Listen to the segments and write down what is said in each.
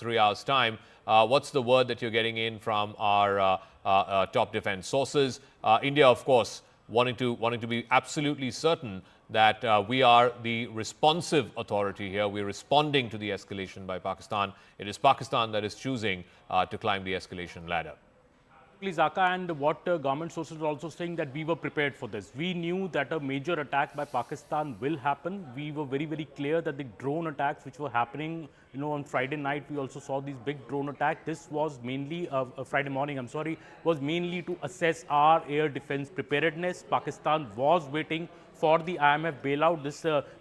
3 hours' time. What's the word that you're getting in from our top defense sources? India, of course, wanting to be absolutely certain that we are the responsive authority here. We're responding to the escalation by Pakistan. It is Pakistan that is choosing to climb the escalation ladder. Zaka, and what government sources are also saying that we were prepared for this. We knew that a major attack by Pakistan will happen. We were very, very clear that the drone attacks which were happening, on Friday night, we also saw these big drone attacks. This was mainly, Friday morning, I'm sorry, was mainly to assess our air defense preparedness. Pakistan was waiting for the IMF bailout.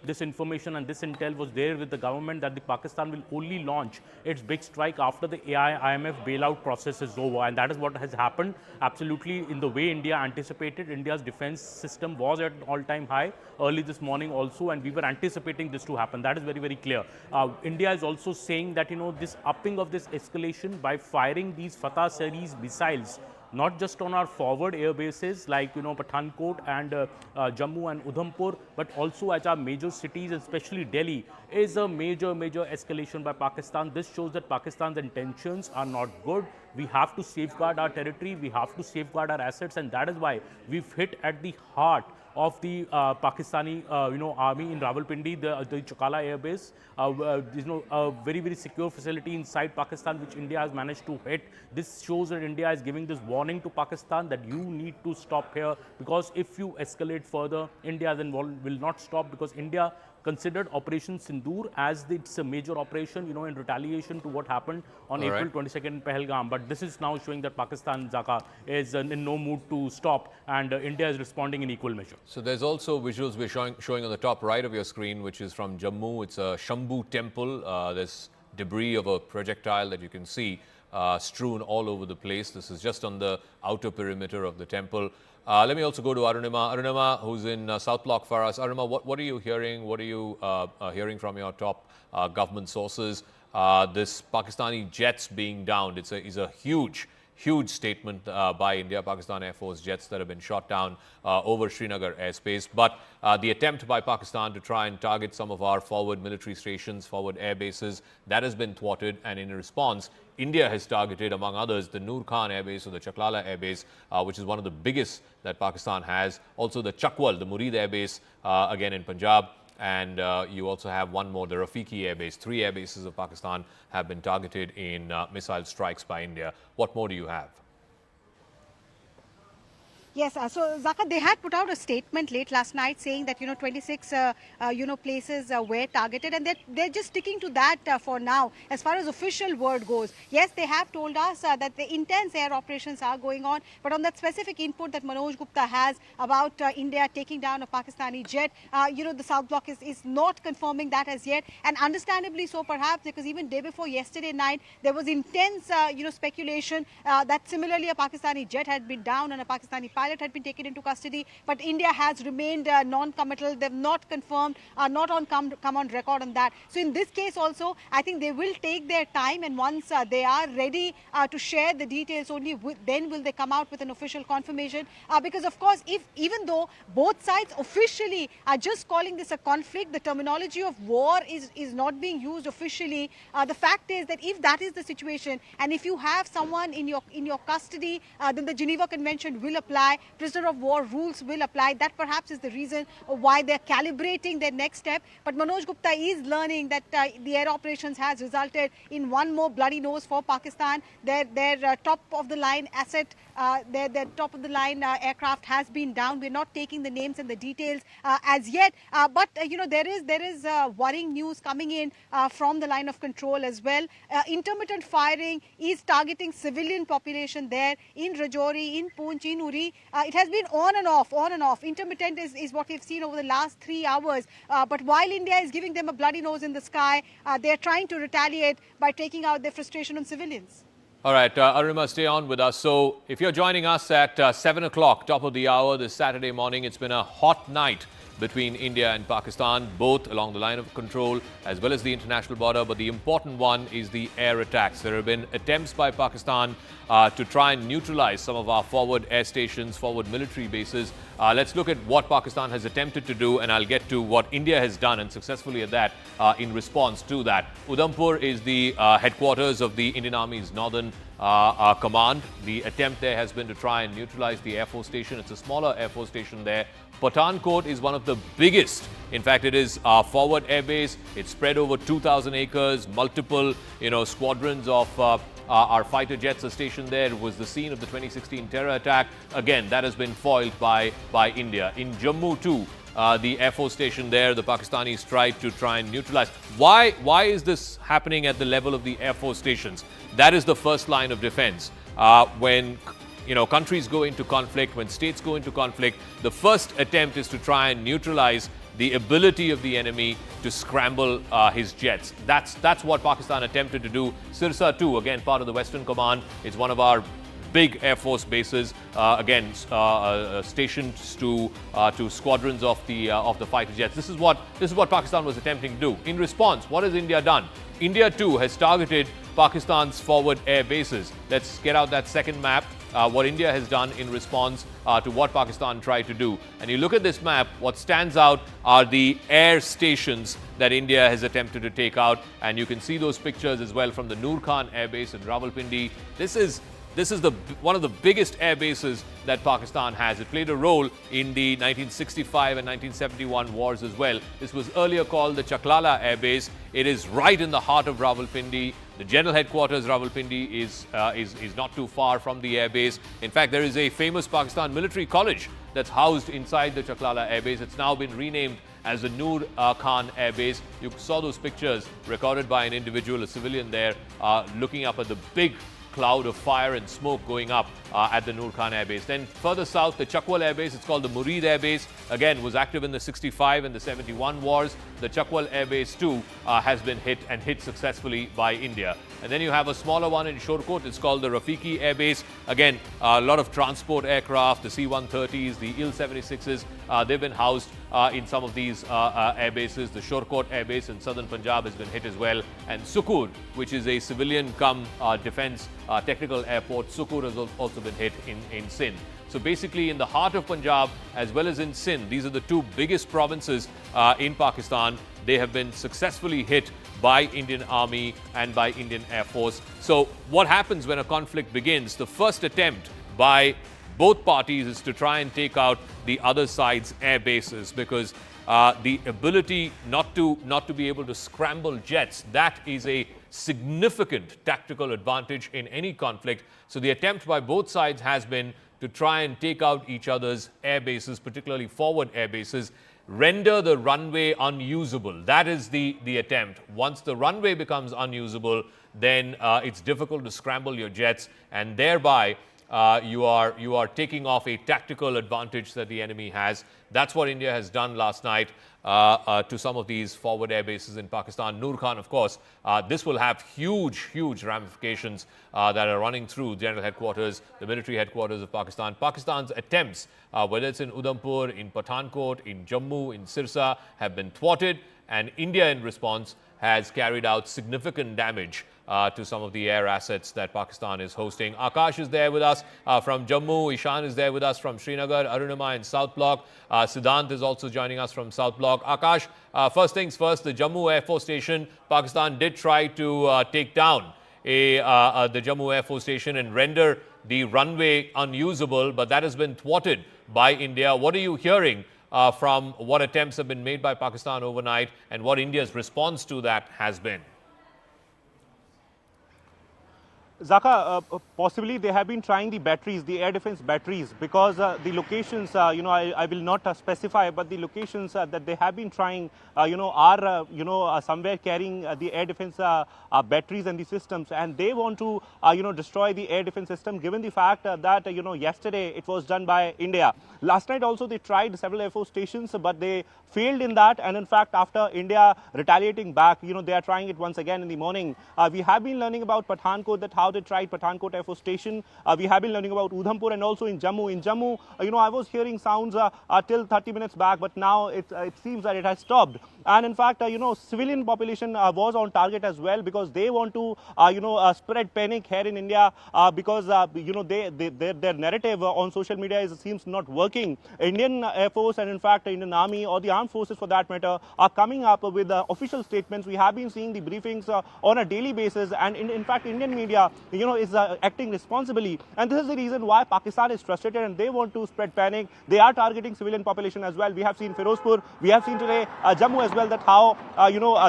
This information and this intel was there with the government that the Pakistan will only launch its big strike after the IMF bailout process is over, and that is what has happened absolutely in the way India anticipated. India's defense system was at an all-time high early this morning also, and we were anticipating this to happen. That is very, very clear. India is also saying that this upping of this escalation by firing these Fatah series missiles, not just on our forward air bases like Pathankot and Jammu and Udhampur, but also at our major cities, especially Delhi, is a major escalation by Pakistan. This shows that Pakistan's intentions are not good. We have to safeguard our territory, we have to safeguard our assets, and that is why we've hit at the heart of the Pakistani army in Rawalpindi, the Chakala air base. A very, very secure facility inside Pakistan which India has managed to hit. This shows that India is giving this warning to Pakistan that you need to stop here, because if you escalate further, India then will not stop, because India considered Operation Sindoor as it's a major operation, in retaliation to what happened on April 22nd in Pahalgam. But this is now showing that Pakistan, Zaka, is in no mood to stop, and India is responding in equal measure. So there's also visuals we're showing on the top right of your screen, which is from Jammu. It's a Shambhu temple. There's debris of a projectile that you can see strewn all over the place. This is just on the outer perimeter of the temple. Let me also go to Arunima. Arunima, who's in South Block for us. Arunima, what are you hearing? What are you hearing from your top government sources? This Pakistani jets being downed, it's a huge statement by India. Pakistan Air Force jets that have been shot down over Srinagar airspace. But the attempt by Pakistan to try and target some of our forward military stations, forward air bases, that has been thwarted. And in response, India has targeted, among others, the Noor Khan Air Base or the Chaklala Air Base, which is one of the biggest that Pakistan has. Also the Chakwal, the Murid Air Base, again in Punjab. And you also have one more, the Rafiki Air Base. 3 air bases of Pakistan have been targeted in missile strikes by India. What more do you have? Yes, so Zaka, they had put out a statement late last night saying that 26 places were targeted, and they're just sticking to that for now as far as official word goes. Yes, they have told us that the intense air operations are going on, but on that specific input that Manoj Gupta has about India taking down a Pakistani jet, the South Block is not confirming that as yet, and understandably so perhaps, because even day before yesterday night there was intense speculation that similarly a Pakistani jet had been down and a Pakistani pilot had been taken into custody, but India has remained non-committal. They've not confirmed, not come on record on that. So in this case also, I think they will take their time, and once they are ready to share the details, only then will they come out with an official confirmation. Because of course, even though both sides officially are just calling this a conflict, the terminology of war is not being used officially. The fact is that if that is the situation, and if you have someone in your custody, then the Geneva Convention will apply. Prisoner of war rules will apply. That perhaps is the reason why they're calibrating their next step. But Manoj Gupta is learning that the air operations has resulted in one more bloody nose for Pakistan. Their top of the line asset, their top of the line aircraft has been down. We're not taking the names and the details as yet. But there is worrying news coming in from the line of control as well. Intermittent firing is targeting civilian population there in Rajouri, in Poonch, in Uri. It has been on and off. Intermittent is what we've seen over the last 3 hours. But while India is giving them a bloody nose in the sky, they're trying to retaliate by taking out their frustration on civilians. All right, Arunima, stay on with us. So if you're joining us at 7 o'clock, top of the hour this Saturday morning, it's been a hot night between India and Pakistan, both along the line of control as well as the international border. But the important one is the air attacks. There have been attempts by Pakistan to try and neutralize some of our forward air stations, forward military bases. Let's look at what Pakistan has attempted to do, and I'll get to what India has done, and successfully at that, in response to that. Udhampur is the headquarters of the Indian Army's Northern Command. The attempt there has been to try and neutralize the Air Force station. It's a smaller Air Force station there. Pathankot is one of the biggest. In fact, it is our forward airbase. It's spread over 2,000 acres, multiple, squadrons of our fighter jets are stationed there. It was the scene of the 2016 terror attack. Again, that has been foiled by India. In Jammu too, the Air Force station there, the Pakistanis tried to try and neutralize. Why is this happening at the level of the Air Force stations? That is the first line of defense. When countries go into conflict, when states go into conflict, the first attempt is to try and neutralize the ability of the enemy to scramble his jets. That's what Pakistan attempted to do. Sirsa too, again part of the Western Command. It's one of our big Air Force bases, stationed to squadrons of the fighter jets. This is what Pakistan was attempting to do. In response, what has India done? India too has targeted Pakistan's forward air bases. Let's get out that second map. What India has done in response to what Pakistan tried to do. And you look at this map, what stands out are the air stations that India has attempted to take out. And you can see those pictures as well from the Noor Khan Air Base in Rawalpindi. This is one of the biggest air bases that Pakistan has. It played a role in the 1965 and 1971 wars as well. This was earlier called the Chaklala Air Base. It is right in the heart of Rawalpindi. The general headquarters, Rawalpindi, is not too far from the air base. In fact, there is a famous Pakistan military college that's housed inside the Chaklala Air Base. It's now been renamed as the Noor Khan Air Base. You saw those pictures recorded by an individual, a civilian there, looking up at the big cloud of fire and smoke going up at the Noor Khan Air Base. Then further south, the Chakwal Air Base, it's called the Murid Air Base, again was active in the 65 and the 71 wars. The Chakwal Air Base too has been hit successfully by India. And then you have a smaller one in Shorkot. It's called the Rafiki Air Base. Again, a lot of transport aircraft, the C-130s, the Il-76s, they've been housed in some of these air bases. The Shorkot Air Base in southern Punjab has been hit as well. And Sukur, which is a civilian defense technical airport, Sukur has also been hit in Sindh. So basically in the heart of Punjab as well as in Sindh, these are the two biggest provinces in Pakistan. They have been successfully hit by Indian Army and by Indian Air Force. So what happens when a conflict begins? The first attempt by both parties is to try and take out the other side's air bases, because the ability not to be able to scramble jets, that is a significant tactical advantage in any conflict. So the attempt by both sides has been to try and take out each other's air bases, particularly forward air bases, render the runway unusable. That is the attempt. Once the runway becomes unusable, then it's difficult to scramble your jets, and thereby you are taking off a tactical advantage that the enemy has. That's what India has done last night to some of these forward air bases in Pakistan. Noor Khan, of course, this will have huge ramifications that are running through general headquarters, the military headquarters of Pakistan. Pakistan's attempts, whether it's in Udhampur, in Pathankot, in Jammu, in Sirsa, have been thwarted, and India in response has carried out significant damage to some of the air assets that Pakistan is hosting. Akash is there with us from Jammu. Ishan is there with us from Srinagar. Arunima in South Block. Siddhant is also joining us from South Block. Akash, first things first, the Jammu Air Force Station, Pakistan did try to take down the Jammu Air Force Station and render the runway unusable, but that has been thwarted by India. What are you hearing from what attempts have been made by Pakistan overnight and what India's response to that has been? Zaka, possibly they have been trying the batteries, the air defense batteries, because the locations, I will not specify, but the locations that they have been trying, are, somewhere carrying the air defense batteries and the systems, and they want to, destroy the air defense system, given the fact that, yesterday it was done by India. Last night also they tried several Air Force stations, but they failed in that, and in fact, after India retaliating back, they are trying it once again in the morning. We have been learning about Pathankot, that how they tried Pathankot Air Force Station. We have been learning about Udhampur and also in Jammu. In Jammu, I was hearing sounds till 30 minutes back, but now it seems that it has stopped. And in fact, civilian population was on target as well, because they want to, spread panic here in India, because, their narrative on social media seems not working. Indian Air Force and in fact Indian Army, or the armed forces for that matter, are coming up with official statements. We have been seeing the briefings on a daily basis, and in fact Indian media, is acting responsibly. And this is the reason why Pakistan is frustrated and they want to spread panic. They are targeting civilian population as well. We have seen Firozpur, we have seen today Jammu as well, that how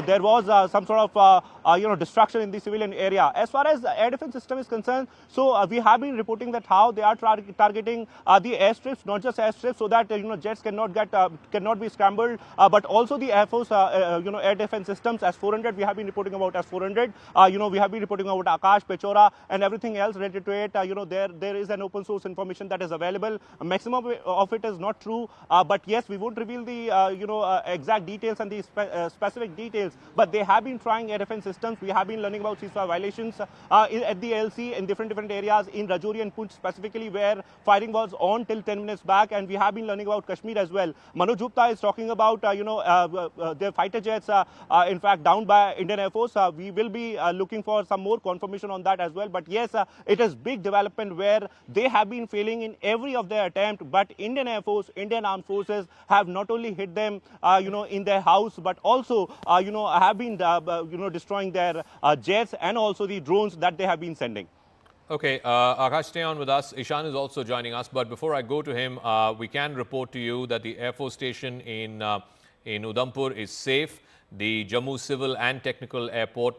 there was some sort of destruction in the civilian area. As far as the air defense system is concerned, so we have been reporting that how they are targeting the airstrips, not just airstrips, so that jets cannot be scrambled, but also the Air Force air defense systems. S-400 we have been reporting about S-400. We have been reporting about Akash, Pechora, and everything else related to it. There is an open source information that is available. A maximum of it is not true, but yes, we won't reveal the exact details and the specific details. But they have been trying air defense systems. We have been learning about ceasefire violations at the LC in different areas in Rajouri and Poonch specifically, where fighting was on till 10 minutes back, and we have been learning about Kashmir as well. Manoj Gupta is talking about their fighter jets, in fact, down by Indian Air Force. We will be looking for some more confirmation on that as well. But yes, it is big development where they have been failing in every of their attempt. But Indian Air Force, Indian Armed Forces have not only hit them, in their house, but also, have been, destroying their jets and also the drones that they have been sending. Okay, Akash, stay on with us. Ishan is also joining us. But before I go to him, we can report to you that the Air Force Station in Udhampur is safe. The Jammu Civil and Technical Airport,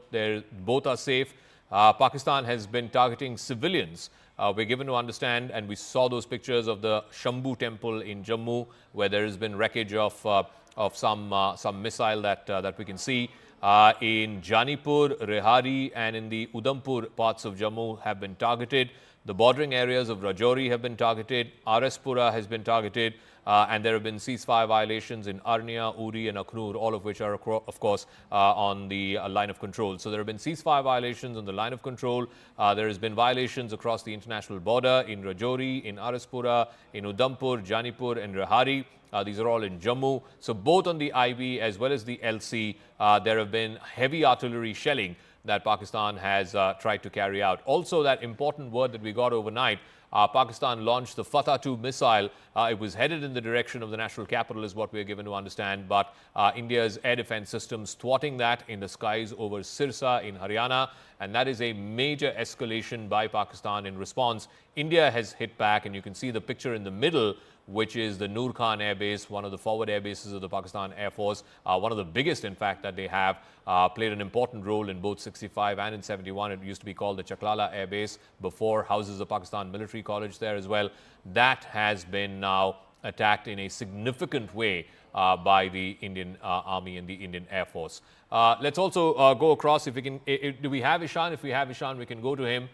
both are safe. Pakistan has been targeting civilians. We're given to understand, and we saw those pictures of the Shambhu temple in Jammu, where there has been wreckage of some missile that we can see. In Janipur, Rehari, and in the Udhampur parts of Jammu have been targeted. The bordering areas of Rajouri have been targeted. Araspura has been targeted. And there have been ceasefire violations in Arnia, Uri, and Akhnur, all of which are, of course, on the line of control. So there have been ceasefire violations on the line of control. There has been violations across the international border in Rajouri, in Araspura, in Udhampur, Janipur, and Rehari. These are all in Jammu. So both on the IB as well as the LC, there have been heavy artillery shelling that Pakistan has tried to carry out. Also, that important word that we got overnight, Pakistan launched the Fatah-ii missile. It was headed in the direction of the national capital, is what we are given to understand. But India's air defense systems thwarting that in the skies over Sirsa in Haryana. And that is a major escalation by Pakistan in response. India has hit back, and you can see the picture in the middle, which is the Noor Khan Air Base, one of the forward air bases of the Pakistan Air Force, one of the biggest, in fact, that they have, played an important role in both 65 and in 71. It used to be called the Chaklala Air Base before, houses the Pakistan Military College there as well. That has been now attacked in a significant way by the Indian Army and the Indian Air Force. Let's also go across, if we can, do we have Ishan? If we have Ishan, we can go to him.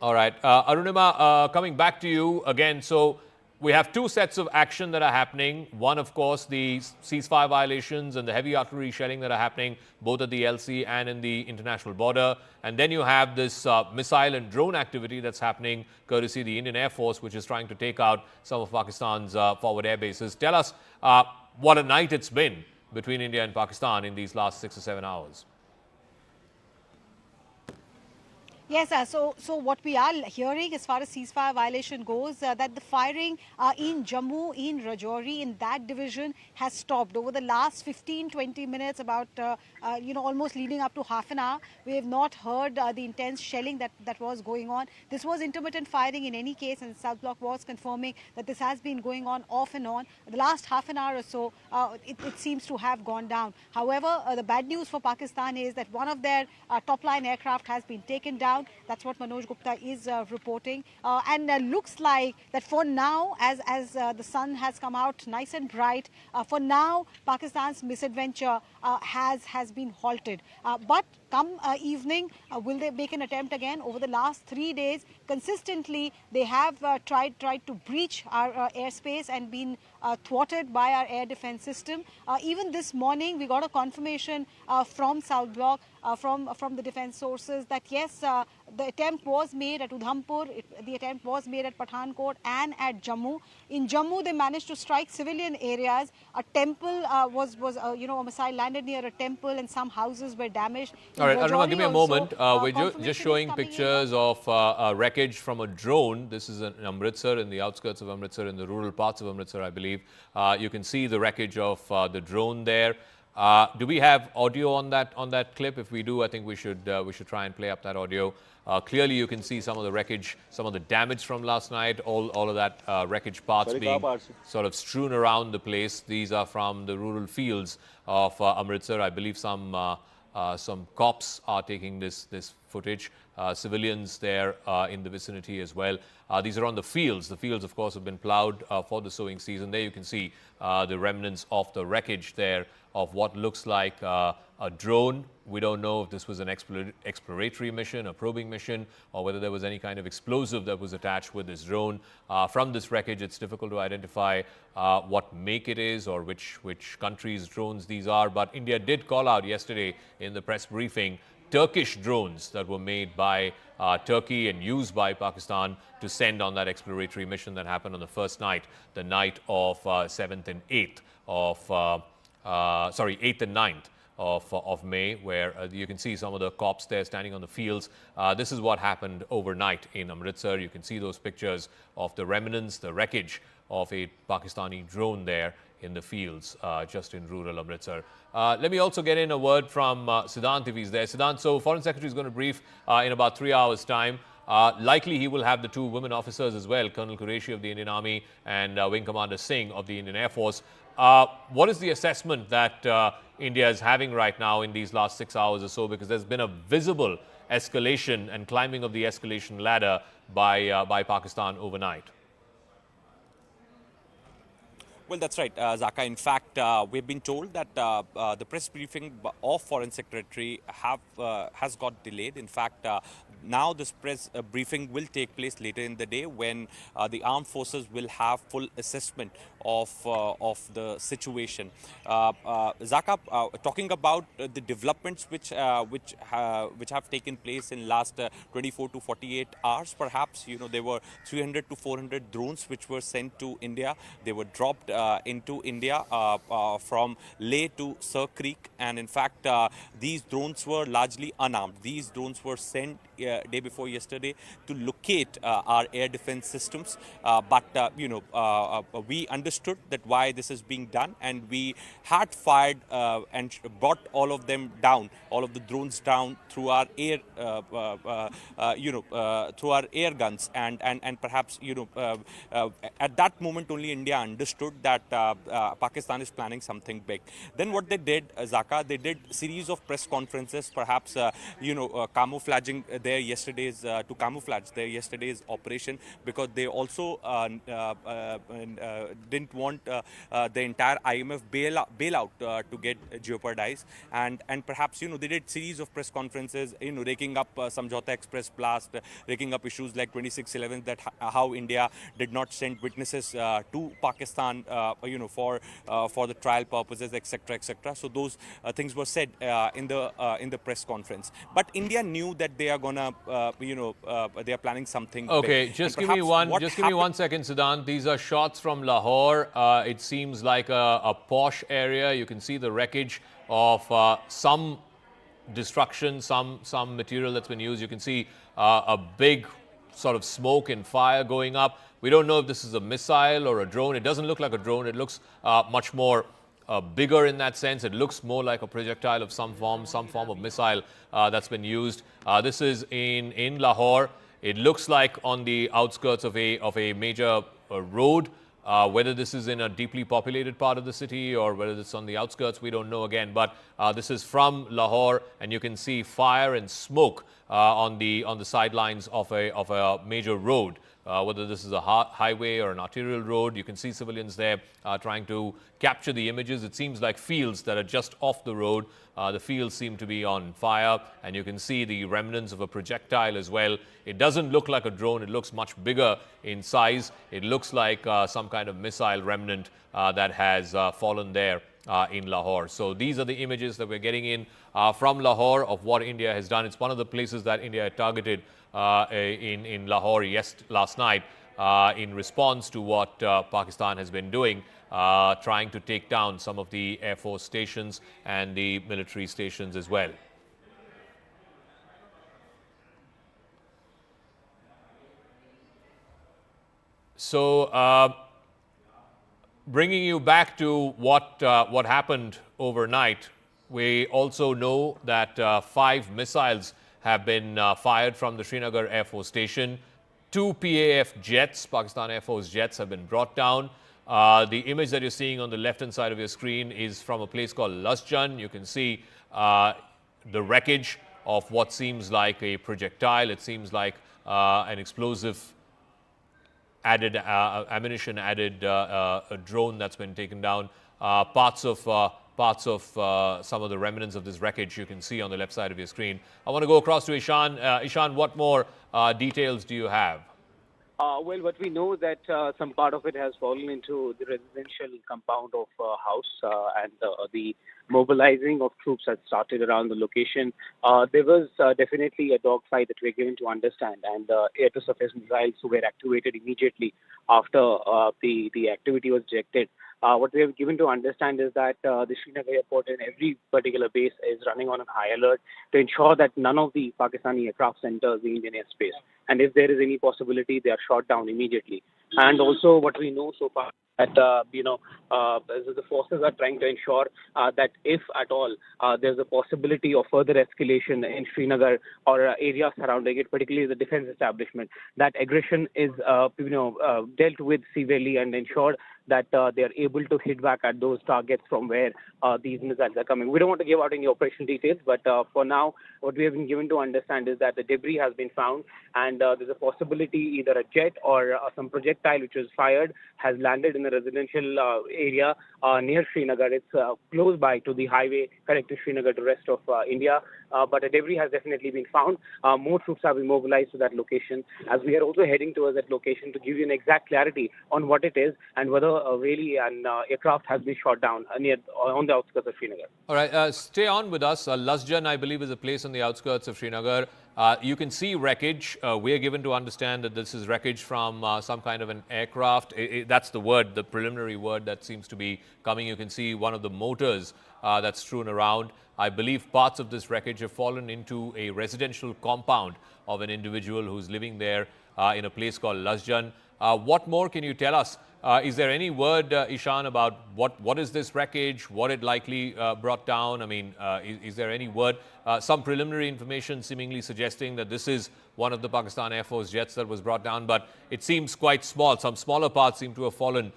All right. Arunima, coming back to you again. So we have two sets of action that are happening. One, of course, the ceasefire violations and the heavy artillery shelling that are happening both at the LC and in the international border. And then you have this missile and drone activity that's happening courtesy the Indian Air Force, which is trying to take out some of Pakistan's forward air bases. Tell us what a night it's been between India and Pakistan in these last 6 or 7 hours. Yes, so what we are hearing as far as ceasefire violation goes, that the firing in Jammu, in Rajouri, in that division has stopped. Over the last 15-20 minutes, about, almost leading up to half an hour, we have not heard the intense shelling that was going on. This was intermittent firing in any case, and the South Bloc was confirming that this has been going on off and on. The last half an hour or so, it seems to have gone down. However, the bad news for Pakistan is that one of their top-line aircraft has been taken down. That's what Manoj Gupta is reporting. And looks like that for now, as the sun has come out nice and bright, for now, Pakistan's misadventure has been halted. But come evening, will they make an attempt again? Over the last 3 days, consistently they have tried to breach our airspace and been thwarted by our air defense system. Even this morning, we got a confirmation from South Block, from the defense sources, that yes, the attempt was made at Udhampur, the attempt was made at Pathankot and at Jammu. In Jammu, they managed to strike civilian areas. A temple was a missile landed near a temple, and some houses were damaged. All right, Arunima, give me a moment. We're just confirmation showing is coming pictures of wreckage from a drone. This is in Amritsar, in the outskirts of Amritsar, in the rural parts of Amritsar, I believe. You can see the wreckage of the drone there. Do we have audio on that clip? If we do, I think we should try and play up that audio. Clearly, you can see some of the wreckage, some of the damage from last night. All of that wreckage parts being sort of strewn around the place. These are from the rural fields of Amritsar. I believe some cops are taking this footage. Civilians there in the vicinity as well. These are on the fields. The fields, of course, have been plowed for the sowing season. There you can see the remnants of the wreckage there of what looks like a drone. We don't know if this was an exploratory mission, a probing mission, or whether there was any kind of explosive that was attached with this drone. From this wreckage, it's difficult to identify what make it is or which country's drones these are. But India did call out yesterday in the press briefing Turkish drones that were made by Turkey and used by Pakistan to send on that exploratory mission that happened on the first night, the night of 7th and 8th of, 8th and 9th of May, where you can see some of the cops there standing on the fields. This is what happened overnight in Amritsar. You can see those pictures of the remnants, the wreckage of a Pakistani drone there in the fields just in rural Amritsar. Let me also get in a word from Siddhant if he's there. Siddhant, so Foreign Secretary is going to brief in about 3 hours' time. Likely he will have the two women officers as well, Colonel Qureshi of the Indian Army and Wing Commander Singh of the Indian Air Force. What is the assessment that India is having right now in these last 6 hours or so? Because there's been a visible escalation and climbing of the escalation ladder by Pakistan overnight. Well, that's right, Zaka. In fact, we've been told that the press briefing of Foreign Secretary has got delayed. In fact, now this press briefing will take place later in the day when the armed forces will have full assessment of the situation. Zaka, talking about the developments which have taken place in last 24 to 48 hours, perhaps, there were 300 to 400 drones which were sent to India. They were dropped into India from Leh to Sir Creek, and in fact these drones were largely unarmed. These drones were sent day before yesterday to locate our air defense systems, but we understood that why this is being done, and we had fired and brought all of them down, all of the drones down through our air through our air guns, and perhaps at that moment only India understood that Pakistan is planning something big. Then what they did, Zaka, they did series of press conferences, perhaps camouflaging their yesterday's to camouflage their yesterday's operation, because they also didn't want the entire IMF bailout to get jeopardized, and perhaps they did series of press conferences, raking up Samjhauta Express blast, raking up issues like 26/11, that how India did not send witnesses to Pakistan for the trial purposes, etc., etc. So those things were said in the press conference. But India knew that they are gonna, they are planning something. Okay, big. just give me one second, Siddhant. These are shots from Lahore. It seems like a posh area. You can see the wreckage of some destruction, some material that's been used. You can see a big sort of smoke and fire going up. We don't know if this is a missile or a drone. It doesn't look like a drone. It looks much more bigger in that sense. It looks more like a projectile of some form of missile that's been used. This is in Lahore. It looks like on the outskirts of a major road. Whether this is in a deeply populated part of the city or whether it's on the outskirts, we don't know again. But this is from Lahore, and you can see fire and smoke on the sidelines of a major road whether this is a highway or an arterial road. You can see civilians there trying to capture the images. It seems like fields that are just off the road. The fields seem to be on fire, and you can see the remnants of a projectile as well. It doesn't look like a drone. It looks much bigger in size. It looks like some kind of missile remnant that has fallen there in Lahore. So these are the images that we're getting in from Lahore of what India has done. It's one of the places that India had targeted in Lahore last night in response to what Pakistan has been doing, trying to take down some of the Air Force stations and the military stations as well. So bringing you back to what happened overnight, we also know that 5 missiles have been fired from the Srinagar Air Force Station. 2 PAF jets, Pakistan Air Force jets, have been brought down. The image that you're seeing on the left-hand side of your screen is from a place called Lasjan. You can see the wreckage of what seems like a projectile. It seems like an explosive added ammunition, added a drone that's been taken down. Parts of some of the remnants of this wreckage you can see on the left side of your screen. I want to go across to Ishan. Ishan, what more details do you have? Well, what we know that some part of it has fallen into the residential compound of house, and the mobilizing of troops has started around the location. There was definitely a dogfight that we're given to understand, and air-to-surface missiles were activated immediately after the activity was detected. What we have given to understand is that the Srinagar airport and every particular base is running on a high alert to ensure that none of the Pakistani aircraft enters the Indian airspace. And if there is any possibility, they are shot down immediately. And also what we know so far that, the forces are trying to ensure that if at all there's a possibility of further escalation in Srinagar or areas surrounding it, particularly the defense establishment, that aggression is, dealt with severely and ensured that they are able to hit back at those targets from where these missiles are coming. We don't want to give out any operational details, but for now, what we have been given to understand is that the debris has been found, and there's a possibility either a jet or some projectile which was fired has landed in a residential area near Srinagar. It's close by to the highway connecting Srinagar to the rest of India, but a debris has definitely been found. More troops have been mobilized to that location, as we are also heading towards that location to give you an exact clarity on what it is and whether really an aircraft has been shot down on the outskirts of Srinagar. All right, stay on with us. Lasjan, I believe, is a place on the outskirts of Srinagar. You can see wreckage. We are given to understand that this is wreckage from some kind of an aircraft. That's the word, the preliminary word that seems to be coming. You can see one of the motors that's strewn around. I believe parts of this wreckage have fallen into a residential compound of an individual who's living there in a place called Lasjan. What more can you tell us? Is there any word, Ishan, about what is this wreckage, what it likely brought down? I mean, is there any word? Some preliminary information seemingly suggesting that this is one of the Pakistan Air Force jets that was brought down, but it seems quite small. Some smaller parts seem to have fallen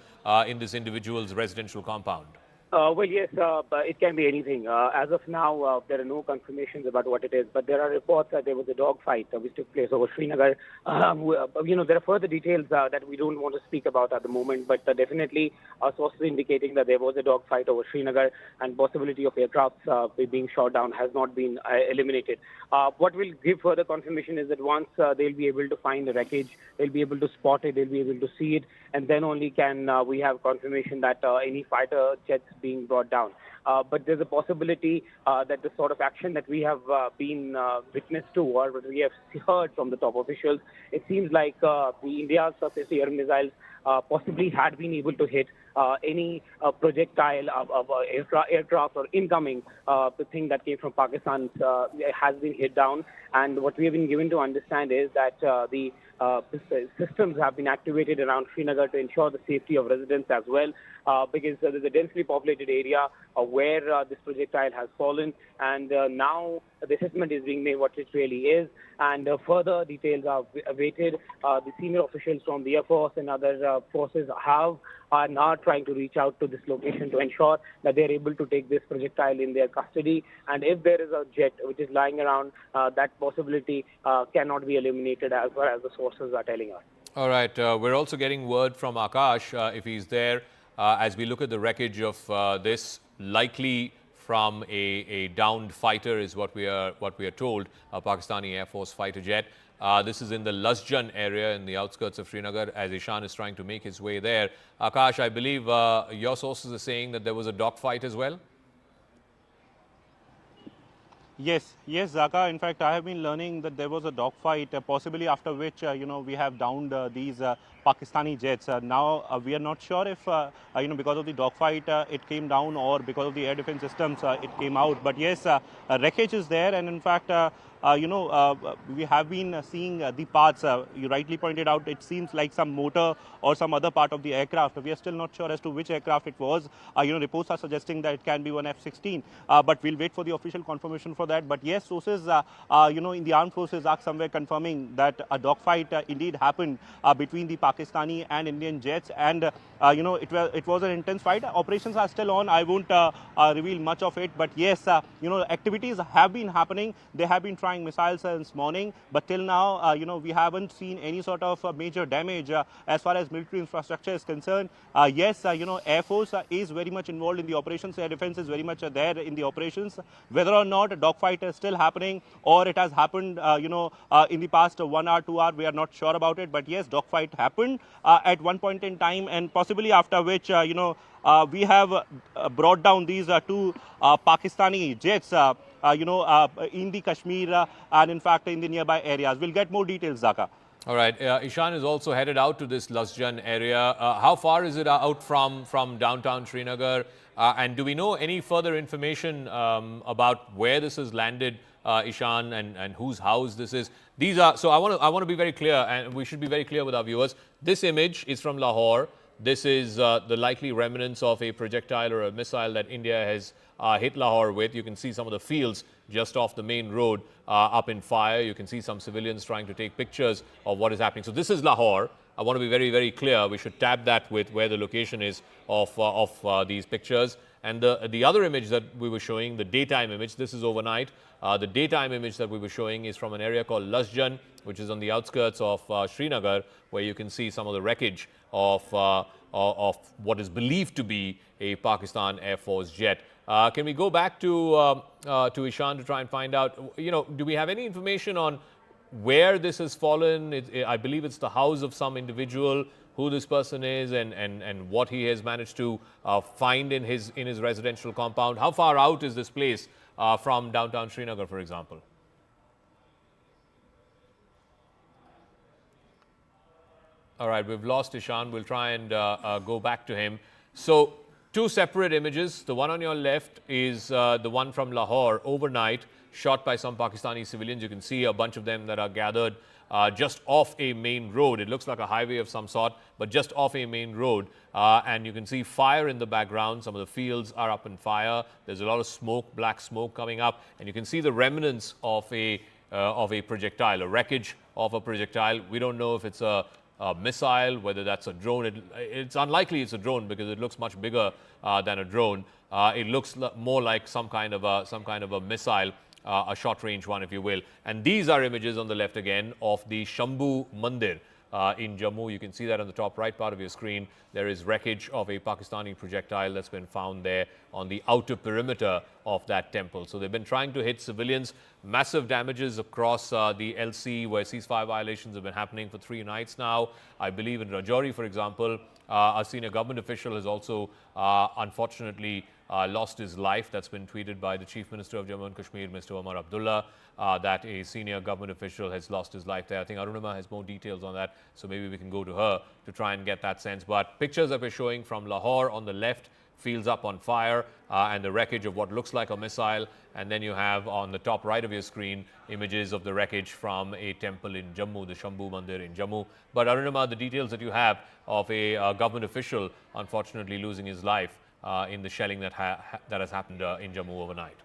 in this individual's residential compound. Well, yes, but it can be anything. As of now, there are no confirmations about what it is, but there are reports that there was a dogfight which took place over Srinagar. There are further details that we don't want to speak about at the moment, but definitely sources indicating that there was a dogfight over Srinagar and possibility of aircrafts being shot down has not been eliminated. What will give further confirmation is that once they'll be able to find the wreckage, they'll be able to spot it, they'll be able to see it, and then only can we have confirmation that any fighter jets being brought down. But there's a possibility that the sort of action that we have been witness to, or what we have heard from the top officials, it seems like the India's surface air missiles possibly had been able to hit any projectile of aircraft or incoming the thing that came from Pakistan has been hit down. And what we have been given to understand is that the systems have been activated around Srinagar to ensure the safety of residents as well, because there's a densely populated area where this projectile has fallen, and now the assessment is being made what it really is, and further details are awaited. The senior officials from the Air Force and other forces are now trying to reach out to this location to ensure that they're able to take this projectile in their custody, and if there is a jet which is lying around, that possibility cannot be eliminated as far as the sources are telling us. All right. We're also getting word from Akash, if he's there, as we look at the wreckage of this, likely from a downed fighter, is what we are told, a Pakistani Air Force fighter jet. This is in the Lasjan area in the outskirts of Srinagar, as Ishan is trying to make his way there. Akash, I believe your sources are saying that there was a dogfight as well. Yes, yes, Zaka. In fact, I have been learning that there was a dogfight, possibly after which, we have downed these Pakistani jets. Now, we are not sure if, because of the dogfight, it came down, or because of the air defense systems, it came out. But yes, wreckage is there, and in fact, we have been seeing the parts. You rightly pointed out, it seems like some motor or some other part of the aircraft. We are still not sure as to which aircraft it was. Reports are suggesting that it can be one F-16, but we'll wait for the official confirmation for that. But yes, sources, in the armed forces are somewhere confirming that a dogfight indeed happened between the Pakistani and Indian jets, and it was an intense fight. Operations are still on. I won't reveal much of it, but yes, activities have been happening. They have been trying missiles since morning, but till now, we haven't seen any sort of major damage as far as military infrastructure is concerned. Yes, Air Force is very much involved in the operations. Air Defense is very much there in the operations. Whether or not a dogfight is still happening, or it has happened, in the past 1 hour, 2 hours, we are not sure about it. But yes, dogfight happened at one point in time, and possibly after which, we have brought down these two Pakistani jets, in the Kashmir and in fact in the nearby areas. We'll get more details, Zaka. All right. Ishan is also headed out to this Lasjan area. How far is it out from downtown Srinagar? And do we know any further information about where this has landed, Ishan, and whose house this is? These are, so I want to be very clear, and we should be very clear with our viewers. This image is from Lahore. This is the likely remnants of a projectile or a missile that India has hit Lahore with. You can see some of the fields just off the main road up in fire. You can see some civilians trying to take pictures of what is happening. So this is Lahore. I want to be very, very clear. We should tab that with where the location is of these pictures. And the other image that we were showing, the daytime image, this is overnight. The daytime image that we were showing is from an area called Lasjan, which is on the outskirts of Srinagar, where you can see some of the wreckage of what is believed to be a Pakistan Air Force jet. Can we go back to Ishan to try and find out, do we have any information on where this has fallen? I believe it's the house of some individual, who this person is, and what he has managed to find in his residential compound. How far out is this place from downtown Srinagar, for example? All right, we've lost Ishan. We'll try and go back to him. So, two separate images. The one on your left is the one from Lahore overnight, shot by some Pakistani civilians. You can see a bunch of them that are gathered just off a main road. It looks like a highway of some sort, but just off a main road. And you can see fire in the background. Some of the fields are up in fire. There's a lot of smoke, black smoke coming up. And you can see the remnants of a projectile, a wreckage of a projectile. We don't know if it's a missile, whether that's a drone. It's unlikely it's a drone because it looks much bigger than a drone. It looks more like some kind of a missile, a short-range one, if you will. And these are images on the left again of the Shambhu Mandir in Jammu. You can see that on the top right part of your screen. There is wreckage of a Pakistani projectile that's been found there on the outer perimeter of that temple. So they've been trying to hit civilians. Massive damages across the LC, where ceasefire violations have been happening for 3 nights now. I believe in Rajouri, for example, a senior government official has also unfortunately lost his life. That's been tweeted by the Chief Minister of Jammu and Kashmir, Mr. Omar Abdullah, that a senior government official has lost his life there. I think Arunima has more details on that, so maybe we can go to her to try and get that sense. But pictures that we're showing from Lahore on the left, fields up on fire, and the wreckage of what looks like a missile. And then you have on the top right of your screen images of the wreckage from a temple in Jammu, the Shambhu Mandir in Jammu. But Arunima, the details that you have of a government official unfortunately losing his life in the shelling that has happened in Jammu overnight.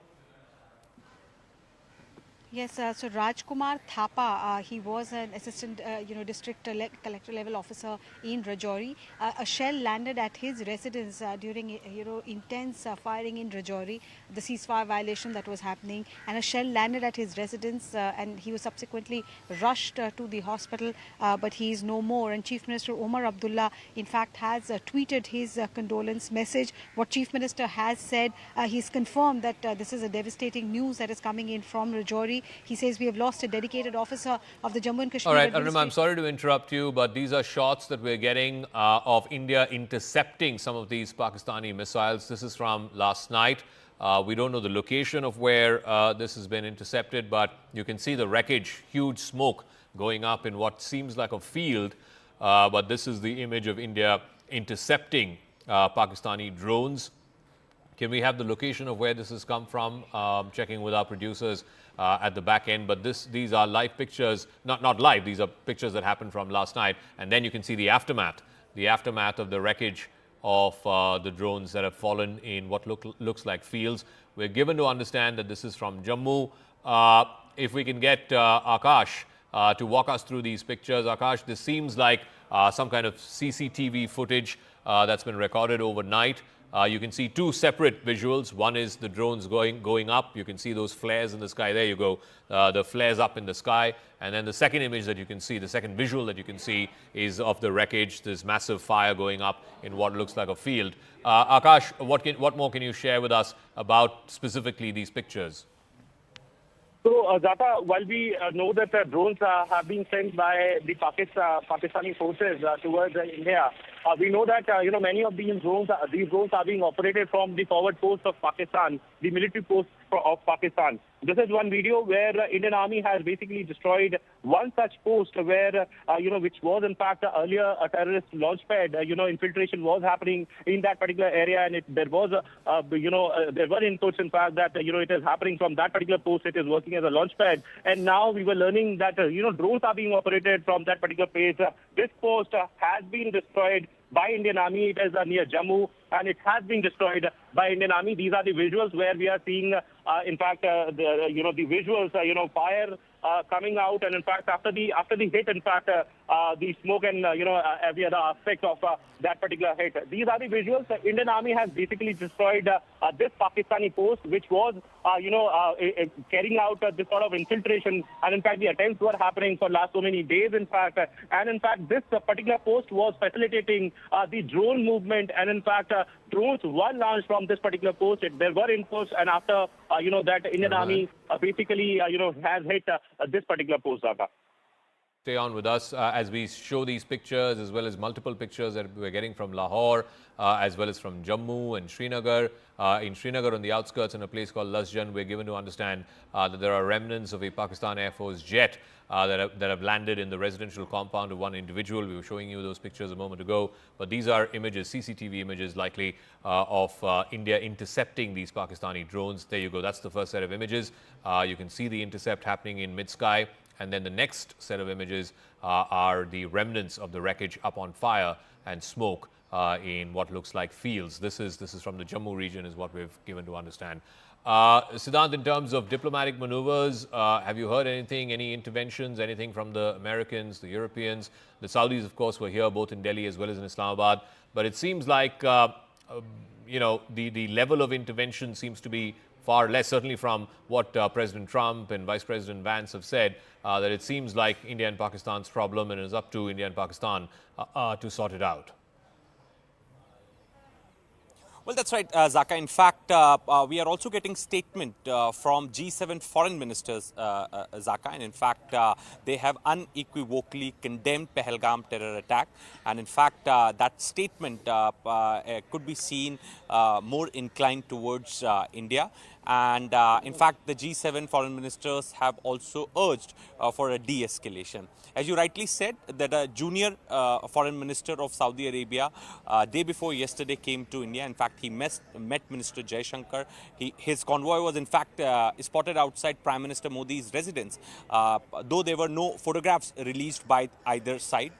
Yes, so Rajkumar Thapa, he was an assistant, district collector level officer in Rajouri. A shell landed at his residence during, intense firing in Rajouri, the ceasefire violation that was happening, and a shell landed at his residence, and he was subsequently rushed to the hospital, but he is no more. And Chief Minister Omar Abdullah, in fact, has tweeted his condolence message. What Chief Minister has said, he's confirmed that this is a devastating news that is coming in from Rajouri. He says we have lost a dedicated officer of the Jammu and Kashmir All right, administration. Arunima, I'm sorry to interrupt you, but these are shots that we're getting of India intercepting some of these Pakistani missiles. This is from last night. We don't know the location of where this has been intercepted, but you can see the wreckage, huge smoke going up in what seems like a field. But this is the image of India intercepting Pakistani drones. Can we have the location of where this has come from? Checking with our producers at the back end. But these are live pictures, not live, these are pictures that happened from last night. And then you can see the aftermath of the wreckage of the drones that have fallen in what looks like fields. We're given to understand that this is from Jammu. If we can get Akash to walk us through these pictures. Akash, this seems like some kind of CCTV footage that's been recorded overnight. You can see two separate visuals. One is the drones going up. You can see those flares in the sky. There you go. The flares up in the sky. And then the second image that you can see, the second visual that you can see is of the wreckage. There's massive fire going up in what looks like a field. Akash, what more can you share with us about specifically these pictures? So, Zata, while we know that drones have been sent by the Pakistani forces towards India, we know that many of these drones are being operated from the forward post of Pakistan, the military post of Pakistan. This is one video where Indian Army has basically destroyed one such post where, which was in fact earlier a terrorist launch pad. Infiltration was happening in that particular area, and there were inputs in fact that, it is happening from that particular post. It is working as a launch pad. And now we were learning that, drones are being operated from that particular place. This post has been destroyed by Indian Army. It is near Jammu, and it has been destroyed by Indian Army. These are the visuals where we are seeing, the visuals, fire coming out, and in fact after the hit, in fact the smoke and every other aspect of that particular hit. These are the visuals. The Indian Army has basically destroyed this Pakistani post, which was carrying out this sort of infiltration, and in fact the attempts were happening for last so many days, in fact, and in fact this particular post was facilitating the drone movement, and in fact drones were launched from this particular post. There were inputs, and after that Indian Army basically has hit this particular post. Stay on with us as we show these pictures, as well as multiple pictures that we're getting from Lahore, as well as from Jammu and Srinagar. In Srinagar, on the outskirts, in a place called Lasjan, we're given to understand that there are remnants of a Pakistan Air Force jet that have landed in the residential compound of one individual. We were showing you those pictures a moment ago. But these are images, CCTV images likely, of India intercepting these Pakistani drones. There you go. That's the first set of images. You can see the intercept happening in mid-sky. And then the next set of images are the remnants of the wreckage up on fire and smoke in what looks like fields. This is from the Jammu region, is what we've given to understand. Siddhant, in terms of diplomatic maneuvers, have you heard anything, any interventions, anything from the Americans, the Europeans? The Saudis, of course, were here both in Delhi as well as in Islamabad. But it seems like, the level of intervention seems to be far less, certainly from what President Trump and Vice President Vance have said, that it seems like India and Pakistan's problem, and it is up to India and Pakistan to sort it out. Well, that's right, Zaka. In fact, we are also getting statement from G7 foreign ministers, Zaka, and in fact, they have unequivocally condemned Pahalgam terror attack. And in fact, that statement could be seen more inclined towards India. And in fact, the G7 foreign ministers have also urged for a de-escalation. As you rightly said, that a junior foreign minister of Saudi Arabia day before yesterday came to India. In fact, he met Minister Jaishankar. His convoy was in fact spotted outside Prime Minister Modi's residence, though there were no photographs released by either side.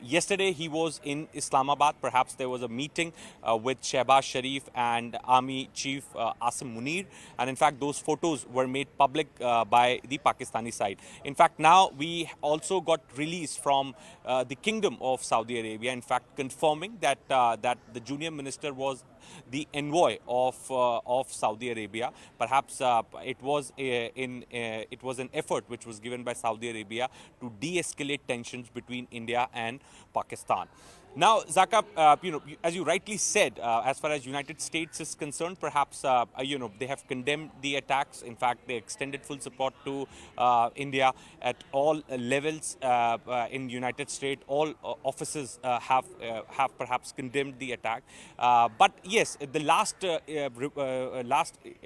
Yesterday he was in Islamabad. Perhaps there was a meeting with Shehbaz Sharif and Army Chief Asim Munir, and in fact those photos were made public by the Pakistani side. In fact, now we also got release from the Kingdom of Saudi Arabia, in fact confirming that that the junior minister was the envoy of Saudi Arabia. Perhaps it was an effort which was given by Saudi Arabia to de-escalate tensions between India and Pakistan. Now, Zaka, as you rightly said, as far as United States is concerned, perhaps, they have condemned the attacks. In fact, they extended full support to India at all levels in United States. All offices have perhaps condemned the attack. But yes, the last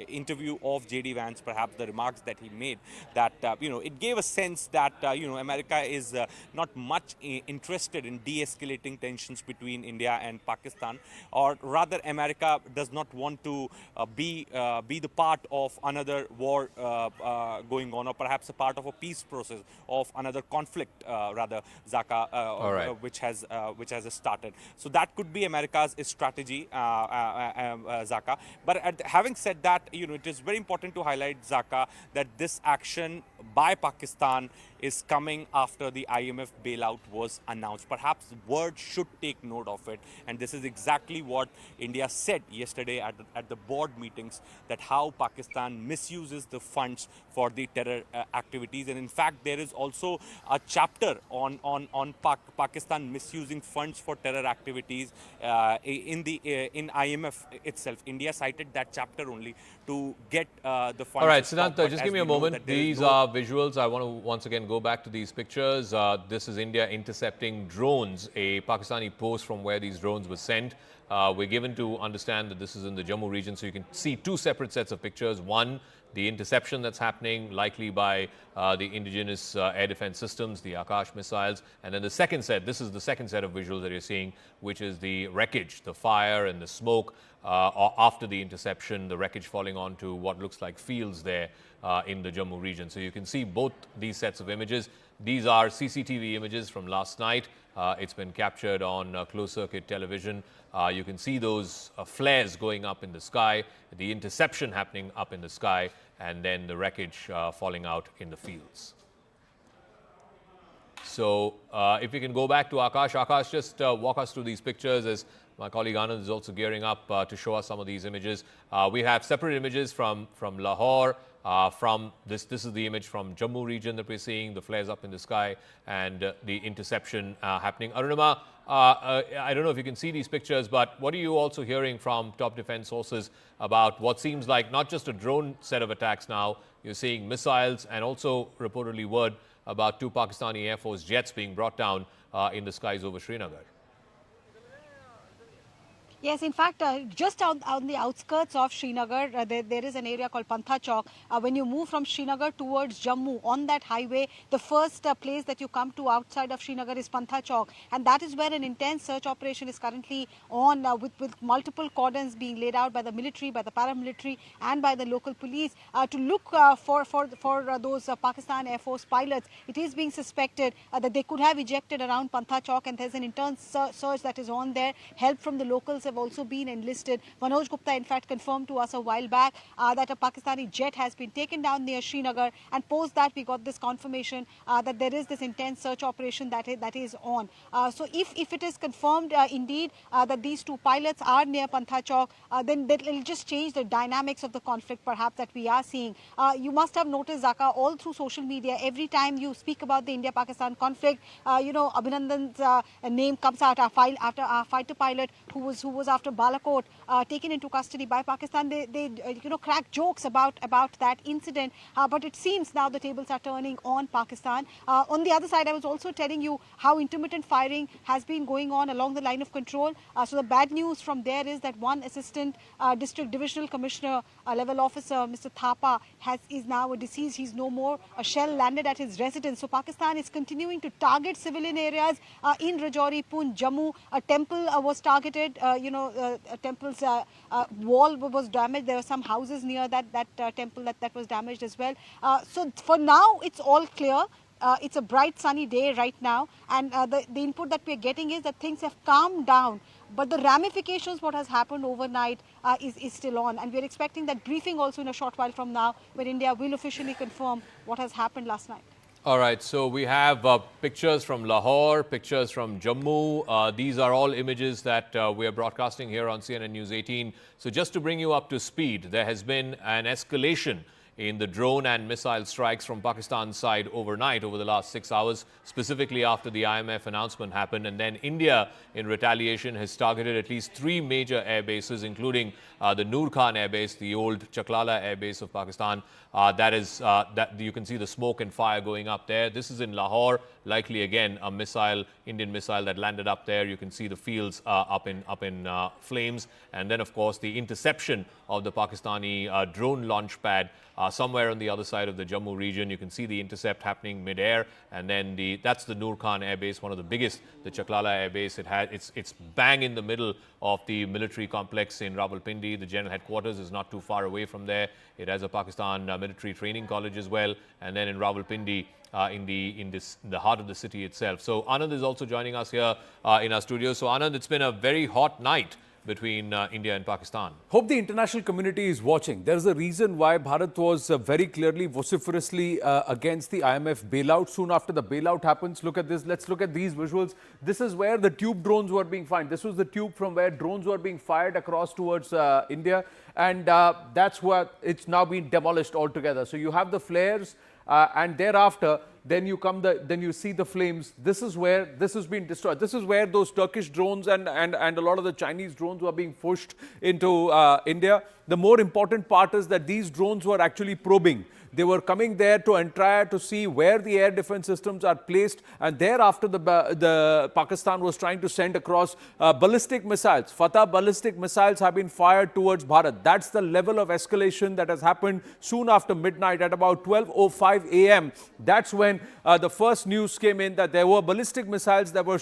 interview of J.D. Vance, perhaps the remarks that he made, that, it gave a sense that, America is not much interested in de-escalating tensions between India and Pakistan, or rather America does not want to be the part of another war going on, or perhaps a part of a peace process of another conflict, rather, Zaka, which has started. So that could be America's strategy, Zaka. But having said that, it is very important to highlight, Zaka, that this action by Pakistan is coming after the IMF bailout was announced. Perhaps the world should take note of it, and this is exactly what India said yesterday at the board meetings, that how Pakistan misuses the funds for the terror activities. And in fact, there is also a chapter on Pakistan misusing funds for terror activities in IMF itself. India cited that chapter only to get the funds. All right, Siddhant, just give me a moment. These are visuals. I want to once again go back to these pictures. This is India intercepting drones, a Pakistani post from where these drones were sent. We're given to understand that this is in the Jammu region, so you can see two separate sets of pictures. One, the interception that's happening, likely by the indigenous air defense systems, the Akash missiles. And then the second set, this is the second set of visuals that you're seeing, which is the wreckage, the fire and the smoke after the interception, the wreckage falling onto what looks like fields there in the Jammu region. So you can see both these sets of images. These are CCTV images from last night. It's been captured on closed-circuit television. You can see those flares going up in the sky, the interception happening up in the sky, and then the wreckage falling out in the fields. So if we can go back to Akash. Akash, just walk us through these pictures, as my colleague Anand is also gearing up to show us some of these images. We have separate images from Lahore. From this is the image from Jammu region that we're seeing, the flares up in the sky and the interception happening. Arunima, I don't know if you can see these pictures, but what are you also hearing from top defense sources about what seems like not just a drone set of attacks now? You're seeing missiles and also reportedly word about 2 Pakistani Air Force jets being brought down in the skies over Srinagar. Yes, in fact, just on the outskirts of Srinagar, there is an area called Pantha Chowk. When you move from Srinagar towards Jammu on that highway, the first place that you come to outside of Srinagar is Pantha Chowk. And that is where an intense search operation is currently on with multiple cordons being laid out by the military, by the paramilitary and by the local police to look for those Pakistan Air Force pilots. It is being suspected that they could have ejected around Pantha Chowk, and there's an intense search that is on there. Help from the locals have also been enlisted. Manoj Gupta, in fact, confirmed to us a while back that a Pakistani jet has been taken down near Srinagar, and post that we got this confirmation that there is this intense search operation that is on. So if it is confirmed indeed that these 2 pilots are near Pantha Chowk, then that will just change the dynamics of the conflict perhaps that we are seeing. You must have noticed, Zaka, all through social media, every time you speak about the India-Pakistan conflict, Abhinandan's name comes out after our fighter pilot who was after Balakot, taken into custody by Pakistan. They crack jokes about that incident, but it seems now the tables are turning on Pakistan. On the other side, I was also telling you how intermittent firing has been going on along the line of control. So the bad news from there is that one assistant district divisional commissioner level officer, Mr. Thapa, is now deceased. He's no more. A shell landed at his residence. So Pakistan is continuing to target civilian areas in Rajouri, Poonch, Jammu. A temple was targeted, temple's wall was damaged. There were some houses near that temple that was damaged as well. So for now, it's all clear. It's a bright sunny day right now, and the input that we're getting is that things have calmed down, but the ramifications, what has happened overnight, is still on, and we're expecting that briefing also in a short while from now, when India will officially confirm what has happened last night. All right, so we have pictures from Lahore, pictures from Jammu. These are all images that we are broadcasting here on CNN News 18. So just to bring you up to speed, there has been an escalation in the drone and missile strikes from Pakistan's side overnight over the last 6 hours, specifically after the IMF announcement happened. And then India, in retaliation, has targeted at least 3 major air bases, including the Noor Khan air base, the old Chaklala air base of Pakistan. That you can see the smoke and fire going up there. This is in Lahore, likely again a missile, Indian missile that landed up there. You can see the fields up in flames, and then of course the interception of the Pakistani drone launch pad somewhere on the other side of the Jammu region. You can see the intercept happening mid-air, and then that's the Noor Khan air base, one of the biggest, the Chaklala air base. It's bang in the middle of the military complex in Rawalpindi. The general headquarters is not too far away from there. It has a Pakistan military training college as well, and then in Rawalpindi, in the heart of the city itself. So Anand is also joining us here in our studio. So Anand, it's been a very hot night between India and Pakistan. Hope the international community is watching. There is a reason why Bharat was very clearly, vociferously against the IMF bailout. Soon after the bailout happens, look at this. Let's look at these visuals. This is where the tube drones were being fired. This was the tube from where drones were being fired across towards India. And that's what it's now been demolished altogether. So you have the flares, and thereafter, then you see the flames. This is where this has been destroyed. This is where those Turkish drones and a lot of the Chinese drones were being pushed into India. The more important part is that these drones were actually probing. They were coming there to try to see where the air defense systems are placed, and thereafter the Pakistan was trying to send across ballistic missiles. Fatah ballistic missiles have been fired towards Bharat. That's the level of escalation that has happened soon after midnight at about 12:05 a.m. That's when the first news came in that there were ballistic missiles that were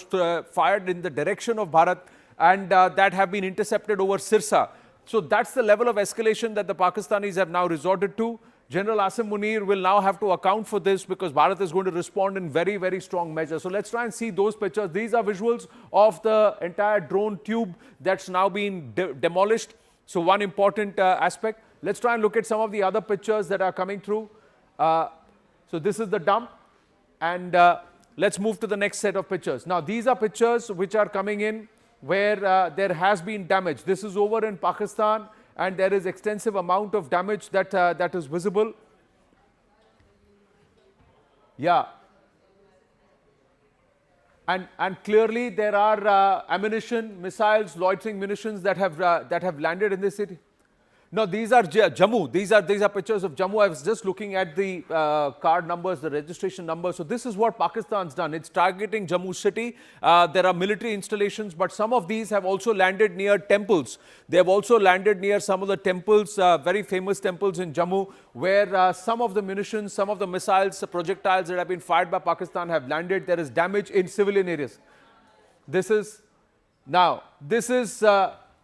fired in the direction of Bharat, and that have been intercepted over Sirsa. So that's the level of escalation that the Pakistanis have now resorted to. General Asim Munir will now have to account for this because Bharat is going to respond in very, very strong measures. So let's try and see those pictures. These are visuals of the entire drone tube that's now been demolished. So one important aspect. Let's try and look at some of the other pictures that are coming through. So this is the dump, and let's move to the next set of pictures. Now these are pictures which are coming in where there has been damage. This is over in Pakistan, and there is extensive amount of damage that is visible. Yeah. And clearly there are ammunition, missiles, loitering munitions that have landed in this city. No, these are Jammu. These are pictures of Jammu. I was just looking at the card numbers, the registration numbers. So this is what Pakistan's done. It's targeting Jammu city. There are military installations, but some of these have also landed near temples. They have also landed near some of the temples, very famous temples in Jammu, where some of the munitions, some of the missiles, projectiles that have been fired by Pakistan have landed. There is damage in civilian areas.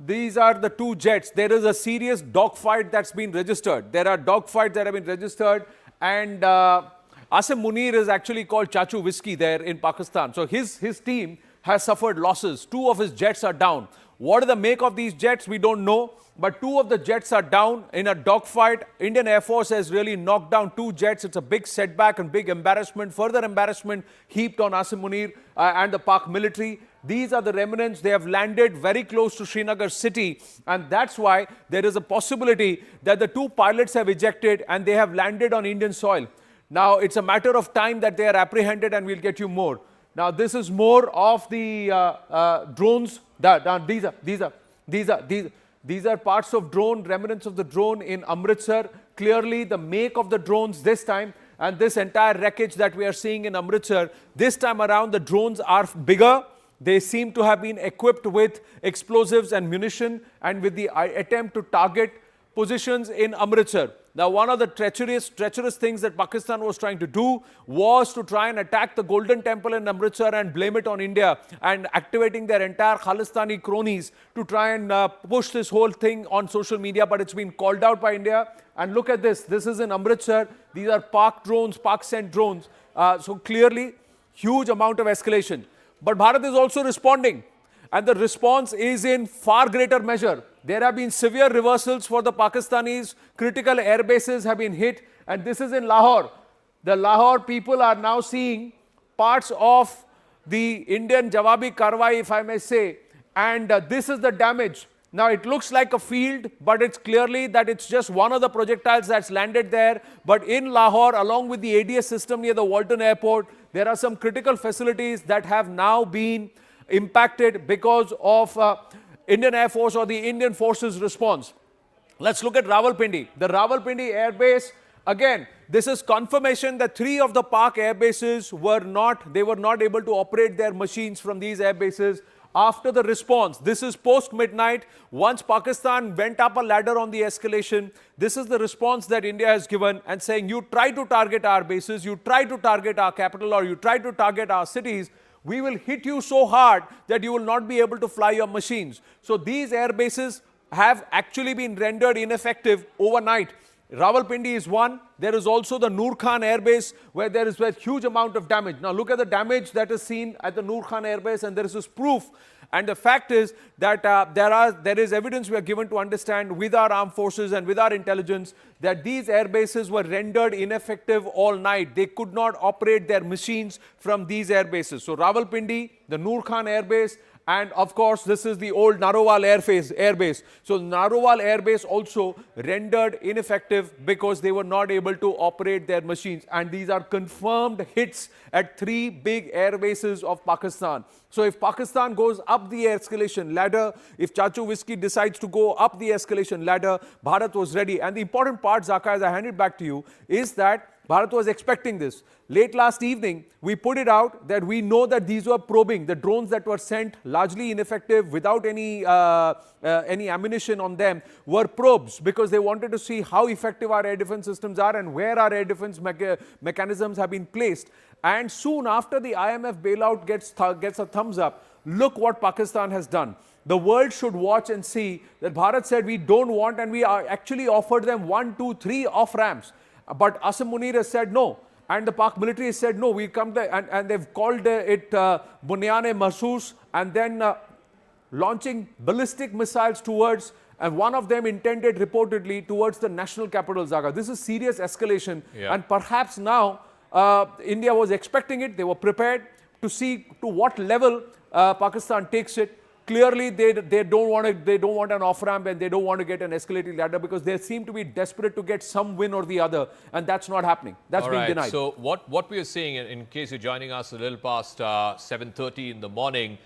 These are the 2 jets. There is a serious dogfight that's been registered. There are dogfights that have been registered, and Asim Munir is actually called Chachu Whiskey there in Pakistan. So his team has suffered losses. 2 of his jets are down. What is the make of these jets? We don't know. But 2 of the jets are down in a dogfight. Indian Air Force has really knocked down 2 jets. It's a big setback and big embarrassment. Further embarrassment heaped on Asim Munir and the Pak military. These are the remnants. They have landed very close to Srinagar city, and that's why there is a possibility that the 2 pilots have ejected and they have landed on Indian soil. Now it's a matter of time that they are apprehended, and we'll get you more. Now this is more of the drones. These are parts of drone, remnants of the drone in Amritsar. Clearly the make of the drones this time, and this entire wreckage that we are seeing in Amritsar, this time around the drones are bigger. They seem to have been equipped with explosives and munition, and with the attempt to target positions in Amritsar. Now, one of the treacherous things that Pakistan was trying to do was to try and attack the Golden Temple in Amritsar and blame it on India, and activating their entire Khalistani cronies to try and push this whole thing on social media. But it's been called out by India. And look at this. This is in Amritsar. These are Pak drones, Pak sent drones. So clearly, huge amount of escalation. But Bharat is also responding. And the response is in far greater measure. There have been severe reversals for the Pakistanis. Critical air bases have been hit. And this is in Lahore. The Lahore people are now seeing parts of the Indian Jawabi Karwai, if I may say. And this is the damage. Now, it looks like a field, but it's clearly that it's just one of the projectiles that's landed there. But in Lahore, along with the ADS system near the Walton Airport, there are some critical facilities that have now been impacted because of Indian Air Force or the Indian Forces response. Let's look at Rawalpindi. The Rawalpindi Air Base, again, this is confirmation that 3 of the Pak air bases were not able to operate their machines from these air bases after the response. This is post-midnight. Once Pakistan went up a ladder on the escalation, this is the response that India has given, and saying, you try to target our bases, you try to target our capital, or you try to target our cities, we will hit you so hard that you will not be able to fly your machines. So these air bases have actually been rendered ineffective overnight. Rawalpindi is one. There is also the Noor Khan Air Base, where there is a huge amount of damage. Now look at the damage that is seen at the Noor Khan Air Base, and there is this proof. And the fact is that there is evidence we are given to understand with our armed forces and with our intelligence that these air bases were rendered ineffective all night. They could not operate their machines from these air bases. So Rawalpindi, the Noor Khan Air Base, and of course, this is the old Narowal Air Base. So Narowal Air Base also rendered ineffective because they were not able to operate their machines. And these are confirmed hits at 3 big air bases of Pakistan. So if Pakistan goes up the escalation ladder, if Chachu Whiskey decides to go up the escalation ladder, Bharat was ready. And the important part, Zaka, as I hand it back to you, is that Bharat was expecting this. Late last evening, we put it out that we know that these were probing. The drones that were sent, largely ineffective, without any ammunition on them, were probes because they wanted to see how effective our air defense systems are and where our air defense mechanisms have been placed. And soon after the IMF bailout gets a thumbs up, look what Pakistan has done. The world should watch and see that Bharat said we don't want, and we actually offered them 1, 2, 3 off-ramps. But Asim Munir has said no. And the Pak military has said no, we come there, and they've called it Bunyane Mahsoos, and then launching ballistic missiles towards, and one of them intended reportedly towards the national capital, Zaga. This is serious escalation. Yeah. And perhaps now India was expecting it. They were prepared to see to what level Pakistan takes it. Clearly, they don't want an off-ramp, and they don't want to get an escalating ladder because they seem to be desperate to get some win or the other, and that's not happening. That's being denied. So what we are seeing, in case you're joining us a little past 7:30 in the morning,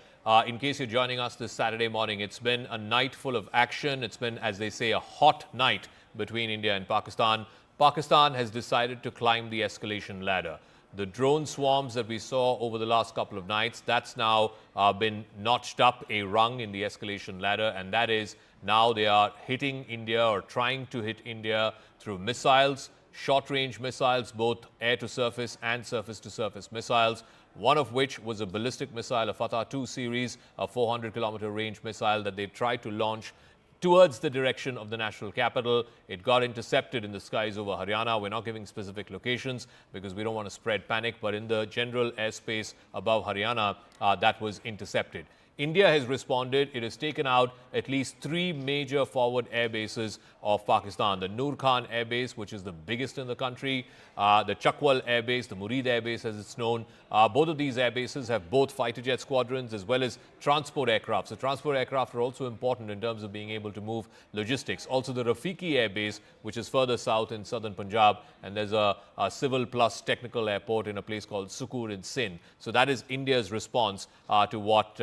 in case you're joining us this Saturday morning, it's been a night full of action. It's been, as they say, a hot night between India and Pakistan. Pakistan has decided to climb the escalation ladder. The drone swarms that we saw over the last couple of nights, that's now been notched up a rung in the escalation ladder, and that is now they are hitting India or trying to hit India through missiles, short-range missiles, both air-to-surface and surface-to-surface missiles, one of which was a ballistic missile, a fatah-ii series, a 400-kilometer range missile that they tried to launch towards the direction of the national capital. It got intercepted in the skies over Haryana. We're not giving specific locations because we don't want to spread panic, but in the general airspace above Haryana, that was intercepted. India has responded. It has taken out at least 3 major forward air bases of Pakistan. The Noor Khan Air Base, which is the biggest in the country, the Chakwal Air Base, the Murid Air Base as it's known. Both of these air bases have both fighter jet squadrons as well as transport aircraft. So transport aircraft are also important in terms of being able to move logistics. Also the Rafiki Air Base, which is further south in southern Punjab, and there's a civil plus technical airport in a place called Sukur in Sindh. So that is India's response to what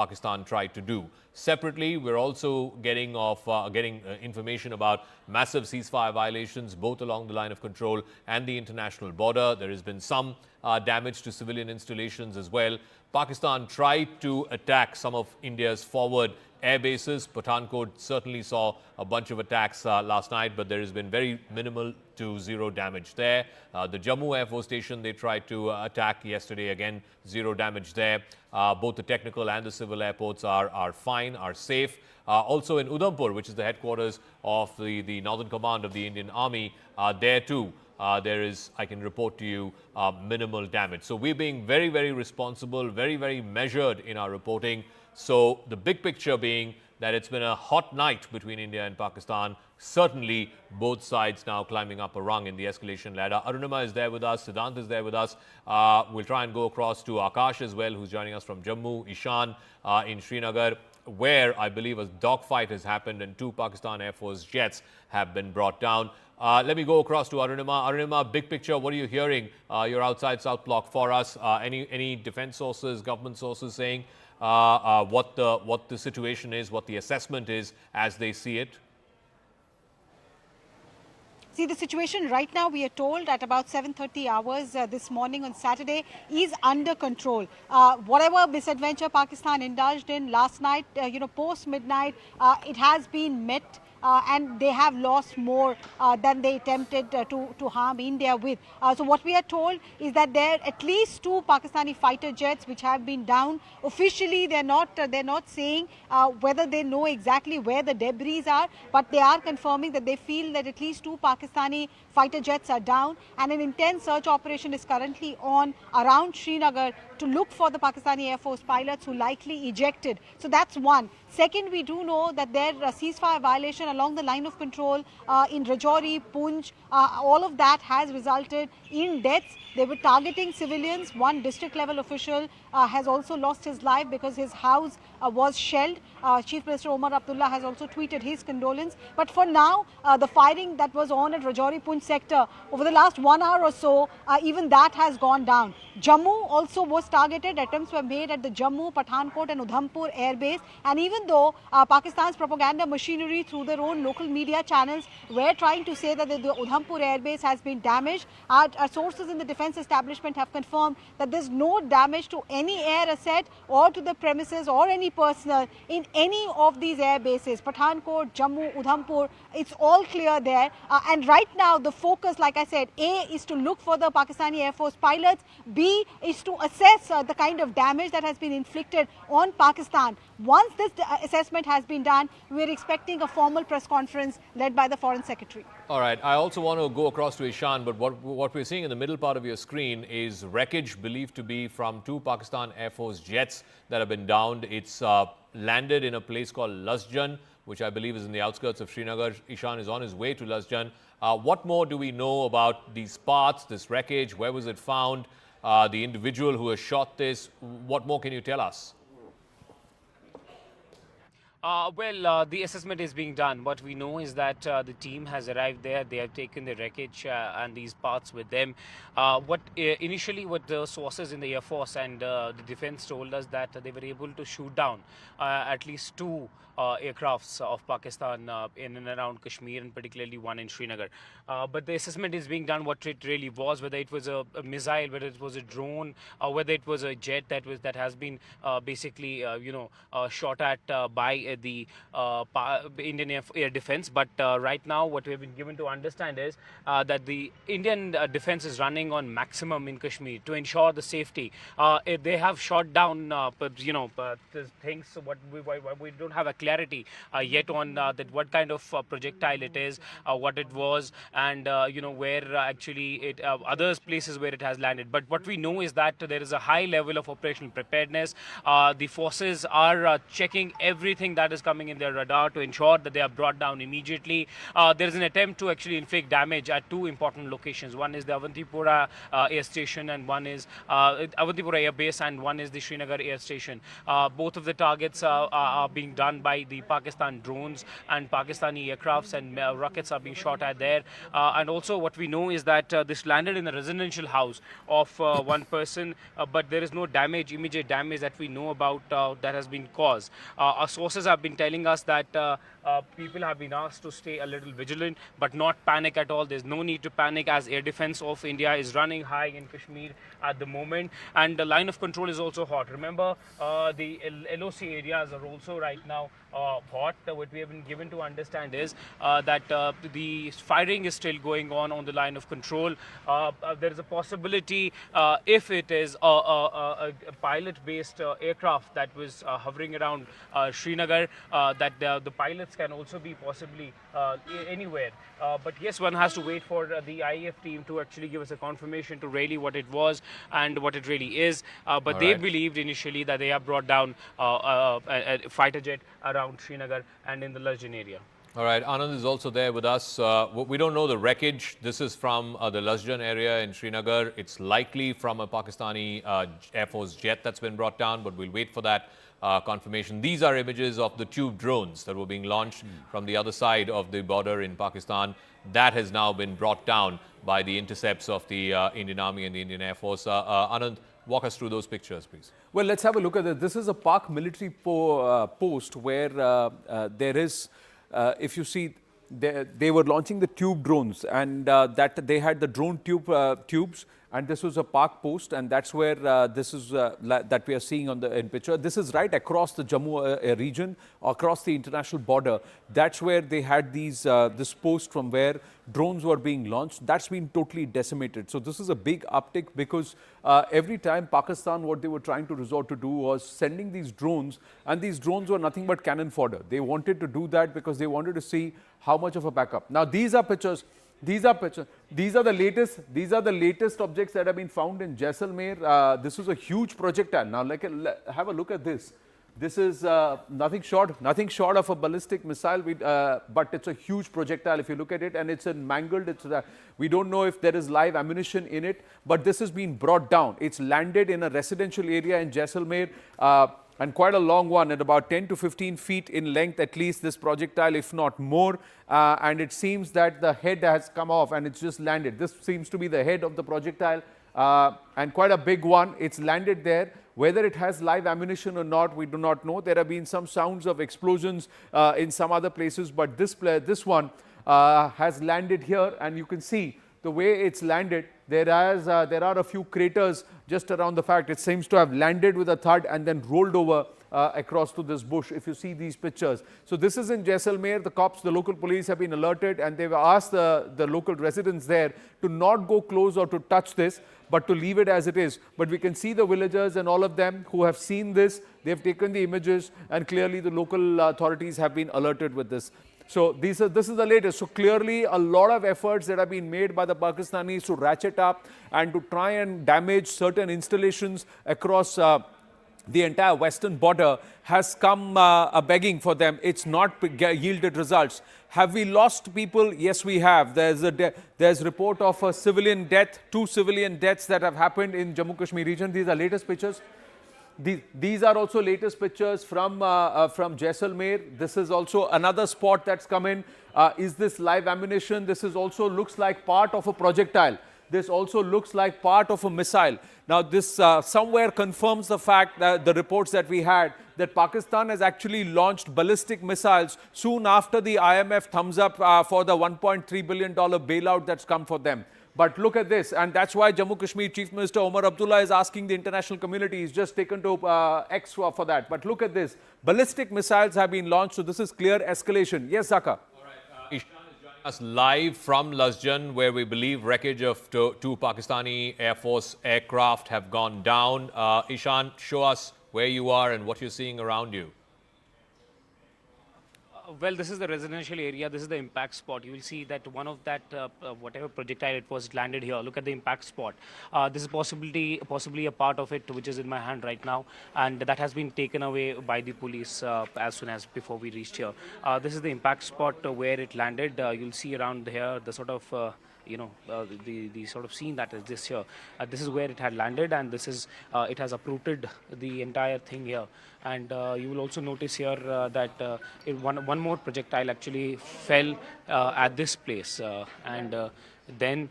Pakistan tried to do. Separately, we're also getting information about massive ceasefire violations both along the line of control and the international border. There has been some damage to civilian installations as well. Pakistan tried to attack some of India's forward air bases. Pathankot certainly saw a bunch of attacks last night, but there has been very minimal to zero damage there. The Jammu Air Force Station they tried to attack yesterday, again zero damage there. Both the technical and the civil airports are fine, are safe. Also in Udhampur, which is the headquarters of the Northern Command of the Indian Army, there too there is, I can report to you, minimal damage. So we're being very, very responsible, very, very measured in our reporting. So the big picture being that it's been a hot night between India and Pakistan. Certainly both sides now climbing up a rung in the escalation ladder. Arunima is there with us, Siddhant is there with us. We'll try and go across to Akash as well, who's joining us from Jammu, Ishan in Srinagar, where I believe a dogfight has happened and 2 Pakistan Air Force jets have been brought down. Let me go across to Arunima. Arunima, big picture, what are you hearing? You're outside South Block for us. Any defense sources, government sources saying what the situation is, what the assessment is as they see it? See, the situation right now, we are told at about 7:30 hours this morning on Saturday, is under control. Whatever misadventure Pakistan indulged in last night, post midnight, it has been met. And they have lost more than they attempted to harm India with. So what we are told is that there are at least 2 Pakistani fighter jets which have been down. Officially, they're not saying whether they know exactly where the debris are, but they are confirming that they feel that at least 2 Pakistani fighter jets are down, and an intense search operation is currently on around Srinagar to look for the Pakistani Air Force pilots who likely ejected. So that's one. Second, we do know that their ceasefire violation along the line of control in Rajouri, Poonch, all of that has resulted in deaths. They were targeting civilians. One district level official has also lost his life because his house was shelled. Chief Minister Omar Abdullah has also tweeted his condolence. But for now, the firing that was on at Rajouri Poonch sector over the last 1 hour or so, even that has gone down. Jammu also was targeted. Attempts were made at the Jammu, Pathankot and Udhampur airbase. And even though Pakistan's propaganda machinery through their own local media channels were trying to say that the Udhampur airbase has been damaged, our sources in the defense establishment have confirmed that there's no damage to any air asset or to the premises or any personnel in any of these air bases. Pathankot, Jammu, Udhampur, it's all clear there. And right now the focus, like I said, A is to look for the Pakistani Air Force pilots. B is to assess the kind of damage that has been inflicted on Pakistan. Once this assessment has been done, we're expecting a formal press conference led by the Foreign Secretary. All right. I also want to go across to Ishan, but what we're seeing in the middle part of your screen is wreckage believed to be from 2 Pakistan Air Force jets that have been downed. It's landed in a place called Lasjan, which I believe is in the outskirts of Srinagar. Ishan is on his way to Lasjan. What more do we know about these parts, this wreckage? Where was it found? The individual who has shot this? What more can you tell us? The assessment is being done. What we know is that the team has arrived there. They have taken the wreckage and these parts with them. Initially, what the sources in the Air Force and the defense told us that they were able to shoot down at least 2 aircrafts of Pakistan in and around Kashmir, and particularly one in Srinagar. But the assessment is being done what it really was, whether it was a missile, whether it was a drone, whether it was a jet that has been basically shot at by the Indian Air Defense. But right now, what we have been given to understand is that the Indian defense is running on maximum in Kashmir to ensure the safety. They have shot down, things. What we don't have a clarity yet on that what kind of projectile it is, what it was, and where actually it other places where it has landed. But what we know is that there is a high level of operational preparedness. The forces are checking everything that is coming in their radar to ensure that they are brought down immediately. There is an attempt to actually inflict damage at 2 important locations. One is the Avantipura air station, and one is Avantipura air base, and one is the Srinagar air station. Both of the targets are being done by the Pakistan drones, and Pakistani aircrafts and rockets are being shot at there. And also what we know is that this landed in a residential house of one person, but there is no damage, immediate damage that we know about that has been caused. Our sources have been telling us that people have been asked to stay a little vigilant, but not panic at all. There's no need to panic, as air defense of India is running high in Kashmir at the moment, and the line of control is also hot. Remember, the LOC areas are also right now hot. What we have been given to understand is that the firing is still going on the line of control. There is a possibility, if it is a pilot-based aircraft that was hovering around Srinagar, that the pilots can also be possibly anywhere. But yes, one has to wait for the IAF team to actually give us a confirmation to really what it was and what it really is. But they believed initially that they have brought down a fighter jet around Srinagar and in the Lasjan area. All right, Anand is also there with us. We don't know the wreckage. This is from the Lasjan area in Srinagar. It's likely from a Pakistani Air Force jet that's been brought down, but we'll wait for that confirmation. These are images of the tube drones that were being launched from the other side of the border in Pakistan. That has now been brought down by the intercepts of the Indian Army and the Indian Air Force. Anand, walk us through those pictures, please. Well, let's have a look at this. This is a Pak military post where there is, if you see, they were launching the tube drones, and that they had the drone tubes, and this was a Pak post, and that's where this is that we are seeing on the picture. This is right across the Jammu region, across the international border. That's where they had these this post from where drones were being launched. That's been totally decimated. So this is a big uptick, because every time Pakistan, what they were trying to resort to do was sending these drones, and these drones were nothing but cannon fodder. They wanted to do that because they wanted to see how much of a backup. Now these are pictures. These are pictures. These are the latest. These are the latest objects that have been found in Jaisalmer. This is a huge projectile. Now, have a look at this. This is nothing short of a ballistic missile, but it's a huge projectile if you look at it, and it's mangled. We don't know if there is live ammunition in it, but this has been brought down. It's landed in a residential area in Jaisalmer, and quite a long one, at about 10 to 15 feet in length, at least, this projectile, if not more. And it seems that the head has come off and it's just landed. This seems to be the head of the projectile, and quite a big one. It's landed there. Whether it has live ammunition or not, we do not know. There have been some sounds of explosions in some other places, but this one has landed here, and you can see the way it's landed. There are a few craters just around the fact. It seems to have landed with a thud and then rolled over across to this bush, if you see these pictures. So this is in Jaisalmer. The cops, the local police have been alerted, and they've asked the local residents there to not go close or to touch this, but to leave it as it is. But we can see the villagers and all of them who have seen this. They've taken the images, and clearly the local authorities have been alerted with this. So this is the latest. So clearly a lot of efforts that have been made by the Pakistanis to ratchet up and to try and damage certain installations across the entire western border has come begging for them. It's not yielded results. Have we lost people? Yes, we have. There's report of a civilian death, 2 civilian deaths that have happened in Jammu Kashmir region. These are latest pictures. These are also latest pictures from Jaisalmer. This is also another spot that's come in. Is this live ammunition? This is also looks like part of a projectile. This also looks like part of a missile. Now this somewhere confirms the fact that the reports that we had, that Pakistan has actually launched ballistic missiles soon after the IMF thumbs up for the $1.3 billion bailout that's come for them. But look at this, and that's why Jammu Kashmir Chief Minister Omar Abdullah is asking the international community. He's just taken to X for that. But look at this. Ballistic missiles have been launched, so this is clear escalation. Yes, Zaka. All right. Ishan is joining us live from Lasjan, where we believe wreckage of two Pakistani Air Force aircraft have gone down. Ishan, show us where you are and what you're seeing around you. Well, this is the residential area. This is the impact spot. You will see that one of that, whatever projectile it was, landed here. Look at the impact spot. This is possibly a part of it, which is in my hand right now, and that has been taken away by the police as soon as before we reached here. This is the impact spot where it landed. You'll see around here the sort of the sort of scene that is this here. This is where it had landed, and this is it has uprooted the entire thing here. And you will also notice here that one more projectile actually fell at this place, and Then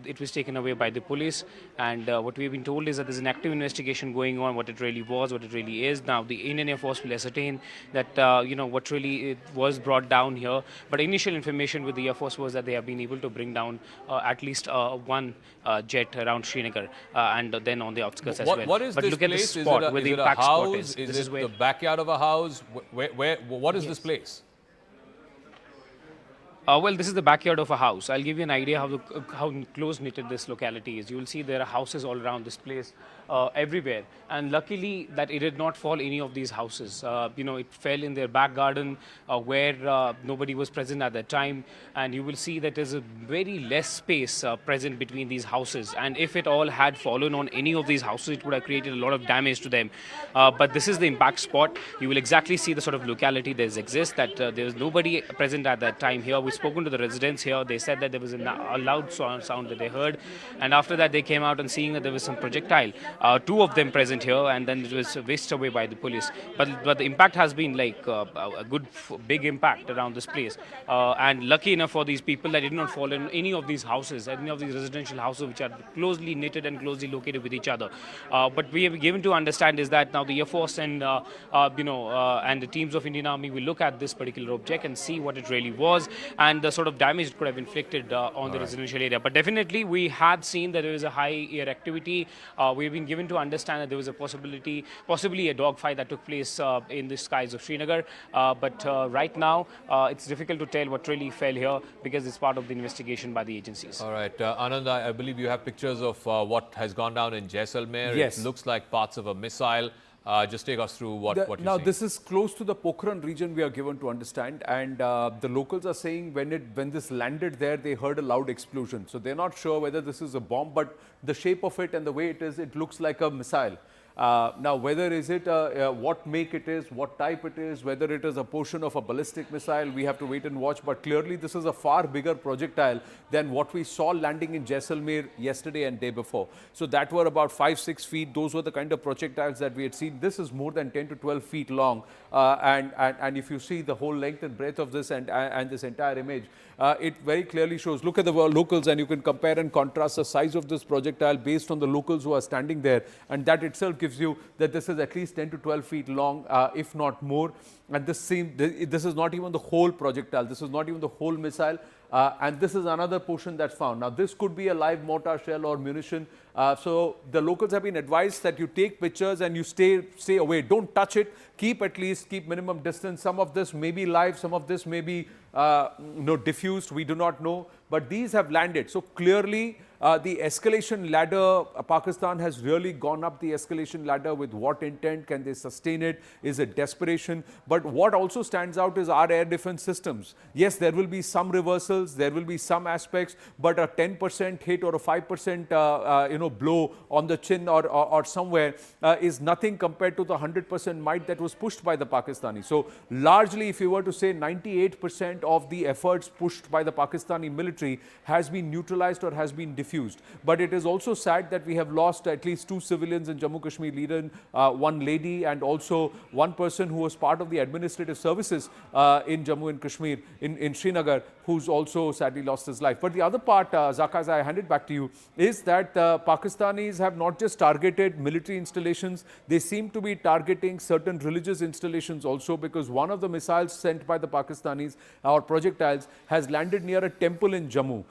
it was taken away by the police, and what we've been told is that there's an active investigation going on, what it really was, what it really is. Now the Indian Air Force will ascertain that what really it was brought down here. But initial information with the Air Force was that they have been able to bring down at least one jet around Srinagar and then on the outskirts as well. What is but this look at place? the spot where the is it a impact spot house? is. Is it the backyard of a house? What is this place? Well, this is the backyard of a house. I'll give you an idea how close-knitted this locality is. You will see there are houses all around this place, everywhere. And luckily that it did not fall any of these houses. It fell in their back garden where nobody was present at that time. And you will see that there's a very less space present between these houses. And if it all had fallen on any of these houses, it would have created a lot of damage to them. But this is the impact spot. You will exactly see the sort of locality that exists, that there was nobody present at that time here. We spoken to the residents here. They said that there was a loud sound that they heard, and after that they came out and seeing that there was some projectile, two of them present here, and then it was whisked away by the police. But the impact has been like a good big impact around this place, and lucky enough for these people that it did not fall in any of these houses, any of these residential houses which are closely knitted and closely located with each other. But we have given to understand is that now the Air Force and and the teams of Indian Army will look at this particular object and see what it really was and the sort of damage it could have inflicted on the residential area. But definitely we had seen that there was a high air activity. We've been given to understand that there was a possibly a dogfight that took place in the skies of Srinagar. But right now it's difficult to tell what really fell here because it's part of the investigation by the agencies. All right, Anand, I believe you have pictures of what has gone down in Jaisalmer. Yes. It looks like parts of a missile. Just take us through what you're now, seeing. this is close to the Pokhran region, we are given to understand, and the locals are saying when this landed there, they heard a loud explosion. So they're not sure whether this is a bomb, but the shape of it and the way it is, it looks like a missile. Now, whether is it what make it is, what type it is, whether it is a portion of a ballistic missile, we have to wait and watch. But clearly, this is a far bigger projectile than what we saw landing in Jaisalmer yesterday and day before. So that were about 5-6 feet. Those were the kind of projectiles that we had seen. This is more than 10 to 12 feet long, and if you see the whole length and breadth of this and this entire image, it very clearly shows. Look at the locals, and you can compare and contrast the size of this projectile based on the locals who are standing there, and that itself gives you that this is at least 10 to 12 feet long, if not more. And this is not even the whole projectile. This is not even the whole missile. And this is another portion that's found. Now, this could be a live mortar shell or munition. So the locals have been advised that you take pictures and you stay away. Don't touch it. Keep minimum distance. Some of this may be live. Some of this may be diffused. We do not know. But these have landed. So clearly, the escalation ladder, Pakistan has really gone up the escalation ladder. With what intent? Can they sustain it? Is it desperation? But what also stands out is our air defense systems. Yes, there will be some reversals, there will be some aspects, but a 10% hit or a 5% blow on the chin or somewhere is nothing compared to the 100% might that was pushed by the Pakistanis. So largely, if you were to say 98% of the efforts pushed by the Pakistani military has been neutralized or has been diffused. But it is also sad that we have lost at least 2 civilians in Jammu Kashmir, leader, one lady, and also one person who was part of the administrative services in Jammu and Kashmir, in Srinagar, who's also sadly lost his life. But the other part, Zaka, as I hand it back to you, is that Pakistanis have not just targeted military installations, they seem to be targeting certain religious installations also, because one of the missiles sent by the Pakistanis, or projectiles, has landed near a temple in Jammu.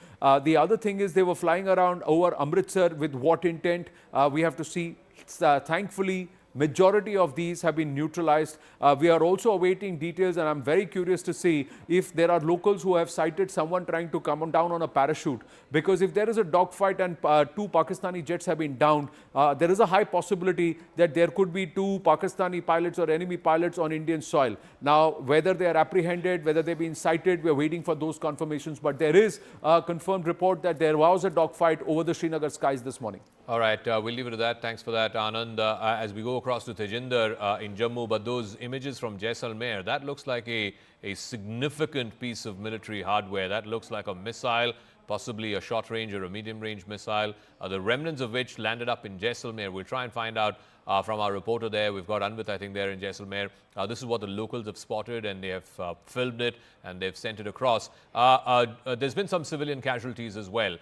The other thing is they were flying around over Amritsar. With what intent? We have to see. Thankfully, majority of these have been neutralized. We are also awaiting details, and I'm very curious to see if there are locals who have cited someone trying to come down on a parachute. Because if there is a dogfight and 2 Pakistani jets have been downed, there is a high possibility that there could be 2 Pakistani pilots or enemy pilots on Indian soil. Now, whether they are apprehended, whether they've been cited, we're waiting for those confirmations. But there is a confirmed report that there was a dogfight over the Srinagar skies this morning. All right, we'll leave it at that. Thanks for that, Anand. As we go across to Tejinder in Jammu, but those images from Jaisalmer, that looks like a significant piece of military hardware. That looks like a missile possibly a short-range or a medium-range missile, the remnants of which landed up in Jaisalmer. We'll try and find out from our reporter there. We've got Anvit, I think, there in Jaisalmer. This is what the locals have spotted, and they have filmed it and they've sent it across. There's been some civilian casualties as well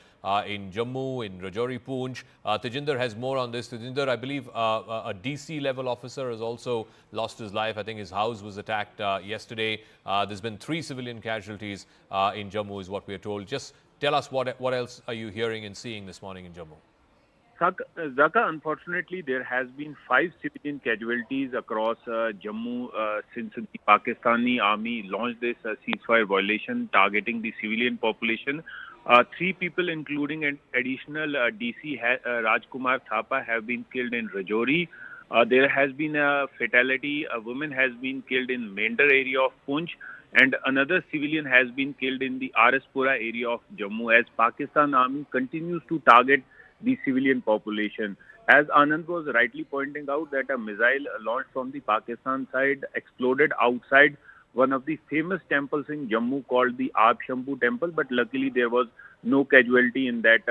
in Jammu, in Rajouri, Poonch. Tejinder has more on this. Tejinder, I believe a DC level officer has also lost his life. I think his house was attacked yesterday. There's been 3 civilian casualties in Jammu is what we are told. Just tell us what else are you hearing and seeing this morning in Jammu? Zaka, unfortunately, there has been 5 civilian casualties across Jammu since the Pakistani army launched this ceasefire violation targeting the civilian population. 3 people, including an additional DC Rajkumar Thapa, have been killed in Rajouri. There has been a fatality. A woman has been killed in Mender area of Poonch, and another civilian has been killed in the Araspura area of Jammu, as Pakistan army continues to target the civilian population. As Anand was rightly pointing out, that a missile launched from the Pakistan side exploded outside one of the famous temples in Jammu called the Aab Shambhu temple, but luckily there was no casualty in that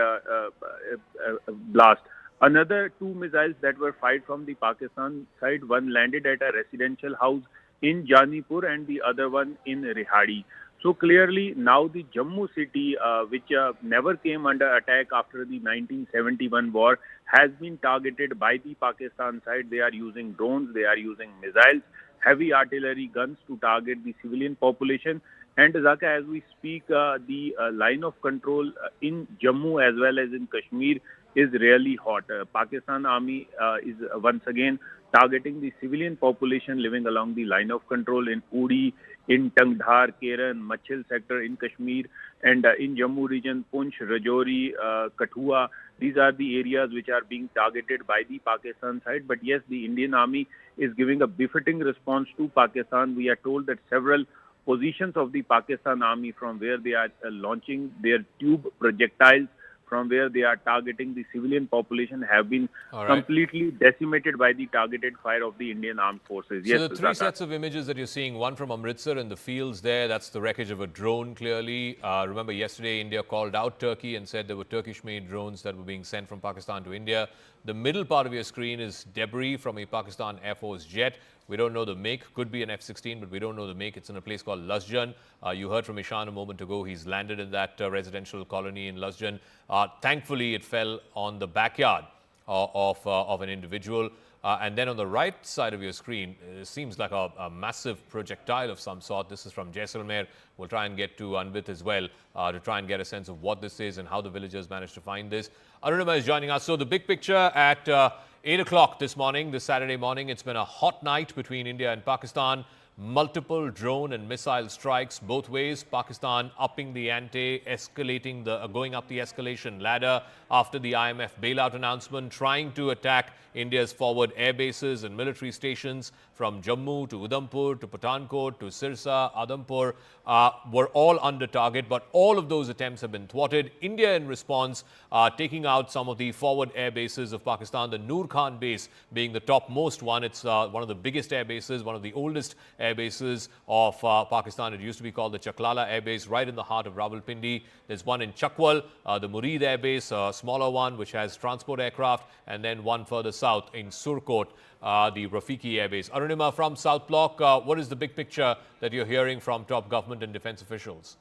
blast. Another 2 missiles that were fired from the Pakistan side, one landed at a residential house in Janipur and the other one in Rehadi. So clearly now the Jammu city, which never came under attack after the 1971 war, has been targeted by the Pakistan side. They are using drones, they are using missiles, heavy artillery guns to target the civilian population. And Zaka, as we speak, the line of control in Jammu as well as in Kashmir is really hot. Pakistan army is once again targeting the civilian population living along the line of control in Uri, in Tangdhar, Keran, Machil sector in Kashmir, and in Jammu region, Poonch, Rajouri, Kathua. These are the areas which are being targeted by the Pakistan side. But yes, the Indian army is giving a befitting response to Pakistan. We are told that several positions of the Pakistan army, from where they are launching their tube projectiles, from where they are targeting the civilian population, have been completely decimated by the targeted fire of the Indian armed forces. So the 3 sets of images that you're seeing, one from Amritsar in the fields there, that's the wreckage of a drone clearly. Remember yesterday India called out Turkey and said there were Turkish-made drones that were being sent from Pakistan to India. The middle part of your screen is debris from a Pakistan Air Force jet. We don't know the make. Could be an F-16, but we don't know the make. It's in a place called Lasjan. You heard from Ishan a moment ago. He's landed in that residential colony in Lasjan. Thankfully, it fell on the backyard of an individual. And then on the right side of your screen, it seems like a massive projectile of some sort. This is from Jaisalmer. We'll try and get to Anvit as well to try and get a sense of what this is and how the villagers managed to find this. Arunima is joining us. So the big picture at 8 o'clock this morning, this Saturday morning, it's been a hot night between India and Pakistan. Multiple drone and missile strikes both ways. Pakistan upping the ante, escalating going up the escalation ladder after the IMF bailout announcement, trying to attack India's forward air bases and military stations from Jammu to Udhampur to Pathankot to Sirsa, Adampur were all under target, but all of those attempts have been thwarted. India in response taking out some of the forward air bases of Pakistan, the Noor Khan base being the topmost one. It's one of the biggest air bases, one of the oldest air bases of Pakistan. It used to be called the Chaklala Air Base, right in the heart of Rawalpindi. There's one in Chakwal, the Murid Air Base, a smaller one which has transport aircraft, and then one further south in Surkot, the Rafiki Air Base. Arunima, from South Block, what is the big picture that you're hearing from top government and defense officials?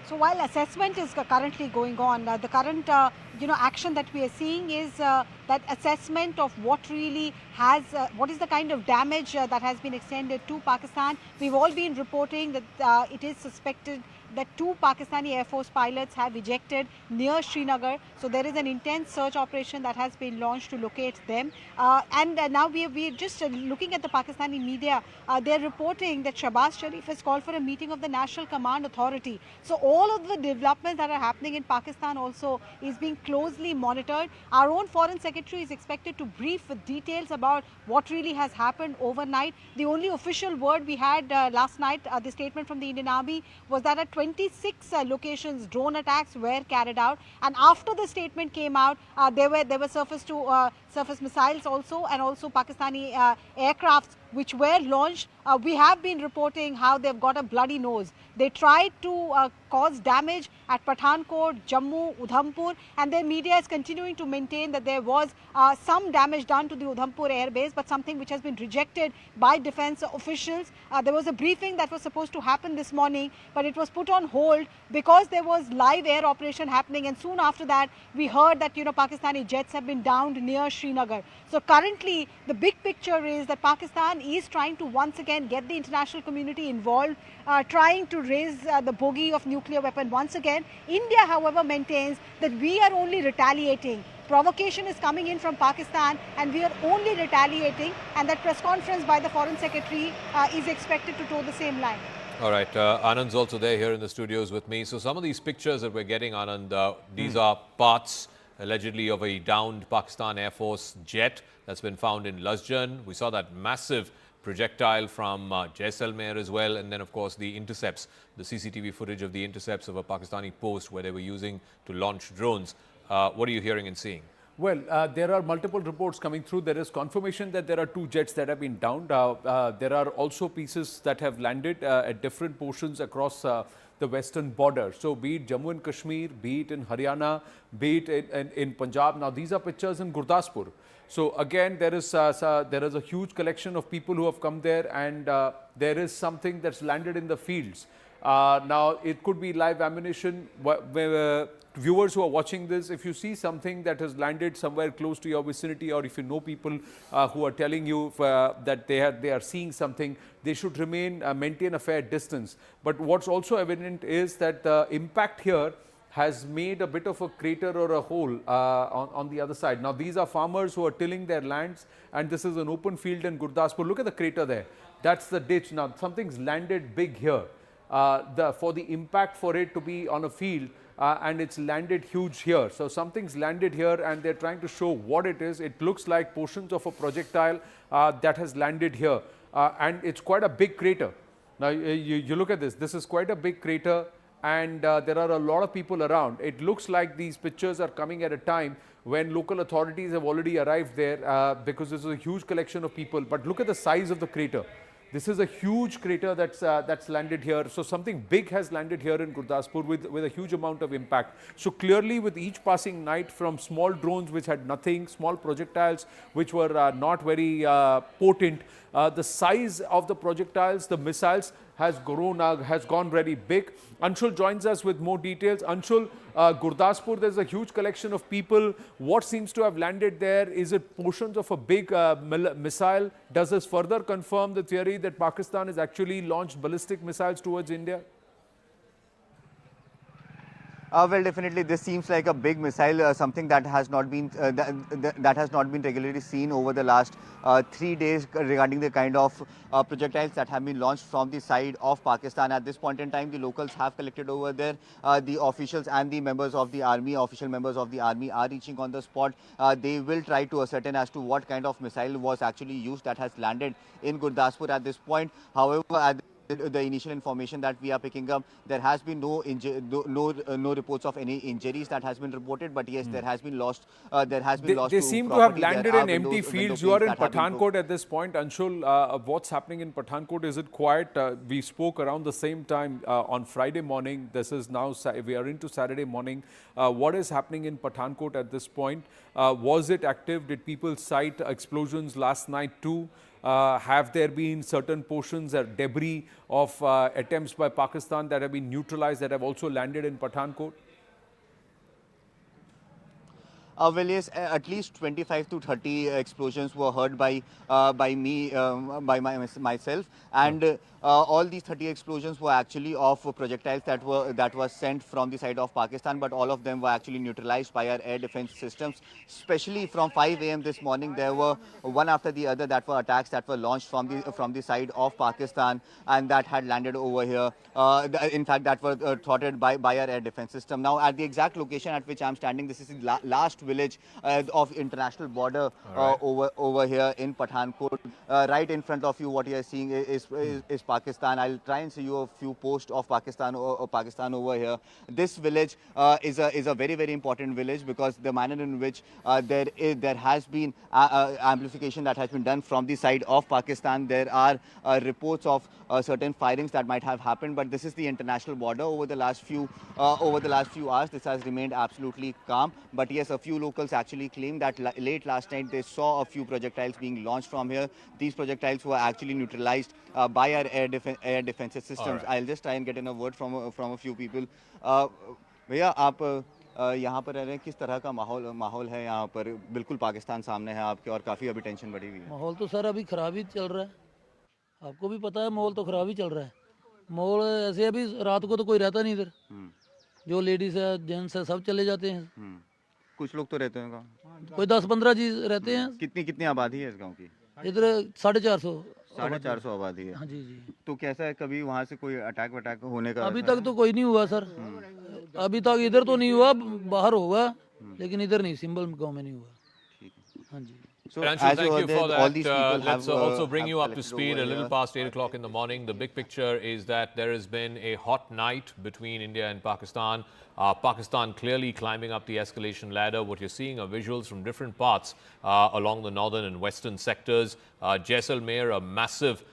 So while assessment is currently going on, the current action that we are seeing is that assessment of what really has, what is the kind of damage that has been extended to Pakistan. We've all been reporting that it is suspected that 2 Pakistani Air Force pilots have ejected near Srinagar. So there is an intense search operation that has been launched to locate them. And now we're just looking at the Pakistani media. They're reporting that Shahbaz Sharif has called for a meeting of the National Command Authority. So all of the developments that are happening in Pakistan also is being closely monitored. Our own Foreign Secretary is expected to brief with details about what really has happened overnight. The only official word we had last night, the statement from the Indian Army, was that at 26 locations drone attacks were carried out, and after the statement came out, there were surface to surface missiles also, and also Pakistani aircrafts which were launched, we have been reporting how they've got a bloody nose. They tried to cause damage at Pathankot, Jammu, Udhampur, and their media is continuing to maintain that there was some damage done to the Udhampur airbase, but something which has been rejected by defense officials. There was a briefing that was supposed to happen this morning, but it was put on hold because there was live air operation happening, and soon after that we heard that Pakistani jets have been downed near Srinagar. So currently the big picture is that Pakistan is trying to once again get the international community involved, trying to raise the bogey of nuclear weapon once again. India, however, maintains that we are only retaliating. Provocation is coming in from Pakistan and we are only retaliating, and that press conference by the Foreign Secretary is expected to toe the same line. All right, Anand's also there here in the studios with me. So some of these pictures that we're getting, Anand, these are parts allegedly of a downed Pakistan Air Force jet that's been found in Lasjan. We saw that massive projectile from Jaisalmer as well, and then of course the intercepts, the CCTV footage of the intercepts of a Pakistani post where they were using to launch drones. What are you hearing and seeing? Well, there are multiple reports coming through. There is confirmation that there are 2 jets that have been downed. There are also pieces that have landed at different portions across the western border. So be it Jammu and Kashmir, be it in Haryana, be it in Punjab. Now these are pictures in Gurdaspur. So again, there is a huge collection of people who have come there, and there is something that's landed in the fields. Now it could be live ammunition. Viewers who are watching this, if you see something that has landed somewhere close to your vicinity, or if you know people who are telling you that they are seeing something, they should maintain a fair distance. But what's also evident is that the impact here has made a bit of a crater or a hole on the other side. Now these are farmers who are tilling their lands, and this is an open field in Gurdaspur. Look at the crater there. That's the ditch. Now something's landed big here. For the impact for it to be on a field, and it's landed huge here. So something's landed here and they're trying to show what it is. It looks like portions of a projectile that has landed here, and it's quite a big crater. Now you look at this. This is quite a big crater, and there are a lot of people around. It looks like these pictures are coming at a time when local authorities have already arrived there, because this is a huge collection of people. But look at the size of the crater. This is a huge crater that's landed here. So something big has landed here in Gurdaspur with a huge amount of impact. So clearly, with each passing night, from small drones which had nothing, small projectiles which were not very potent, the size of the projectiles, the missiles, has gone very big. Anshul joins us with more details. Anshul, Gurdaspur, there's a huge collection of people. What seems to have landed there? Is it portions of a big missile? Does this further confirm the theory that Pakistan has actually launched ballistic missiles towards India? Well, definitely, this seems like a big missile, something that has not been that has not been regularly seen over the last 3 days regarding the kind of projectiles that have been launched from the side of Pakistan. At this point in time, the locals have collected over there. The officials and the members of the army, official members of the army, are reaching on the spot. They will try to ascertain as to what kind of missile was actually used that has landed in Gurdaspur at this point. However, at the initial information that we are picking up, there has been no reports of any injuries that has been reported, but yes, there has been lost. They seem to have landed in empty fields. You are in Pathankot at this point, Anshul. What's happening in Pathankot? Is it quiet? We spoke around the same time on Friday morning. This is now, we are into Saturday morning. What is happening in Pathankot at this point? Was it active? Did people cite explosions last night too? Have there been certain portions or debris of attempts by Pakistan that have been neutralized, that have also landed in Pathankot? Well, yes, at least 25 to 30 explosions were heard by myself, and all these 30 explosions were actually of projectiles that were sent from the side of Pakistan, but all of them were actually neutralized by our air defense systems. Especially from 5 a.m. this morning, there were one after the other that were attacks that were launched from the side of Pakistan, and that had landed over here. In fact, that were thwarted by our air defense system. Now, at the exact location at which I'm standing, this is the last village of international border over here in Pathankot. Right in front of you, what you are seeing is Pakistan. I'll try and see you a few posts of Pakistan Pakistan over here. This village is a very, very important village because the manner in which there has been amplification that has been done from the side of Pakistan. There are reports of certain firings that might have happened, but this is the international border. Over the last few hours, this has remained absolutely calm. But yes, a few locals actually claim that late last night they saw a few projectiles being launched from here. These projectiles were actually neutralized by our air defensive systems. I'll just try and get in a word from a few people. भैया आप यहाँ पर रह रहे हैं, किस तरह का माहौल है यहाँ पर? बिल्कुल पाकिस्तान सामने है आपके और काफ़ी अभी टेंशन बढ़ी हुई है। माहौल तो सर अभी ख़राब ही चल रहा है, आपको भी पता है माहौल तो ख़राब ही चल रहा है। माहौल ऐसे अभी रात को तो कोई रहता नहीं इधर, जो लेडीज़ है जेंट्स है सब चले जाते हैं। कुछ लोग तो रहते हैं गाँव, कोई 10-15 जी रहते हैं। कितनी आबादी है इस गाँव की? इधर 450 आबादी है। हाँ जी। तो कैसा है, कभी वहाँ से कोई अटैक होने का? अभी तक तो कोई नहीं हुआ सर, अभी तक इधर तो नहीं हुआ, बाहर होगा लेकिन इधर नहीं, सिंबल गाँव में नहीं हुआ। हाँ जी। So, thank you for that. Let's also bring you up to speed a little past 8 o'clock in the morning. The big picture is that there has been a hot night between India and Pakistan. Pakistan clearly climbing up the escalation ladder. What you're seeing are visuals from different parts along the northern and western sectors. Jaisalmer, a massive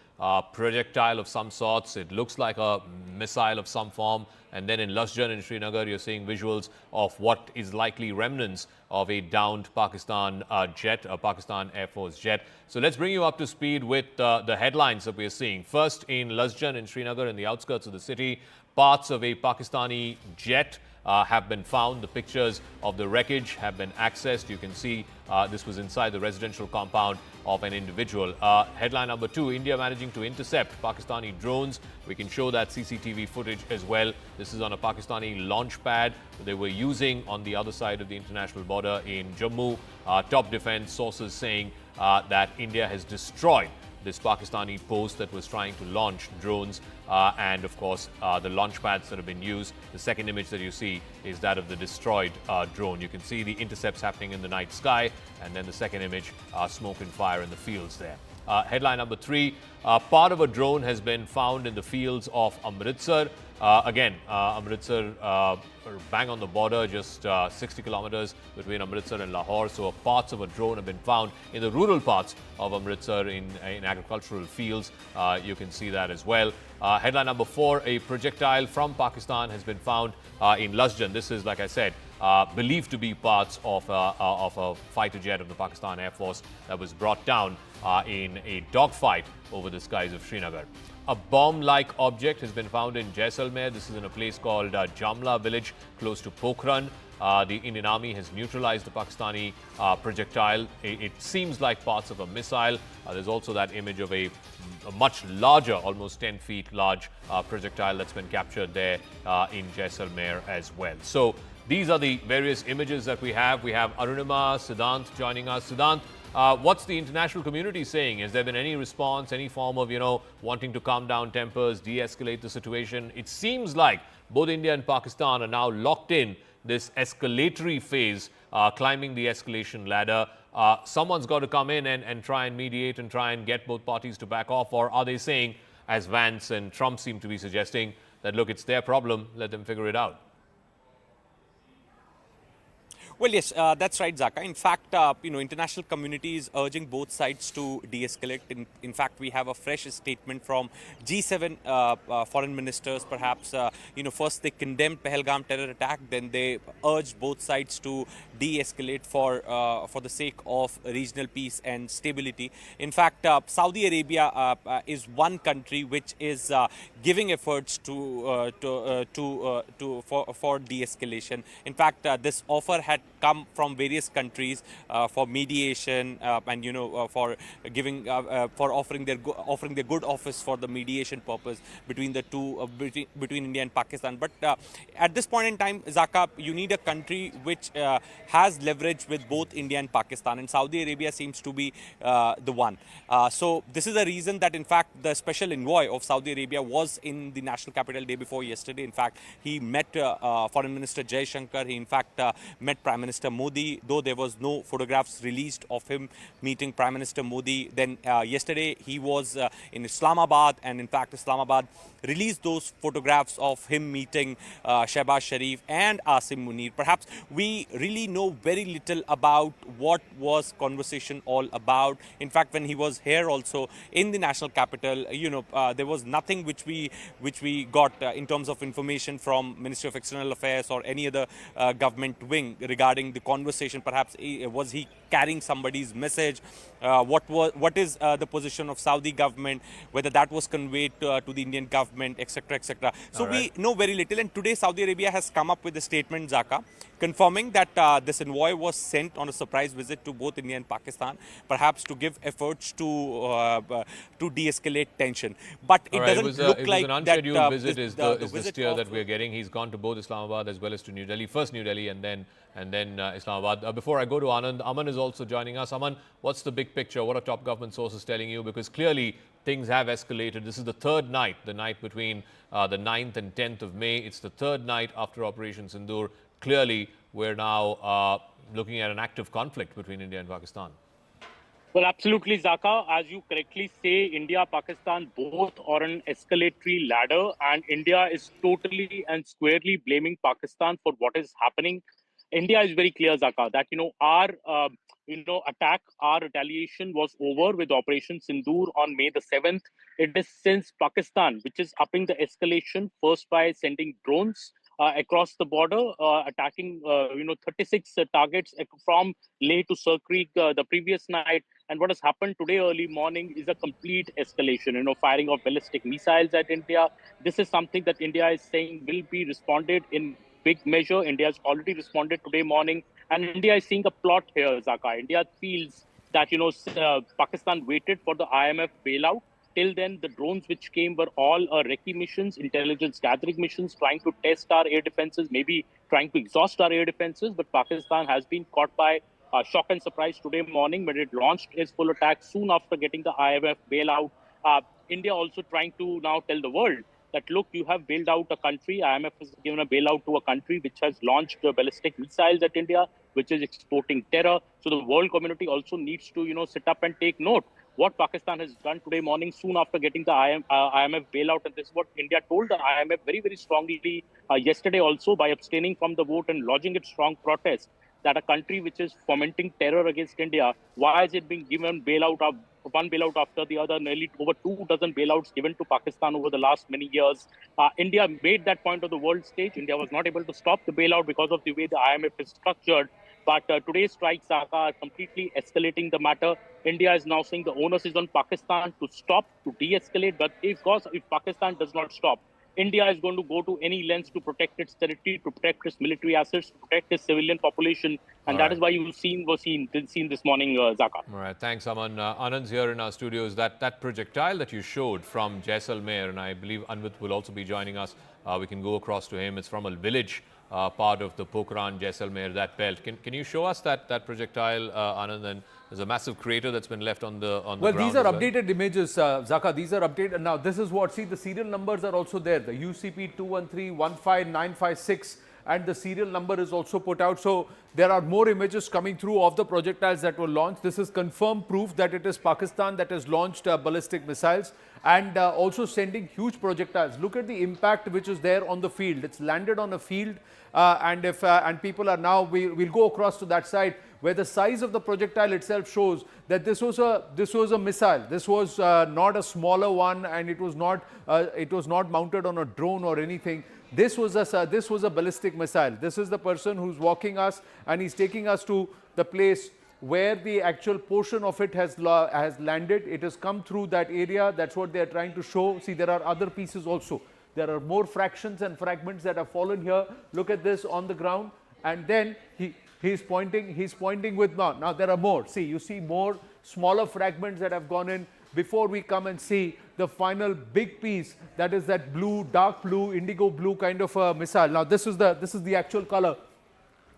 projectile of some sorts. It looks like a missile of some form. And then in Lasjan in Srinagar, you're seeing visuals of what is likely remnants of a downed Pakistan jet, a Pakistan Air Force jet. So let's bring you up to speed with the headlines that we're seeing. First, in Lasjan in Srinagar, in the outskirts of the city, parts of a Pakistani jet have been found. The pictures of the wreckage have been accessed. You can see this was inside the residential compound of an individual. Headline number 2, India managing to intercept Pakistani drones. We can show that CCTV footage as well. This is on a Pakistani launch pad they were using on the other side of the international border in Jammu. Top defense sources saying that India has destroyed this Pakistani post that was trying to launch drones and of course the launch pads that have been used. The second image that you see is that of the destroyed drone. You can see the intercepts happening in the night sky, and then the second image, smoke and fire in the fields there. Headline number 3, part of a drone has been found in the fields of Amritsar. Amritsar bang on the border, just 60 kilometers between Amritsar and Lahore. So parts of a drone have been found in the rural parts of Amritsar in agricultural fields. You can see that as well. Headline number 4, a projectile from Pakistan has been found in Lasjan. This is, like I said, believed to be parts of a fighter jet of the Pakistan Air Force that was brought down in a dogfight over the skies of Srinagar. A bomb-like object has been found in Jaisalmer. This is in a place called Jamla village close to Pokhran. The Indian Army has neutralized the Pakistani projectile. It seems like parts of a missile. There's also that image of a much larger, almost 10 feet large projectile that's been captured there in Jaisalmer as well. So these are the various images that we have. We have Arunima Siddhant joining us. Siddhant, what's the international community saying? Has there been any response, any form of, wanting to calm down tempers, de-escalate the situation? It seems like both India and Pakistan are now locked in this escalatory phase, climbing the escalation ladder. Someone's got to come in and try and mediate and try and get both parties to back off, or are they saying, as Vance and Trump seem to be suggesting, that look, it's their problem, let them figure it out? Well, yes, that's right, Zaka. In fact, international community is urging both sides to de-escalate. In fact, we have a fresh statement from G7 foreign ministers. Perhaps, first they condemned Pahalgam terror attack, then they urged both sides to de-escalate for the sake of regional peace and stability. In fact, Saudi Arabia is one country which is giving efforts for de-escalation. In fact, this offer had come from various countries for mediation and for giving for offering their good office for the mediation purpose between the two between India and Pakistan. But at this point in time, Zaka, you need a country which has leverage with both India and Pakistan, and Saudi Arabia seems to be the one. So this is a reason that in fact the special envoy of Saudi Arabia was in the national capital day before yesterday. In fact, he met Foreign Minister Jai Shankar. He in fact met Prime Minister Modi, though there was no photographs released of him meeting Prime Minister Modi. Then yesterday he was in Islamabad, and in fact Islamabad released those photographs of him meeting Shehbaz Sharif and Asim Munir. Perhaps we really know very little about what was conversation all about. In fact, when he was here also in the national capital, there was nothing which we got in terms of information from Ministry of External Affairs or any other government wing regarding the conversation. Perhaps was he carrying somebody's message? What is the position of Saudi government? Whether that was conveyed to the Indian government, etc., etc. So we know very little. And today Saudi Arabia has come up with a statement, Zaka, confirming that this envoy was sent on a surprise visit to both India and Pakistan, perhaps to give efforts to de-escalate tension. But it doesn't look like an unscheduled visit. the steer that we're getting. He's gone to both Islamabad as well as to New Delhi. First New Delhi and then Islamabad. Before I go to Anand, Aman is also joining us. Aman, what's the big picture? What are top government sources telling you? Because clearly things have escalated. This is the third night, the night between the 9th and 10th of May. It's the third night after Operation Sindoor. Clearly, we're now looking at an active conflict between India and Pakistan. Well, absolutely, Zaka. As you correctly say, India, Pakistan both are on an escalatory ladder, and India is totally and squarely blaming Pakistan for what is happening. India is very clear, Zaka, that our attack, our retaliation was over with Operation Sindoor on May the 7th. It is since Pakistan, which is upping the escalation, first by sending drones across the border, attacking 36 targets from Leh to Sir Creek the previous night. And what has happened today early morning is a complete escalation, firing of ballistic missiles at India. This is something that India is saying will be responded in big measure. India has already responded today morning. And India is seeing a plot here, Zaka. India feels that, Pakistan waited for the IMF bailout. Till then, the drones which came were all recce missions, intelligence gathering missions, trying to test our air defenses, maybe trying to exhaust our air defenses. But Pakistan has been caught by shock and surprise today morning when it launched its full attack soon after getting the IMF bailout. India also trying to now tell the world that, look, you have bailed out a country. IMF has given a bailout to a country which has launched ballistic missiles at India, which is exporting terror. So the world community also needs to, sit up and take note. What Pakistan has done today morning, soon after getting the IMF bailout, and this is what India told the IMF very, very strongly yesterday also by abstaining from the vote and lodging its strong protest, that a country which is fomenting terror against India, why is it being given bailout of one bailout after the other? Nearly over 24 bailouts given to Pakistan over the last many years. India made that point on the world stage. India was not able to stop the bailout because of the way the IMF is structured. But today's strikes are completely escalating the matter. India is now saying the onus is on Pakistan to stop, to de-escalate. But if Pakistan does not stop, India is going to go to any lengths to protect its territory, to protect its military assets, to protect its civilian population. And that is why you've seen this morning, Zaka. All right, thanks, Aman. Anand's here in our studios. That projectile that you showed from Jaisalmer, and I believe Anvit will also be joining us. We can go across to him. It's from a village part of the Pokhran, Jaisalmer, that belt. Can you show us that projectile, Anand? And there's a massive crater that's been left on the ground. Well, these are updated images, Zaka. These are updated. Now, this is what, see, the serial numbers are also there. The UCP 213-15956 and the serial number is also put out. So there are more images coming through of the projectiles that were launched. This is confirmed proof that it is Pakistan that has launched ballistic missiles and also sending huge projectiles. Look at the impact which is there on the field. It's landed on a field and people are now, we'll go across to that side where the size of the projectile itself shows that this was a missile. This was not a smaller one, and it was not mounted on a drone or anything. This was a ballistic missile. This is the person who's walking us, and he's taking us to the place where the actual portion of it has landed. It has come through that area. That's what they are trying to show. See, there are other pieces also. There are more fractions and fragments that have fallen here. Look at this on the ground, and then he's pointing with now there are more. See, you see more smaller fragments that have gone in before we come and see the final big piece, that is that blue, dark blue, indigo blue kind of a missile. Now this is the actual color,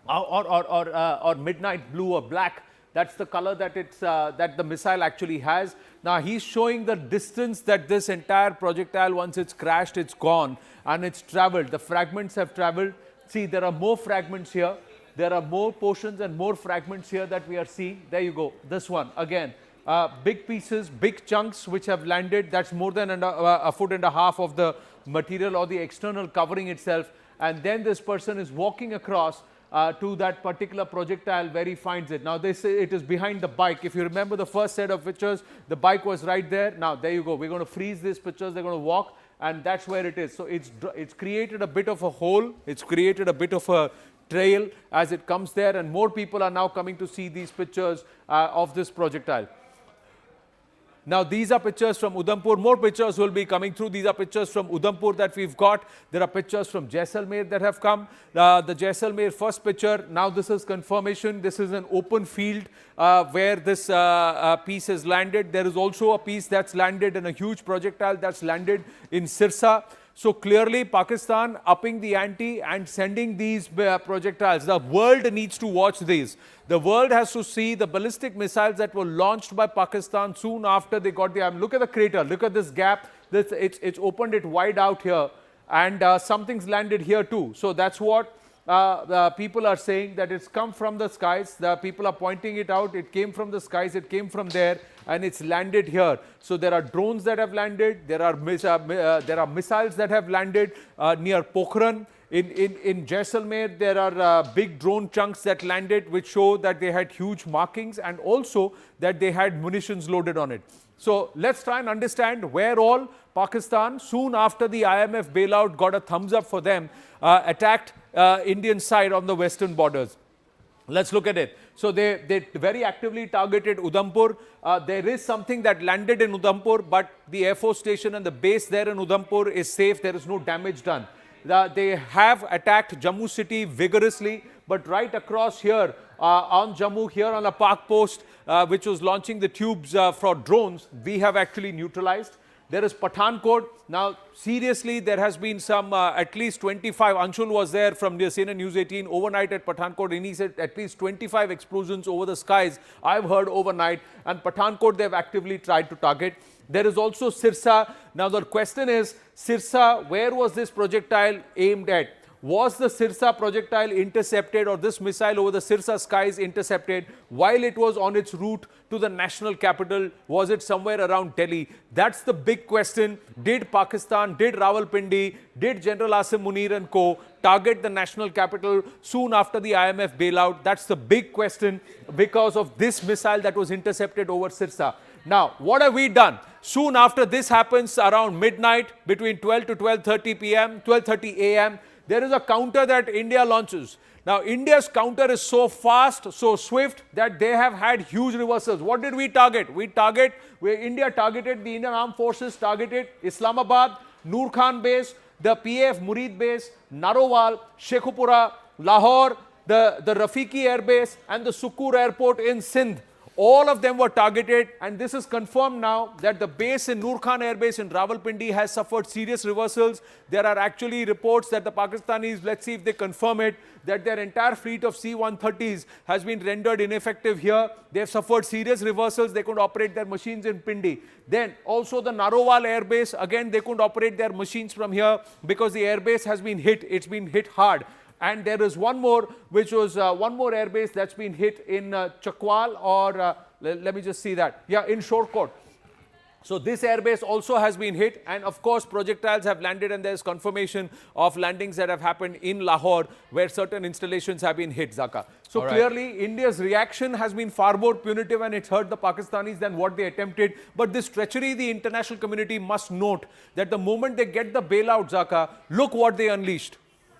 or midnight blue or black. That's the color that that the missile actually has. Now he's showing the distance that this entire projectile, once it's crashed, it's gone and it's traveled. The fragments have traveled. See, there are more fragments here. There are more portions and more fragments here that we are seeing. There you go. This one again. Big pieces, big chunks which have landed. That's more than a foot and a half of the material or the external covering itself. And then this person is walking across to that particular projectile where he finds it. Now they say it is behind the bike. If you remember the first set of pictures, the bike was right there. Now there you go. We're going to freeze these pictures. They're going to walk, and that's where it is. So it's created a bit of a hole. It's created a bit of a trail as it comes there, and more people are now coming to see these pictures of this projectile. Now these are pictures from Udhampur. More pictures will be coming through. These are pictures from Udhampur that we've got. There are pictures from Jaisalmer that have come. The Jaisalmer first picture, now this is confirmation. This is an open field where this piece has landed. There is also a piece that's landed in a huge projectile that's landed in Sirsa. So clearly Pakistan upping the ante and sending these projectiles. The world needs to watch these. The world has to see the ballistic missiles that were launched by Pakistan soon after they got the... Look at the crater. Look at this gap. It's opened it wide out here. And something's landed here too. So that's what the people are saying, that it's come from the skies. The people are pointing it out. It came from the skies. It came from there. And it's landed here. So there are drones that have landed. There are missiles that have landed near Pokhran. In Jaisalmer, there are big drone chunks that landed, which show that they had huge markings and also that they had munitions loaded on it. So let's try and understand where all Pakistan, soon after the IMF bailout got a thumbs up for them, attacked Indian side on the western borders. Let's look at it. So they very actively targeted Udhampur. There is something that landed in Udhampur, but the Air Force station and the base there in Udhampur is safe. There is no damage done. They have attacked Jammu city vigorously, but right across here on Jammu, here on a park post, which was launching the tubes for drones, we have actually neutralized. There is Pathankot. Now, seriously, there has been some at least 25. Anshul was there from the CNN News 18 overnight at Pathankot, and he said at least 25 explosions over the skies I've heard overnight. And Pathankot, they've actively tried to target. There is also Sirsa. Now, the question is, Sirsa, where was this projectile aimed at? Was the Sirsa projectile intercepted, or this missile over the Sirsa skies intercepted while it was on its route to the national capital? Was it somewhere around Delhi? That's the big question. Did Pakistan, did Rawalpindi, did General Asim Munir and co. target the national capital soon after the IMF bailout? That's the big question because of this missile that was intercepted over Sirsa. Now, what have we done? Soon after this happens, around midnight, between 12 to 12:30 p.m., 12:30 a.m., there is a counter that India launches. Now, India's counter is so fast, so swift that they have had huge reversals. What did we target? India targeted, the Indian Armed Forces targeted Islamabad, Noor Khan base, the PAF Murid base, Narowal, Shekhupura, Lahore, the Rafiki Air Base and the Sukur Airport in Sindh. All of them were targeted, and this is confirmed now that the base in Noor Khan Air Base in Rawalpindi has suffered serious reversals. There are actually reports that the Pakistanis, let's see if they confirm it, that their entire fleet of C-130s has been rendered ineffective here. They have suffered serious reversals. They couldn't operate their machines in Pindi. Then also the Narowal Air Base, again they couldn't operate their machines from here because the air base has been hit. It's been hit hard. And there is one more, which was one more airbase that's been hit in Chakwal, or let me just see that. Yeah, in Shorkot. So this airbase also has been hit, and of course projectiles have landed, and there's confirmation of landings that have happened in Lahore where certain installations have been hit, Zaka. So clearly India's reaction has been far more punitive, and it's hurt the Pakistanis than what they attempted. But this treachery, the international community must note that the moment they get the bailout, Zaka, look what they unleashed.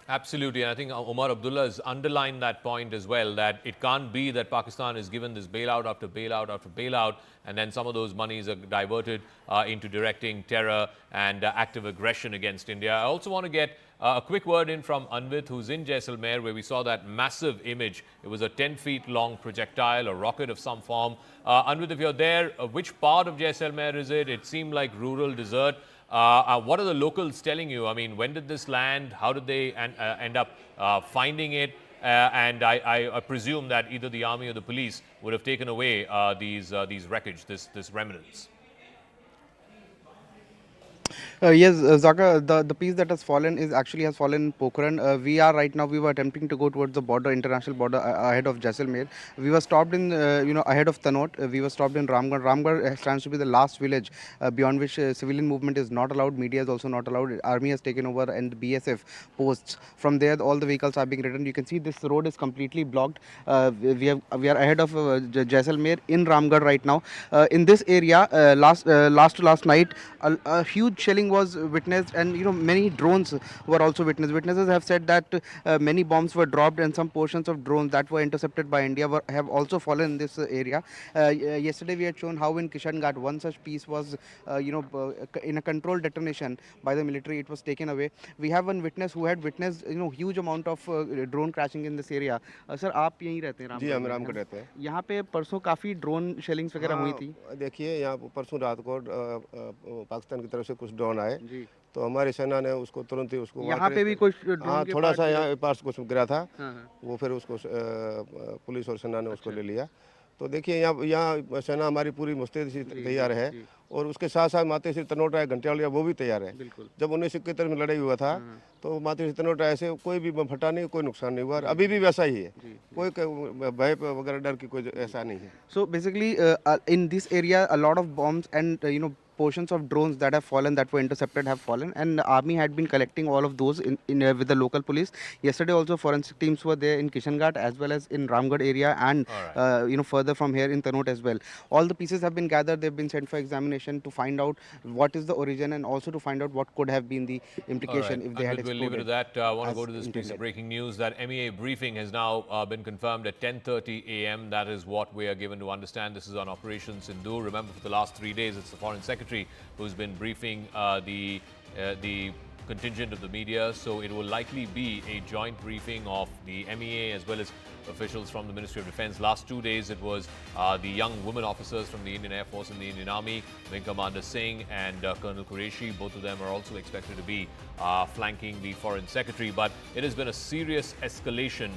Absolutely, and I think Omar Abdullah has underlined that point as well, that it can't be that Pakistan is given this bailout after bailout after bailout, and then some of those monies are diverted into directing terror and active aggression against India. I also want to get a quick word in from Anvit, who's in Jaisalmer, where we saw that massive image. It was a 10 feet long projectile, a rocket of some form. Anvit, if you're there, which part of Jaisalmer is it? It seemed like rural desert. What are the locals telling you? I mean, when did this land? How did they end up finding it? And I presume that either the army or the police would have taken away these wreckage, this remnants. Yes, Zaka, the piece that has fallen is actually has fallen in Pokhran. We were attempting to go towards the border, international border ahead of Jaisalmer. We were stopped in, ahead of Tanot. We were stopped in Ramgarh. Ramgarh stands to be the last village beyond which civilian movement is not allowed. Media is also not allowed. Army has taken over and BSF posts. From there, all the vehicles are being ridden. You can see this road is completely blocked. We are ahead of Jaisalmer in Ramgarh right now. In this area, last night, a huge shelling was witnessed, and many drones were also witnessed. Witnesses have said that many bombs were dropped, and some portions of drones that were intercepted by India have also fallen in this area. Yesterday we had shown how in Kishan Ghat one such piece was in a controlled detonation by the military, it was taken away. We have one witness who had witnessed huge amount of drone crashing in this area. Sir, आप यहीं रहते हैं? जी, हम रामगढ़ रहते हैं। यहाँ पे परसों काफ़ी ड्रोन शेलिंग्स वगैरह हुई थी। देखिए, यहाँ परसों रात को पाकिस्तान की तरफ से कुछ ड्रोन आए, तो हमारी सेना ने उसको तुरंत ही उसको यहाँ पे भी कुछ ड्रोन हाँ, के थोड़ा सा पार्ट यहाँ पास कुछ गिरा था, हाँ। वो फिर उसको पुलिस और सेना ने उसको ले लिया। तो देखिए, यहाँ सेना हमारी पूरी मुस्तैद से तैयार है, और उसके साथ साथ माते श्री तनोटा घंटियालिया वो भी तैयार है। जब 1971 में लड़ाई हुआ था, तो माते श्री तनोटा ऐसे कोई भी बम फटा नहीं, कोई नुकसान नहीं हुआ, अभी भी वैसा ही है, कोई भय वगैरह डर की कोई ऐसा नहीं है। So basically, in this area, a lot of bombs and portions of drones that have fallen, that were intercepted, have fallen, and the army had been collecting all of those with the local police. Yesterday, also forensic teams were there in Kishan Ghat as well as in Ramgarh area, and further from here in Tanot as well. All the pieces have been gathered. They've been sent for examination to find out what is the origin and also to find out what could have been the implication if they had We'll exploded. leave it at that. I want to go to this piece intended. of breaking news that MEA briefing has now been confirmed at 10:30 a.m. That is what we are given to understand. This is on Operation Sindoor. Remember, for the last 3 days, it's the Foreign Secretary who's been briefing the contingent of the media. So it will likely be a joint briefing of the MEA as well as officials from the Ministry of Defence. Last 2 days, it was the young women officers from the Indian Air Force and the Indian Army, Wing Commander Singh and Colonel Qureshi. Both of them are also expected to be flanking the Foreign Secretary. But it has been a serious escalation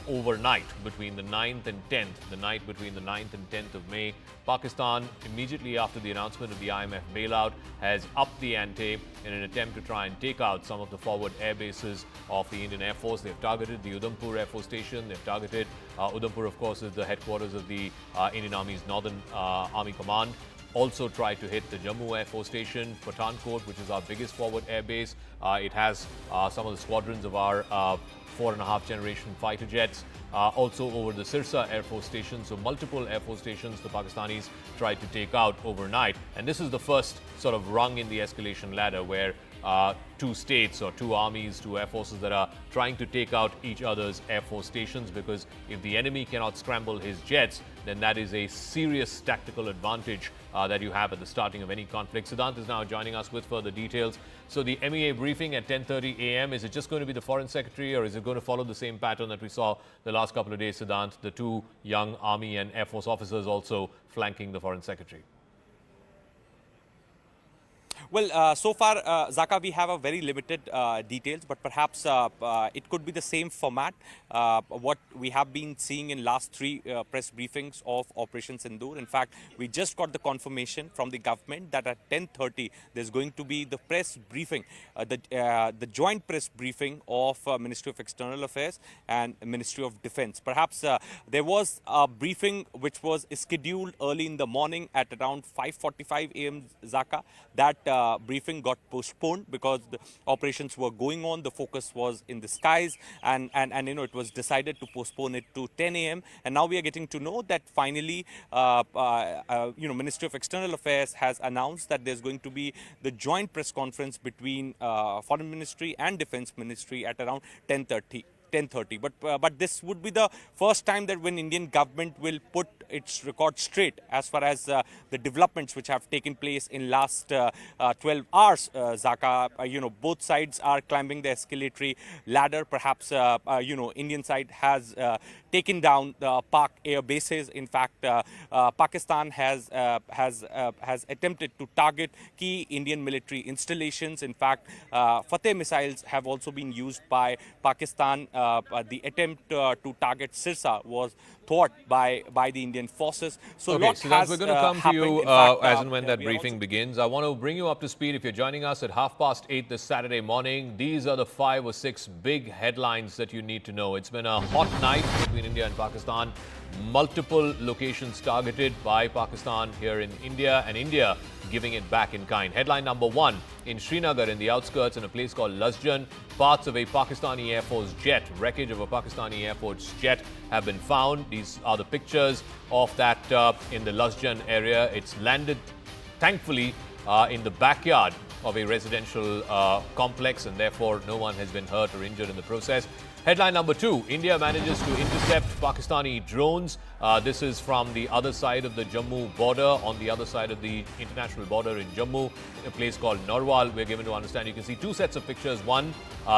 overnight between the 9th and 10th, the night between the 9th and 10th of May. Pakistan, immediately after the announcement of the IMF bailout, has upped the ante in an attempt to try and take out some of the forward air bases of the Indian Air Force. They've targeted the Udhampur Air Force Station. They've targeted Udhampur, of course, is the headquarters of the Indian Army's Northern Army Command. Also tried to hit the Jammu Air Force Station, Pathankot, which is our biggest forward air base. It has some of the squadrons of our 4.5 generation fighter jets. Also over the Sirsa Air Force Station. So multiple Air Force stations the Pakistanis tried to take out overnight. And this is the first sort of rung in the escalation ladder where two states or two armies, two air forces that are trying to take out each other's air force stations, because if the enemy cannot scramble his jets, then that is a serious tactical advantage that you have at the starting of any conflict. Siddhant is now joining us with further details. So the MEA briefing at 10:30 a.m., is it just going to be the Foreign Secretary, or is it going to follow the same pattern that we saw the last couple of days, Siddhant, the two young Army and Air Force officers also flanking the Foreign Secretary? Well, so far, Zaka, we have a very limited details, but perhaps it could be the same format. What we have been seeing in last three press briefings of Operation Sindoor. In fact, we just got the confirmation from the government that at 10:30 there's going to be the press briefing, the joint press briefing of Ministry of External Affairs and Ministry of Defence. Perhaps there was a briefing which was scheduled early in the morning at around 5:45 a.m. Zaka. That briefing got postponed because the operations were going on. The focus was in the skies, and it was decided to postpone it to 10 a.m. And now we are getting to know that finally, Ministry of External Affairs has announced that there's going to be the joint press conference between Foreign Ministry and Defence Ministry at around 10:30. But this would be the first time that when Indian government will put its record straight as far as the developments which have taken place in last 12 hours. Zaka, both sides are climbing the escalatory ladder. Perhaps Indian side has taken down the Pak air bases. In fact, Pakistan has attempted to target key Indian military installations. In fact, Fateh missiles have also been used by Pakistan the attempt to target Sirsa was thwarted by the Indian forces. So Okay, lot Siddharth, has we're going to come to happened. you In fact, as and when that we are briefing also begins. I want to bring you up to speed. If you're joining us at 8:30 this Saturday morning, these are the 5 or 6 big headlines that you need to know. It's been a hot night between India and Pakistan. Multiple locations targeted by Pakistan here in India, and India giving it back in kind. Headline number 1, in Srinagar, in the outskirts, in a place called Lasjan, parts of a Pakistani Air Force jet, wreckage of a Pakistani Air Force jet have been found. These are the pictures of that in the Lasjan area. It's landed, thankfully, in the backyard of a residential complex, and therefore no one has been hurt or injured in the process. Headline number 2, India manages to intercept Pakistani drones. This is from the other side of the Jammu border, on the other side of the international border in Jammu, a place called Narwal. We're given to understand, you can see 2 sets of pictures. One,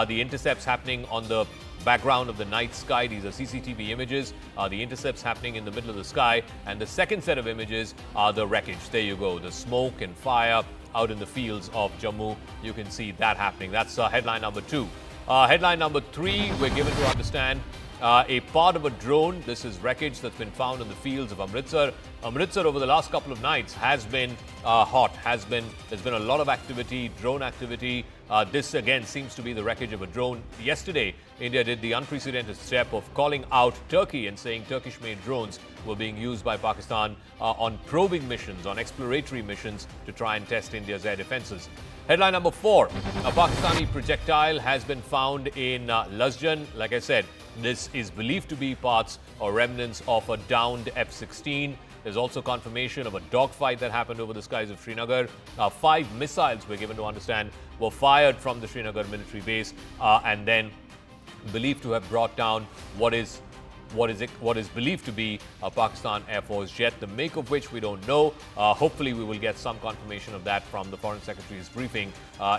the intercepts happening on the background of the night sky. These are CCTV images. The intercepts happening in the middle of the sky. And the second set of images are the wreckage. There you go, the smoke and fire out in the fields of Jammu. You can see that happening. That's headline number 2. Headline number 3, we're given to understand a part of a drone. This is wreckage that's been found in the fields of Amritsar. Amritsar over the last couple of nights has been hot. There's been a lot of activity, drone activity. This again seems to be the wreckage of a drone. Yesterday, India did the unprecedented step of calling out Turkey and saying Turkish-made drones were being used by Pakistan on probing missions, on exploratory missions to try and test India's air defenses. Headline number 4, a Pakistani projectile has been found in Lasjan. Like I said, this is believed to be parts or remnants of a downed F-16. There's also confirmation of a dogfight that happened over the skies of Srinagar. 5 missiles, we're given to understand, were fired from the Srinagar military base and then believed to have brought down what is believed to be a Pakistan Air Force jet, the make of which we don't know. Hopefully, we will get some confirmation of that from the Foreign Secretary's briefing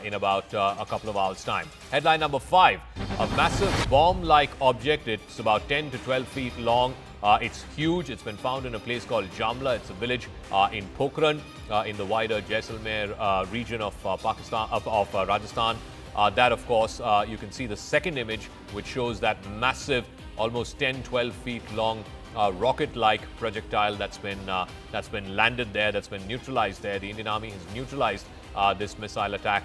in about a couple of hours' time. Headline number 5, a massive bomb-like object. It's about 10 to 12 feet long. It's huge. It's been found in a place called Jamla. It's a village in Pokhran, in the wider Jaisalmer region of Pakistan, of Rajasthan. That, of course, you can see the second image, which shows that massive, almost 10-12 feet long rocket-like projectile that's been landed there, that's been neutralized there. The Indian Army has neutralized this missile attack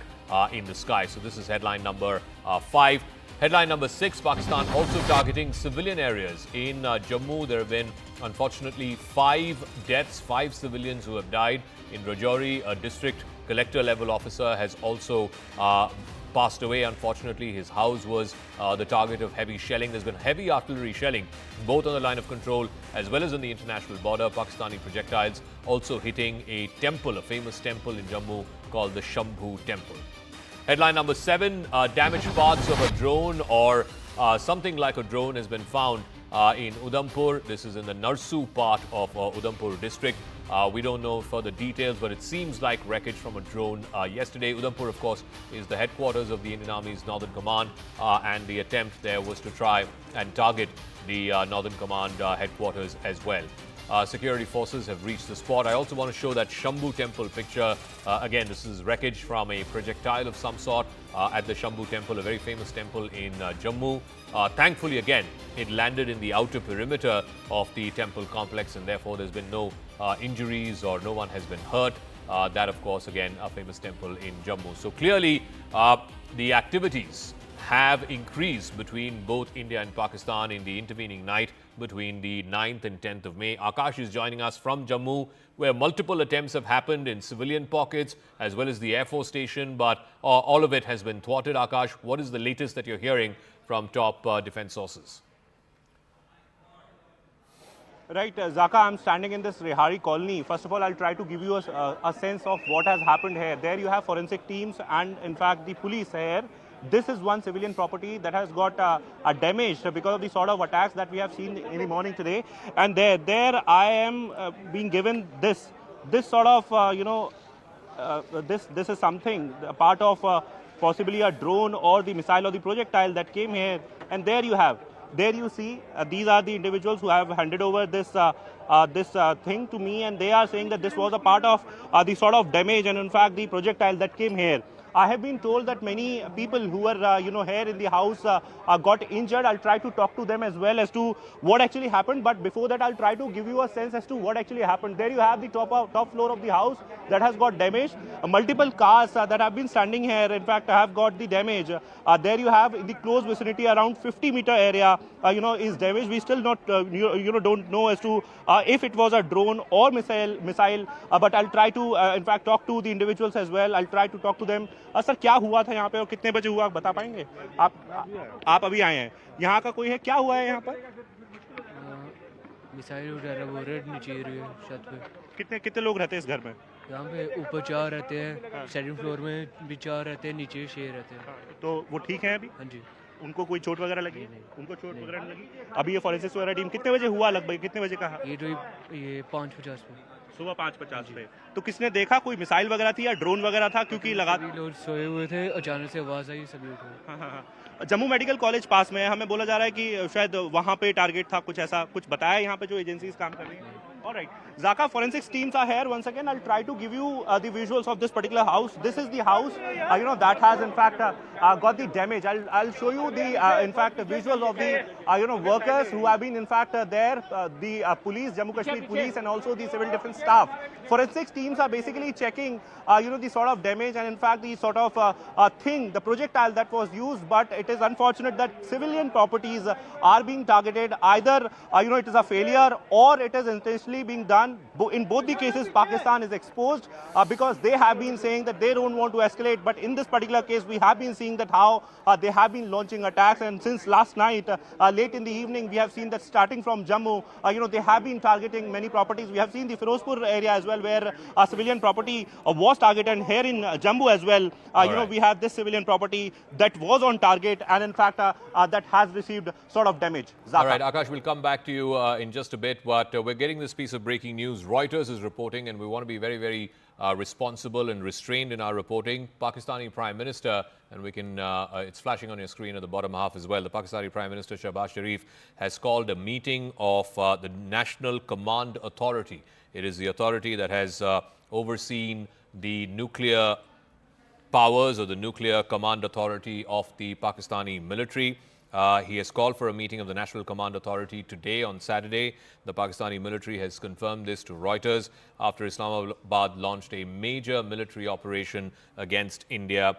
in the sky. So this is headline number 5. Headline number 6, Pakistan also targeting civilian areas. In Jammu, there have been, unfortunately, 5 deaths, 5 civilians who have died. In Rajouri, a district collector level officer has also passed away. Unfortunately, his house was the target of heavy shelling. There's been heavy artillery shelling, both on the line of control as well as on the international border. Pakistani projectiles also hitting a temple, a famous temple in Jammu called the Shambhu Temple. Headline number 7, damaged parts of a drone or something like a drone has been found in Udhampur. This is in the Narsu part of Udhampur district. We don't know further details, but it seems like wreckage from a drone yesterday. Udhampur, of course, is the headquarters of the Indian Army's Northern Command, and the attempt there was to try and target the Northern Command headquarters as well. Security forces have reached the spot. I also want to show that Shambhu Temple picture. Again, this is wreckage from a projectile of some sort at the Shambhu Temple, a very famous temple in Jammu. Thankfully, again, it landed in the outer perimeter of the temple complex, and therefore there's been no injuries or no one has been hurt. That, of course, again, a famous temple in Jammu. So clearly, the activities have increased between both India and Pakistan in the intervening night between the 9th and 10th of May. Akash is joining us from Jammu, where multiple attempts have happened in civilian pockets as well as the Air Force station, but all of it has been thwarted. Akash, what is the latest that you're hearing from top defense sources? Right, Zaka, I'm standing in this Rehari colony. First of all, I'll try to give you a sense of what has happened here. There you have forensic teams and, in fact, the police here. This is one civilian property that has got damaged because of the sort of attacks that we have seen in the morning today. And there I am being given this sort of, this is something, a part of possibly a drone or the missile or the projectile that came here. And there you have. There you see, these are the individuals who have handed over this thing to me, and they are saying that this was a part of the sort of damage and, in fact, the projectile that came here. I have been told that many people who were, here in the house got injured. I'll try to talk to them as well as to what actually happened. But before that, I'll try to give you a sense as to what actually happened. There you have the top floor of the house that has got damaged. Multiple cars that have been standing here, in fact, have got the damage. There you have in the close vicinity around 50-meter area, is damaged. We still not, don't know as to if it was a drone or missile. But I'll try to, in fact, talk to the individuals as well. I'll try to talk to them. Sir क्या हुआ था यहाँ पे और कितने बजे हुआ बता पाएंगे आप अभी आए हैं यहाँ का कोई है क्या हुआ है यहाँ पर मिसाइल वगैरह वो रेड नीचे छत पे कितने कितने लोग रहते हैं इस घर में यहाँ पे ऊपर 4 रहते हैं सेकंड फ्लोर में भी 4 रहते हैं नीचे 6 रहते हैं तो वो ठीक है अभी हाँ जी उनको कोई चोट वगैरह लगी उनको चोट वगैरह नहीं लगी अभी ये फॉरेंसिक्स वगैरह टीम कितने बजे हुआ लगभग कितने बजे का ये 5:50 पे सुबह 5:50 पे तो किसने देखा कोई मिसाइल वगैरह थी या ड्रोन वगैरह था क्योंकि लोग सोए हुए थे अचानक से आवाज आई सभी उठे जम्मू मेडिकल कॉलेज पास में है हमें बोला जा रहा है कि शायद वहाँ पे टारगेट था कुछ ऐसा कुछ बताया यहाँ पे जो एजेंसीज काम कर रही हैं Alright, Zaka forensics teams are here. Once again, I'll try to give you the visuals of this particular house. This is the house, that has in fact got the damage. I'll show you the, in fact, visuals of the, workers who have been in fact there, the police, Jammu Kashmir police, and also the civil defense staff. Forensics teams are basically checking, the sort of damage and in fact the sort of the projectile that was used. But it is unfortunate that civilian properties are being targeted. Either, it is a failure or it is intentionally being done. In both the cases, Pakistan is exposed because they have been saying that they don't want to escalate. But in this particular case, we have been seeing that how they have been launching attacks. And since last night, late in the evening, we have seen that starting from Jammu, they have been targeting many properties. We have seen the Firozpur area as well, where civilian property was targeted. And here in Jammu as well, we have this civilian property that was on target and in fact that has received sort of damage. Zaka. All right, Akash, we'll come back to you in just a bit, but we're getting this piece of breaking news. Reuters is reporting, and we want to be very, very responsible and restrained in our reporting. Pakistani Prime Minister, and we can, it's flashing on your screen at the bottom half as well. The Pakistani Prime Minister, Shahbaz Sharif, has called a meeting of the National Command Authority. It is the authority that has overseen the nuclear powers or the nuclear command authority of the Pakistani military. He has called for a meeting of the National Command Authority today on Saturday. The Pakistani military has confirmed this to Reuters after Islamabad launched a major military operation against India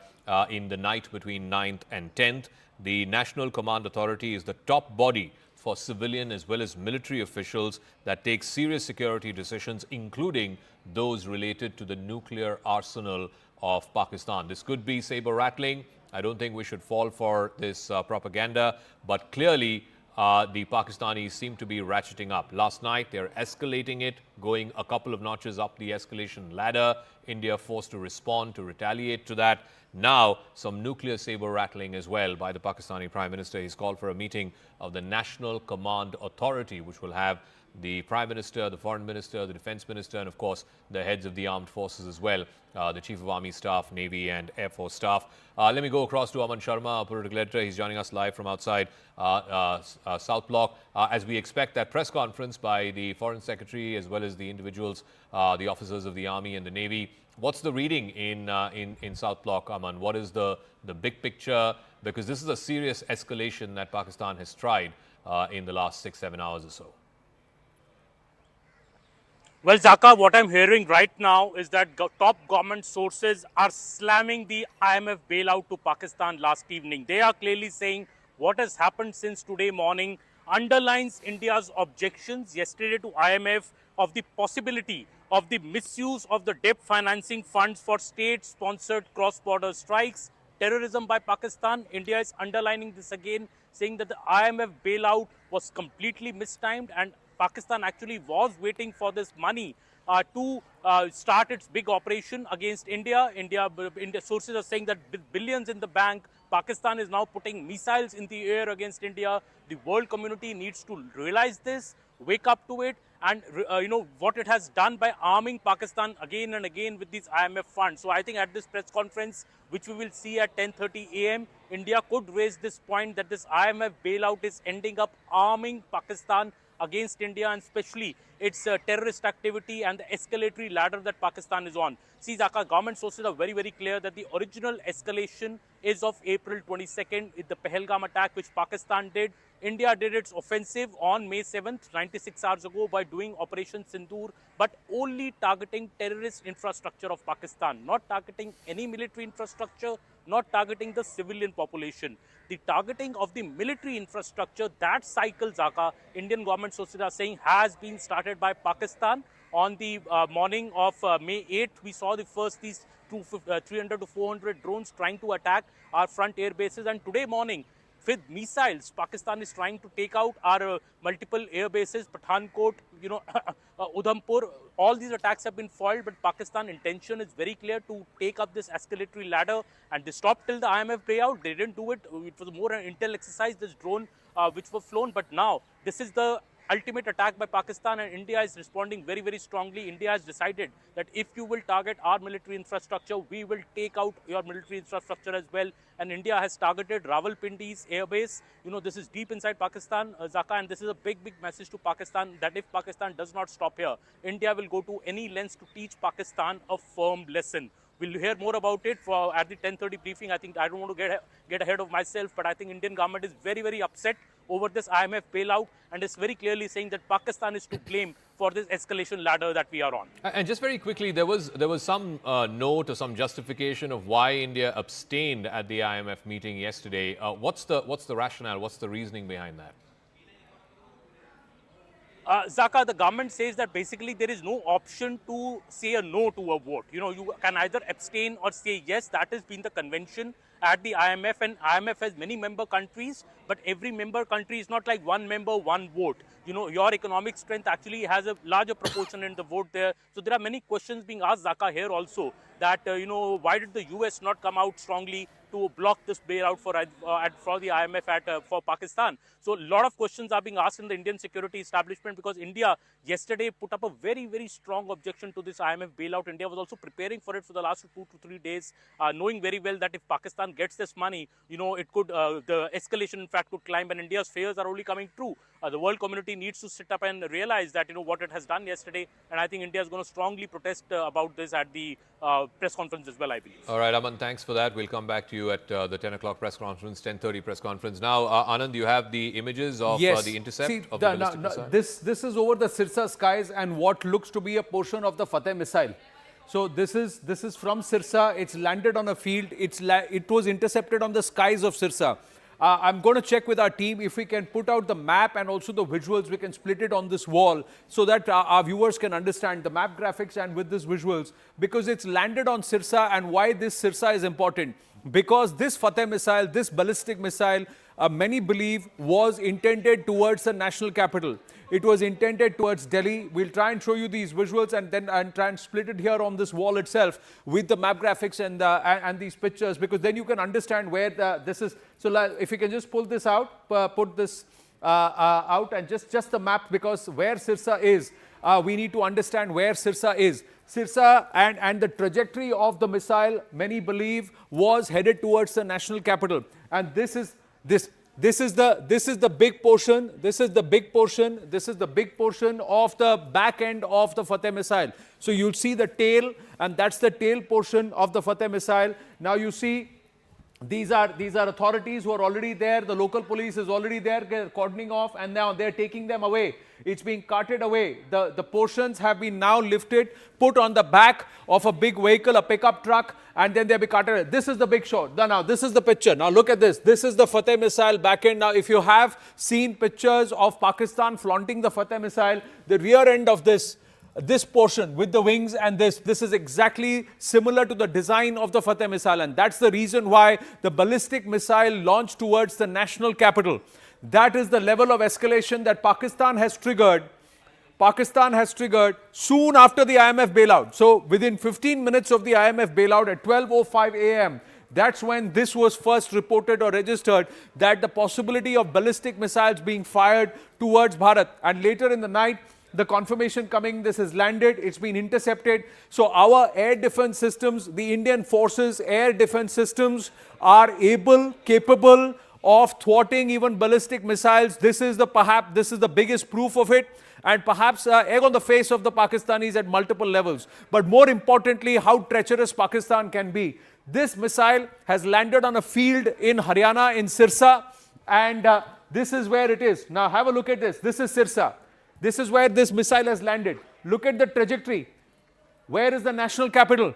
in the night between 9th and 10th. The National Command Authority is the top body for civilian as well as military officials that take serious security decisions, including those related to the nuclear arsenal of Pakistan. This could be saber-rattling. I don't think we should fall for this propaganda, but clearly the Pakistanis seem to be ratcheting up. Last night, they're escalating it, going a couple of notches up the escalation ladder. India forced to respond, to retaliate to that. Now, some nuclear saber-rattling as well by the Pakistani Prime Minister. He's called for a meeting of the National Command Authority, which will have the Prime Minister, the Foreign Minister, the Defense Minister, and of course, the heads of the armed forces as well, the Chief of Army Staff, Navy and Air Force Staff. Let me go across to Aman Sharma, our political editor. He's joining us live from outside South Block. As we expect that press conference by the Foreign Secretary as well as the individuals, the officers of the Army and the Navy. What's the reading in South Block, Aman? What is the big picture? Because this is a serious escalation that Pakistan has tried in the last 6-7 hours or so. Well, Zaka, what I'm hearing right now is that top government sources are slamming the IMF bailout to Pakistan last evening. They are clearly saying what has happened since today morning underlines India's objections yesterday to IMF of the possibility of the misuse of the debt financing funds for state-sponsored cross-border strikes, terrorism by Pakistan. India is underlining this again, saying that the IMF bailout was completely mistimed and Pakistan actually was waiting for this money to start its big operation against India. India sources are saying that with billions in the bank, Pakistan is now putting missiles in the air against India. The world community needs to realize this, wake up to it, and what it has done by arming Pakistan again and again with these IMF funds. So I think at this press conference, which we will see at 10:30 a.m., India could raise this point that this IMF bailout is ending up arming Pakistan against India, and especially its terrorist activity and the escalatory ladder that Pakistan is on. See, Zaka, government sources are very, very clear that the original escalation is of April 22nd, the Pahalgam attack which Pakistan did. India did its offensive on May 7th, 96 hours ago, by doing Operation Sindoor, but only targeting terrorist infrastructure of Pakistan, not targeting any military infrastructure, not targeting the civilian population. The targeting of the military infrastructure, that cycle, Zaka, Indian government sources are saying, has been started by Pakistan. On the morning of May 8th, we saw the first these 300 to 400 drones trying to attack our front air bases, and today morning, with missiles, Pakistan is trying to take out our multiple air bases, Pathankot, Udhampur. All these attacks have been foiled, but Pakistan intention is very clear to take up this escalatory ladder, and they stopped till the IMF payout. They didn't do it. It was more an intel exercise, this drone which were flown. But now, this is the ultimate attack by Pakistan, and India is responding very, very strongly. India has decided that if you will target our military infrastructure, we will take out your military infrastructure as well. And India has targeted Rawalpindi's airbase. This is deep inside Pakistan, Zaka, and this is a big, big message to Pakistan that if Pakistan does not stop here, India will go to any lengths to teach Pakistan a firm lesson. We'll hear more about it at the 10:30 briefing. I think I don't want to get ahead of myself, but I think Indian government is very, very upset over this IMF bailout, and is very clearly saying that Pakistan is to blame for this escalation ladder that we are on. And just very quickly, there was some note or some justification of why India abstained at the IMF meeting yesterday. What's the rationale? What's the reasoning behind that? Zaka, the government says that basically there is no option to say a no to a vote. You can either abstain or say yes. That has been the convention at the IMF, and IMF has many member countries, but every member country is not like one member, one vote. Your economic strength actually has a larger proportion in the vote there. So there are many questions being asked, Zaka, here also, that, why did the US not come out strongly to block this bailout for the IMF for Pakistan? So a lot of questions are being asked in the Indian security establishment, because India yesterday put up a very, very strong objection to this IMF bailout. India was also preparing for it for the last 2 to 3 days, knowing very well that if Pakistan gets this money, it could, the escalation in fact could climb, and India's fears are only coming true. The world community needs to sit up and realize that, what it has done yesterday, and I think India is going to strongly protest about this at the press conference as well, I believe. All right, Aman, thanks for that. We'll come back to you at the 10 o'clock press conference, 10:30 press conference. Now, Anand, you have the images of the intercept of the ballistic missile? This is over the Sirsa skies and what looks to be a portion of the Fateh missile. So this is from Sirsa. It's landed on a field. It was intercepted on the skies of Sirsa. I'm going to check with our team if we can put out the map and also the visuals. We can split it on this wall so that our viewers can understand the map graphics and with these visuals, because it's landed on Sirsa. And why this Sirsa is important? Because this Fateh missile, this ballistic missile, many believe was intended towards the national capital. It was intended towards Delhi. We'll try and show you these visuals and then try and split it here on this wall itself with the map graphics and these pictures, because then you can understand where this is. So if you can just pull this out, put this out, and just the map, because where Sirsa is, we need to understand where Sirsa is. Sirsa and the trajectory of the missile, many believe, was headed towards the national capital. And this is the big portion. This is the big portion. This is the big portion of the back end of the Fateh missile. So you'll see the tail, and that's the tail portion of the Fateh missile. Now you see these are authorities who are already there. The local police is already there, cordoning off, and now they're taking them away. It's being carted away. The portions have been now lifted, put on the back of a big vehicle, a pickup truck, and then they'll be carted. This is the big shot. Now this is the picture. Now look at this. This is the Fateh missile back end. Now if you have seen pictures of Pakistan flaunting the Fateh missile, the rear end of this portion with the wings and this is exactly similar to the design of the Fateh missile, and that's the reason why the ballistic missile launched towards the national capital. That is the level of escalation that Pakistan has triggered. Pakistan has triggered soon after the IMF bailout. So within 15 minutes of the IMF bailout at 12:05 a.m., that's when this was first reported or registered, that the possibility of ballistic missiles being fired towards Bharat. And later in the night, the confirmation coming, this has landed, it's been intercepted. So our air defense systems, the Indian forces air defense systems, are able, capable of thwarting even ballistic missiles. This is the biggest proof of it, and perhaps egg on the face of the Pakistanis at multiple levels. But more importantly, how treacherous Pakistan can be. This missile has landed on a field in Haryana, in Sirsa, and this is where it is. Now have a look at this. This is Sirsa. This is where this missile has landed. Look at the trajectory. Where is the national capital?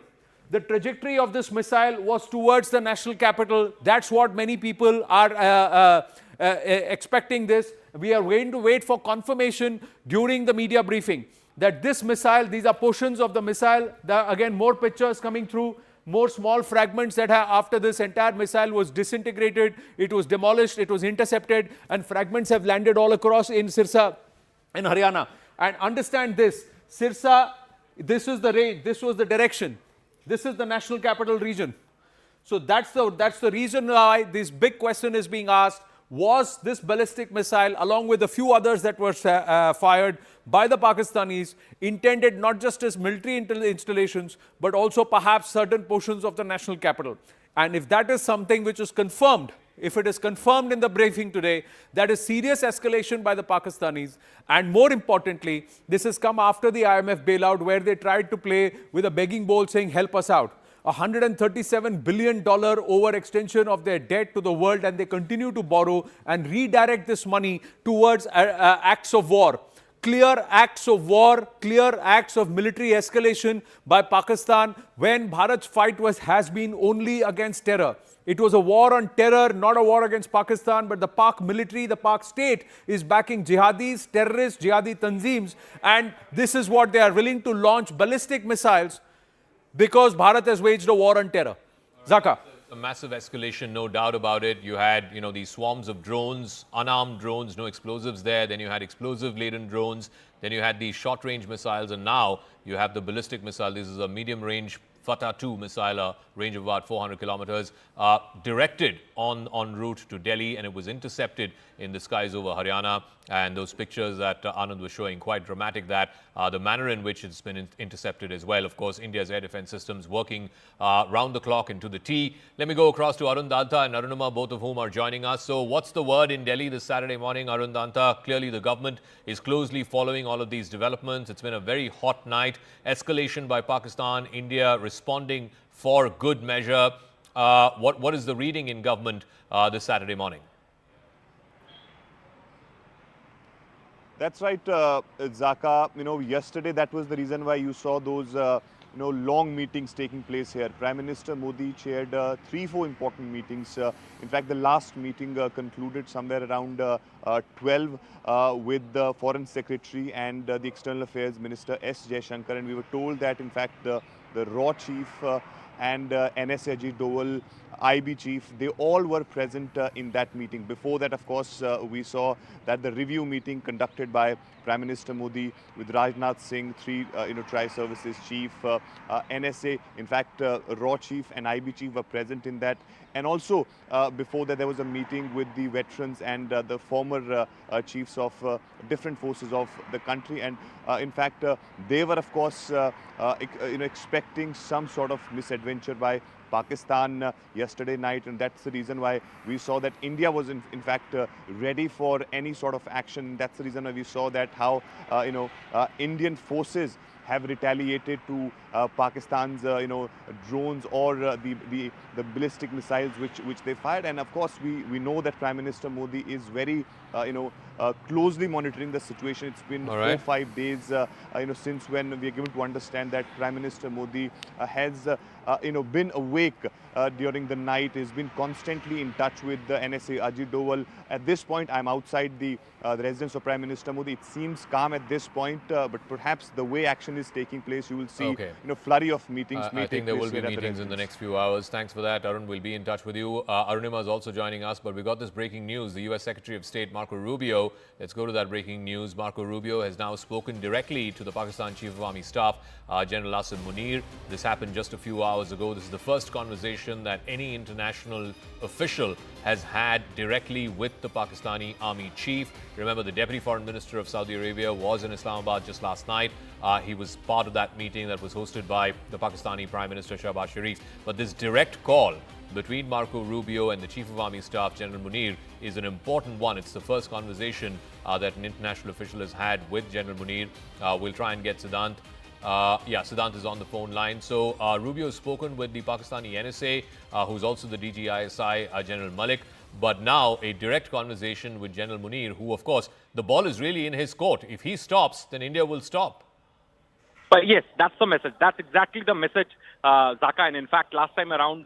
The trajectory of this missile was towards the national capital. That's what many people are expecting this. We are going to wait for confirmation during the media briefing that this missile, these are portions of the missile. Again, more pictures coming through, more small fragments that after this entire missile was disintegrated, it was demolished, it was intercepted, and fragments have landed all across in Sirsa, in Haryana. And understand this, Sirsa, this is the range, this was the direction. This is the national capital region. So that's the reason why this big question is being asked. Was this ballistic missile, along with a few others that were fired by the Pakistanis, intended not just as military installations, but also perhaps certain portions of the national capital? And if that is something which is confirmed, if it is confirmed in the briefing today, that is serious escalation by the Pakistanis. And more importantly, this has come after the IMF bailout, where they tried to play with a begging bowl saying, help us out. $137 billion overextension of their debt to the world, and they continue to borrow and redirect this money towards acts of war. Clear acts of war, clear acts of military escalation by Pakistan, when Bharat's fight has been only against terror. It was a war on terror, not a war against Pakistan, but the Pak military, the Pak state is backing jihadis, terrorists, jihadi tanzeems, and this is what they are willing to launch ballistic missiles because Bharat has waged a war on terror. Zaka. A massive escalation, no doubt about it. You had, these swarms of drones, unarmed drones, no explosives there. Then you had explosive-laden drones. Then you had these short-range missiles, and now you have the ballistic missile. This is a medium-range fatah-ii missile, a range of about 400 kilometers, directed en route to Delhi, and it was intercepted in the skies over Haryana. And those pictures that Anand was showing, quite dramatic, that the manner in which it's been intercepted as well. Of course, India's air defense systems working round the clock and to the T. Let me go across to Arun Danta and Arunima, both of whom are joining us. So what's the word in Delhi this Saturday morning, Arun Danta? Clearly, the government is closely following all of these developments. It's been a very hot night. Escalation by Pakistan, India responding for good measure. What is the reading in government this Saturday morning? That's right, Zaka. Yesterday that was the reason why you saw those long meetings taking place here. Prime Minister Modi chaired 3-4 important meetings. In fact, the last meeting concluded somewhere around 12 with the Foreign Secretary and the External Affairs Minister S. Jaishankar, and we were told that in fact the RAW Chief and NSA Ajit Doval, IB Chief, they all were present in that meeting. Before that, of course, we saw that the review meeting conducted by Prime Minister Modi with Rajnath Singh, 3 Tri-Services Chief, NSA, in fact, RAW Chief and IB Chief were present in that. And also, before that, there was a meeting with the veterans and the former chiefs of different forces of the country. And in fact, they were, of course, expecting some sort of misadventure by Pakistan yesterday night, and that's the reason why we saw that India was in fact ready for any sort of action. That's the reason why we saw that how Indian forces have retaliated to Pakistan's drones or the ballistic missiles which they fired. And of course we know that Prime Minister Modi is very closely monitoring the situation. It's been 4-5 days since when we are given to understand that Prime Minister Modi has been awake during the night. He's been constantly in touch with the NSA Ajit Doval. At this point, I'm outside the residence of Prime Minister Modi. It seems calm at this point, but perhaps the way action is taking place, you will see flurry of meetings. I think there will be meetings in the next few hours. Thanks for that, Arun. We'll be in touch with you. Arunima is also joining us, but we got this breaking news. The U.S. Secretary of State Marco Rubio. Let's go to that breaking news. Marco Rubio has now spoken directly to the Pakistan Chief of Army Staff, General Asad Munir. This happened just a few hours ago. This is the first conversation that any international official has had directly with the Pakistani Army Chief. Remember, the Deputy Foreign Minister of Saudi Arabia was in Islamabad just last night. He was part of that meeting that was hosted by the Pakistani Prime Minister Shahbaz Sharif. But this direct call between Marco Rubio and the Chief of Army Staff, General Munir, is an important one. It's the first conversation that an international official has had with General Munir. We'll try and get Siddhant. Siddhant is on the phone line. So Rubio has spoken with the Pakistani NSA, who's also the DGISI, General Malik. But now a direct conversation with General Munir, who, of course, the ball is really in his court. If he stops, then India will stop. But yes, that's the message. That's exactly the message, Zaka. And in fact, last time around,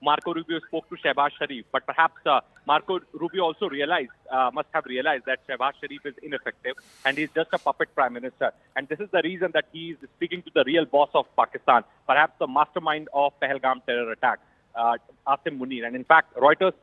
Marco Rubio spoke to Shehbaz Sharif. But perhaps Marco Rubio also must have realized that Shehbaz Sharif is ineffective and he's just a puppet prime minister. And this is the reason that he is speaking to the real boss of Pakistan, perhaps the mastermind of Pahalgam terror attack, Asim Munir. And in fact, Reuters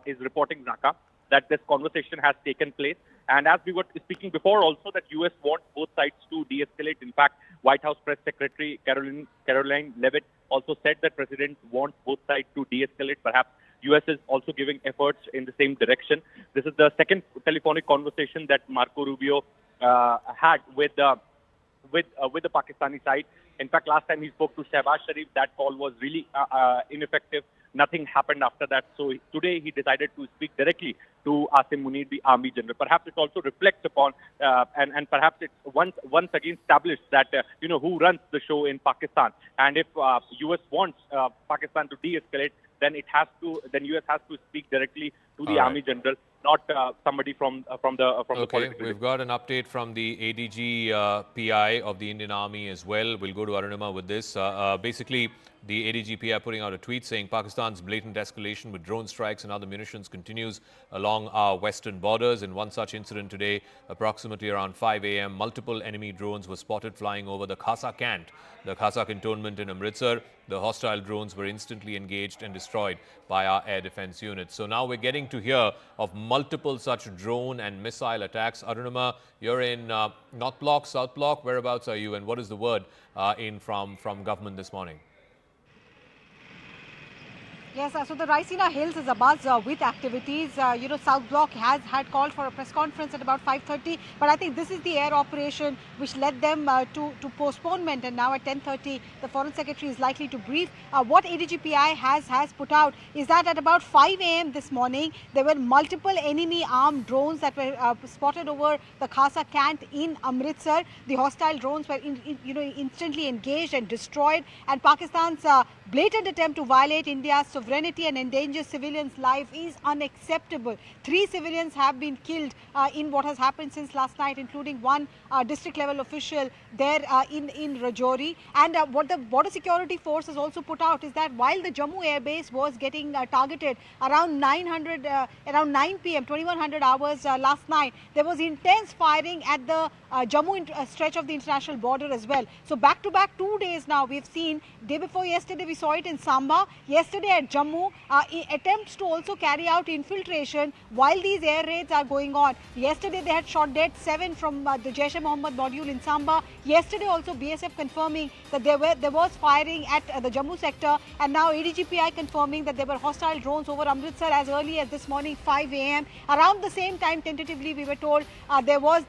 is reporting, Zaka, that this conversation has taken place. And as we were speaking before also, that US wants both sides to de-escalate. In fact, White House Press Secretary Caroline Leavitt also said that President wants both sides to de-escalate. Perhaps US is also giving efforts in the same direction. This is the second telephonic conversation that Marco Rubio had with the Pakistani side. In fact, last time he spoke to Shehbaz Sharif, that call was really ineffective. Nothing happened after that. So today he decided to speak directly to Asim Munir, the army general. Perhaps it also reflects upon, and perhaps it's once again established that, who runs the show in Pakistan. And if US wants Pakistan to de-escalate, then US has to speak directly to the army general, not somebody from the political. We've got an update from the ADG PI of the Indian Army as well. We'll go to Arunima with this. Basically, the ADG PI putting out a tweet saying Pakistan's blatant escalation with drone strikes and other munitions continues along our western borders. In one such incident today, approximately around 5 a.m., multiple enemy drones were spotted flying over the Khasa Cant, the Khasa cantonment in Amritsar. The hostile drones were instantly engaged and destroyed by our air defense units. So now we're getting to hear of multiple such drone and missile attacks. Arunima, you're in North Block, South Block. Whereabouts are you, and what is the word in from government this morning? Yes, so the Raisina Hills is abuzz with activities. South Block has had called for a press conference at about 5:30, but I think this is the air operation which led them to postponement. And now at 10:30, the Foreign Secretary is likely to brief. What ADGPI has put out is that at about 5 a.m. this morning, there were multiple enemy armed drones that were spotted over the Khasa Cant in Amritsar. The hostile drones were instantly engaged and destroyed. And Pakistan's blatant attempt to violate India's sovereignty and endanger civilians' life is unacceptable. 3 civilians have been killed in what has happened since last night, including one district level official there in Rajouri. And what the Border Security Force has also put out is that while the Jammu airbase was getting targeted around 9 p.m., 2100 hours last night, there was intense firing at the Jammu stretch of the international border as well. So back to back 2 days now, we've seen. Day before yesterday, we saw it in Samba. Yesterday at Jammu, attempts to also carry out infiltration while these air raids are going on. Yesterday, they had shot dead 7 from the Jaish-e-Mohammed module in Samba. Yesterday, also BSF confirming that there was firing at the Jammu sector, and now ADGPI confirming that there were hostile drones over Amritsar as early as this morning 5 a.m. Around the same time, tentatively, we were told there was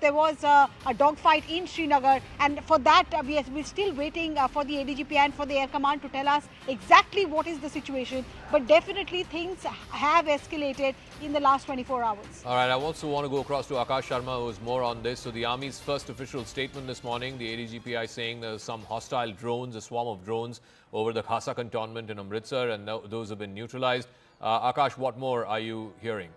a dogfight in Srinagar, and for that we're still waiting for the ADGPI and for the Air Command to tell us exactly what is the situation. But definitely things have escalated in the last 24 hours. All right, I also want to go across to Akash Sharma, who is more on this. So the Army's first official statement this morning, the ADGPI saying there's some hostile drones, a swarm of drones over the Khasa cantonment in Amritsar, and those have been neutralized. Akash, what more are you hearing?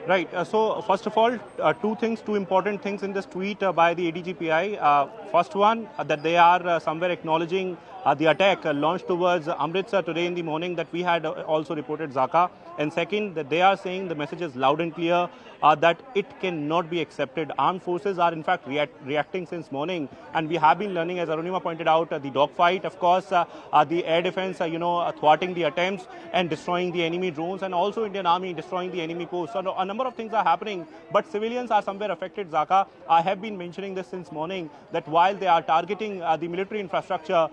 Right. So first of all, two important things in this tweet by the ADGPI. First one, that they are somewhere acknowledging the attack launched towards Amritsar today in the morning that we had also reported, Zaka. And second, that they are saying the message is loud and clear that it cannot be accepted. Armed forces are in fact reacting since morning, and we have been learning, as Arunima pointed out, the dogfight, of course, the air defense, thwarting the attempts and destroying the enemy drones, and also Indian Army destroying the enemy posts. So a number of things are happening, but civilians are somewhere affected, Zaka. I have been mentioning this since morning, that while they are targeting the military infrastructure,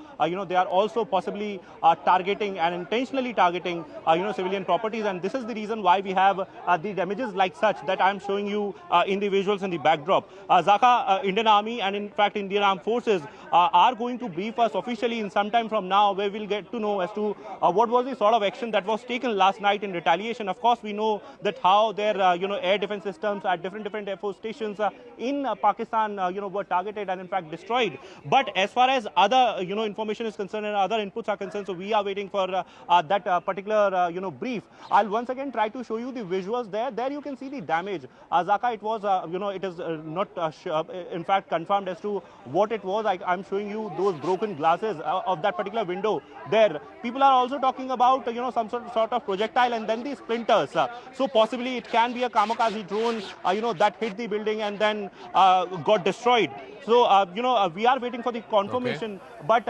they are also possibly targeting and intentionally targeting, civilian properties. And this is the reason why we have the damages like such that I am showing you in the visuals in the backdrop. Zaka, Indian Army and in fact Indian Armed Forces are going to brief us officially in some time from now, where we'll get to know as to what was the sort of action that was taken last night in retaliation. Of course, we know that how their air defense systems at different Air Force stations in Pakistan were targeted and in fact destroyed. But as far as other information is concerned and other inputs are concerned, so we are waiting for that particular brief. I'll once again try to show you the visuals there. There you can see the damage. Zaka, it was it is not in fact confirmed as to what it was. I'm showing you those broken glasses of that particular window there. People are also talking about some sort of projectile and then the splinters. So possibly it can be a kamikaze drone that hit the building and then got destroyed. So we are waiting for the confirmation. Okay. But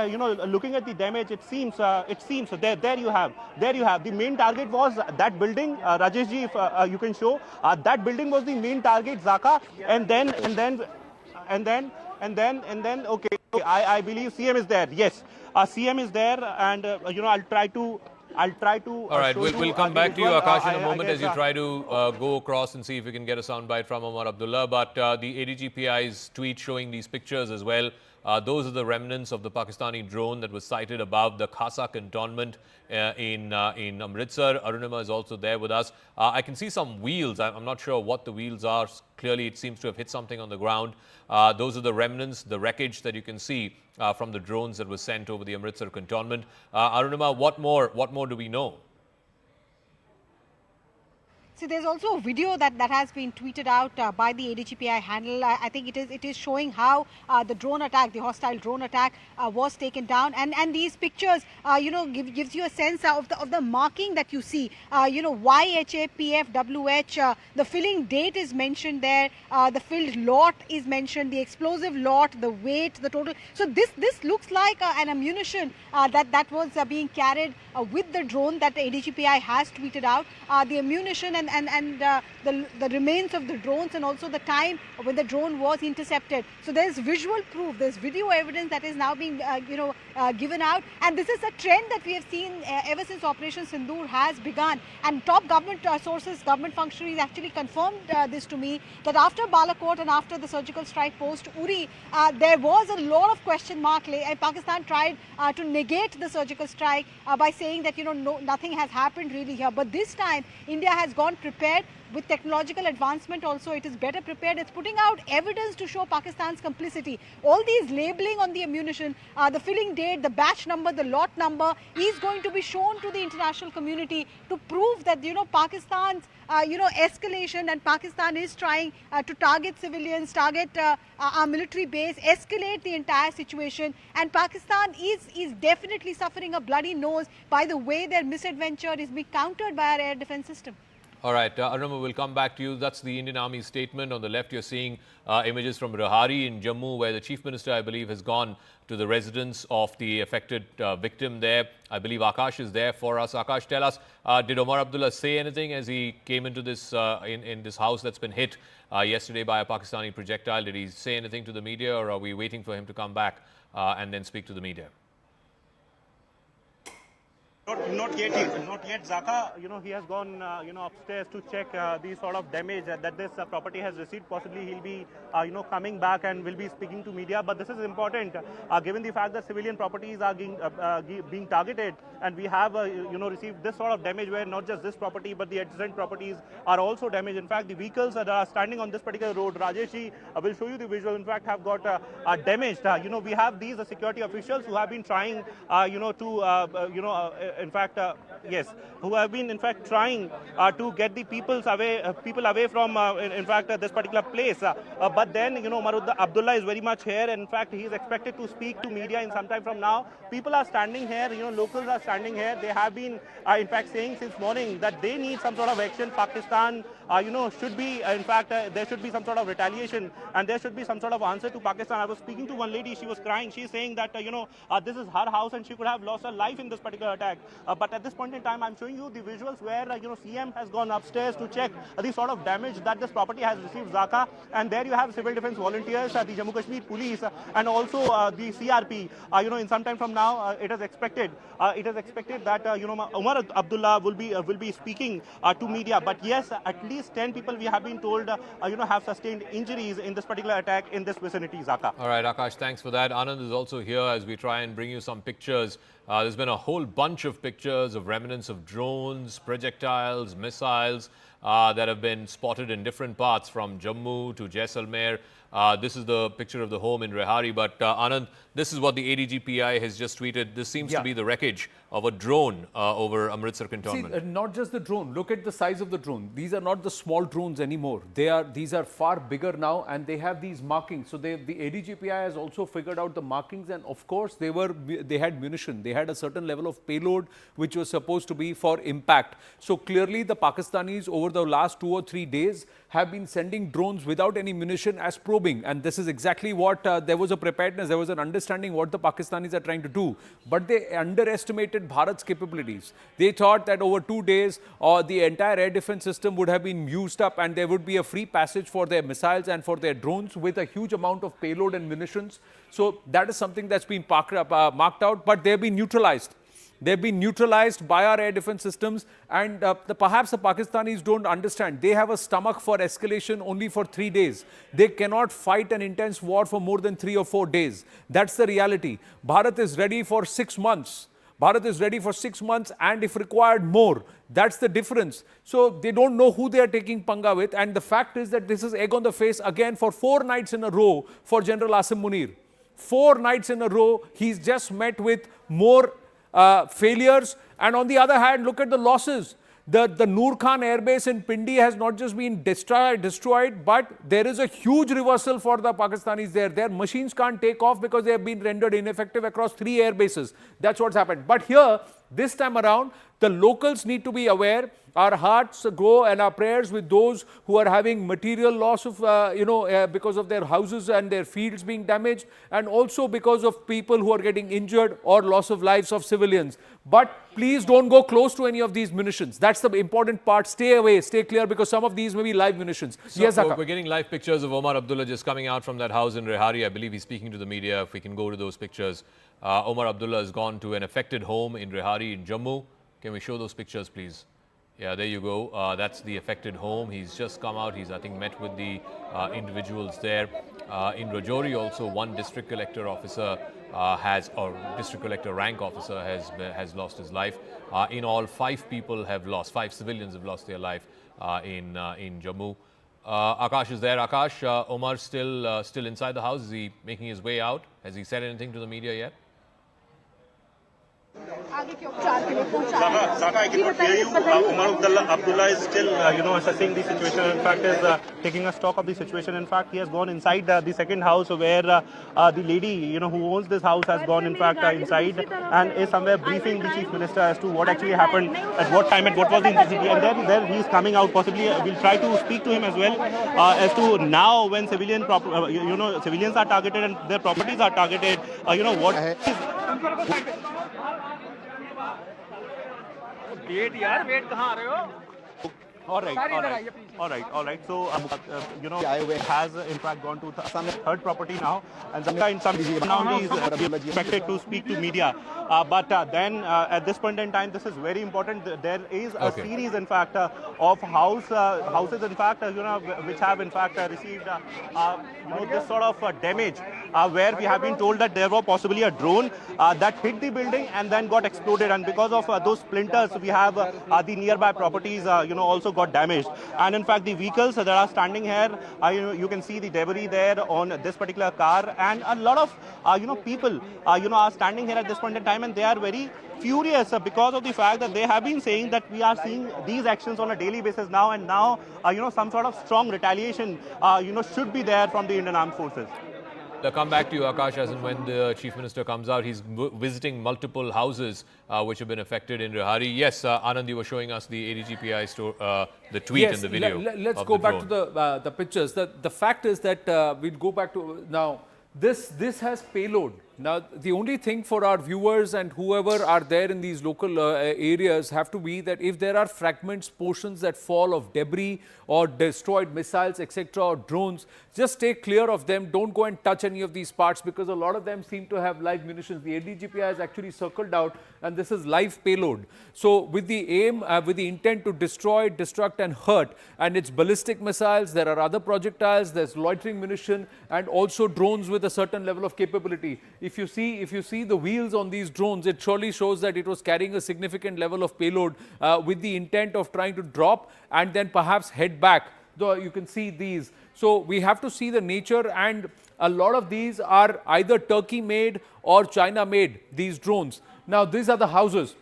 looking at the damage, it seems there you have the main target was that building. Rajesh ji, if you can show that building was the main target, Zaka, and then okay, I believe CM is there. Yes, CM is there, and I'll try to. All right, we'll come back to you, Akash, in a moment as you try to go across and see if we can get a soundbite from Omar Abdullah. But the ADGPI's tweet showing these pictures as well. Those are the remnants of the Pakistani drone that was sighted above the Khasa cantonment in Amritsar. Arunima is also there with us. I can see some wheels. I'm not sure what the wheels are. Clearly, it seems to have hit something on the ground. Those are the remnants, the wreckage that you can see from the drones that were sent over the Amritsar cantonment. Arunima, what more do we know? See, there's also a video that has been tweeted out by the ADGPI handle. I think it is showing how the drone attack, the hostile drone attack, was taken down. And these pictures, gives you a sense of the marking that you see. YHAPFWH, the filling date is mentioned there. The filled lot is mentioned. The explosive lot, the weight, the total. So this looks like an ammunition that was being carried with the drone that the ADGPI has tweeted out. The ammunition and the remains of the drones, and also the time when the drone was intercepted. So there's visual proof, there's video evidence that is now being given out, and this is a trend that we have seen ever since Operation Sindoor has begun. And top government sources, government functionaries actually confirmed this to me, that after Balakot and after the surgical strike post Uri, there was a lot of question mark. Pakistan tried to negate the surgical strike by saying that nothing has happened really here. But this time India has gone prepared with technological advancement. Also, it is better prepared. It's putting out evidence to show Pakistan's complicity. All these labeling on the ammunition, the filling date, the batch number, the lot number is going to be shown to the international community to prove that Pakistan's escalation, and Pakistan is trying to target civilians, target our military base, escalate the entire situation. And Pakistan is definitely suffering a bloody nose by the way their misadventure is being countered by our air defense system. All right, Arunima, we'll come back to you. That's the Indian Army statement. On the left, you're seeing images from Rahari in Jammu, where the Chief Minister, I believe, has gone to the residence of the affected victim there. I believe Akash is there for us. Akash, tell us, did Omar Abdullah say anything as he came into this in this house that's been hit yesterday by a Pakistani projectile? Did he say anything to the media, or are we waiting for him to come back and then speak to the media? Not yet, Zaka. He has gone, upstairs to check the sort of damage that this property has received. Possibly he'll be, coming back and will be speaking to media. But this is important, given the fact that civilian properties are being targeted, and we have, received this sort of damage where not just this property but the adjacent properties are also damaged. In fact, the vehicles that are standing on this particular road, Rajesh will show you the visual. In fact, have got damaged. We have these security officials who have been trying, who have been in fact trying to get the people away from this particular place. But then Omar Abdullah is very much here. In fact, he is expected to speak to media in some time from now. People are standing here. Locals are standing here. They have been in fact saying since morning that they need some sort of action. Pakistan should be there should be some sort of retaliation, and there should be some sort of answer to Pakistan. I was speaking to one lady. She was crying. She's saying that this is her house and she could have lost her life in this particular attack. But at this point in time, I'm showing you the visuals where CM has gone upstairs to check the sort of damage that this property has received, Zaka. And there you have civil defense volunteers, the Jammu Kashmir police, and also the CRP. In some time from now, it is expected that Umar Abdullah will be speaking to media. But yes, at least 10 people we have been told have sustained injuries in this particular attack in this vicinity, Zaka. All right, Akash, thanks for that. Anand is also here as we try and bring you some pictures. There's been a whole bunch of pictures of remnants of drones, projectiles, missiles that have been spotted in different parts from Jammu to Jaisalmer. This is the picture of the home in Rehari. But Anand, this is what the ADGPI has just tweeted. This seems to be the wreckage of a drone over Amritsar cantonment. See, not just the drone. Look at the size of the drone. These are not the small drones anymore. These are far bigger now, and they have these markings. So the ADGPI has also figured out the markings, and of course they had munition. They had a certain level of payload which was supposed to be for impact. So clearly the Pakistanis over the last 2 or 3 days have been sending drones without any munition as probing, and this is exactly what there was a preparedness, there was an understanding what the Pakistanis are trying to do, but they underestimated Bharat's capabilities. They thought that over 2 days the entire air defense system would have been used up and there would be a free passage for their missiles and for their drones with a huge amount of payload and munitions. So that is something that's been marked out, but they've been neutralized. They've been neutralized by our air defense systems, and perhaps the Pakistanis don't understand. They have a stomach for escalation only for 3 days. They cannot fight an intense war for more than 3 or 4 days. That's the reality. Bharat is ready for 6 months. Bharat is ready for 6 months, and if required more. That's the difference. So they don't know who they are taking panga with, and the fact is that this is egg on the face again for 4 nights in a row for General Asim Munir. 4 nights in a row, he's just met with more failures, and on the other hand, look at the losses. The Noor Khan airbase in Pindi has not just been destroyed, but there is a huge reversal for the Pakistanis there. Their machines can't take off because they have been rendered ineffective across 3 air bases. That's what's happened. But here, this time around, the locals need to be aware. Our hearts go and our prayers with those who are having material loss of, because of their houses and their fields being damaged, and also because of people who are getting injured or loss of lives of civilians. But please don't go close to any of these munitions. That's the important part. Stay away, stay clear, because some of these may be live munitions. So, yes, Zaka. We're getting live pictures of Omar Abdullah just coming out from that house in Rehari. I believe he's speaking to the media. If we can go to those pictures. Omar Abdullah has gone to an affected home in Rehari in Jammu. Can we show those pictures, please? Yeah, there you go. That's the affected home. He's just come out. He's, I think, met with the individuals there. In Rajouri also, one district collector officer district collector rank officer has lost his life. In all, 5 people have lost, 5 civilians have lost their life in Jammu. Akash is there. Akash, Omar still inside the house. Is he making his way out? Has he said anything to the media yet? Zaka, I cannot hear you. Umar Abdullah is still, assessing the situation. In fact, is taking a stock of the situation. In fact, he has gone inside the second house where the lady, who owns this house has gone, in fact, inside and is somewhere briefing the Chief Minister as to what actually happened, at what time, and what was the intensity. And then there he is coming out. Possibly, we'll try to speak to him as well as to now when civilians are targeted and their properties are targeted. All right. So, has in fact gone to some third property now, and now he is expected to speak to media. But then at this point in time, this is very important. There is a series, in fact, of houses, in fact, which have in fact received this sort of damage, where we have been told that there was possibly a drone that hit the building and then got exploded, and because of those splinters, we have the nearby properties, also got damaged. And in fact, the vehicles that are standing here, you can see the debris there on this particular car, and a lot of people, are standing here at this point in time, and they are very furious because of the fact that they have been saying that we are seeing these actions on a daily basis now, and now, some sort of strong retaliation, should be there from the Indian Armed Forces. I'll come back to you, Akash, as and when the Chief Minister comes out. He's visiting multiple houses which have been affected in Rehari. Yes, Anand, you were showing us the ADGPI the tweet and the video. Let's go back to the pictures. The fact is that we'll go back to now. This has payload. Now, the only thing for our viewers and whoever are there in these local areas have to be that if there are fragments, portions that fall of debris or destroyed missiles, etc., or drones, just stay clear of them. Don't go and touch any of these parts because a lot of them seem to have live munitions. The ADGPI has actually circled out, and this is live payload. So, with the aim, with the intent to destroy, destruct, and hurt, and it's ballistic missiles, there are other projectiles, there's loitering munition, and also drones with a certain level of capability. If you see the wheels on these drones, it surely shows that it was carrying a significant level of payload with the intent of trying to drop and then perhaps head back. Though you can see these. So we have to see the nature, and a lot of these are either Turkey made or China made, these drones. Now these are the houses.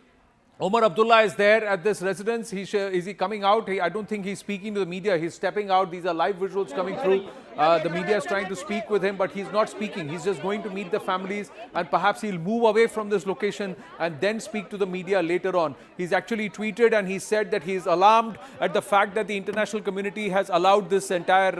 Omar Abdullah is there at this residence. Is he coming out? I don't think he's speaking to the media. He's stepping out. These are live visuals coming through. The media is trying to speak with him, but he's not speaking. He's just going to meet the families, and perhaps he'll move away from this location and then speak to the media later on. He's actually tweeted and he said that he's alarmed at the fact that the international community has allowed this entire,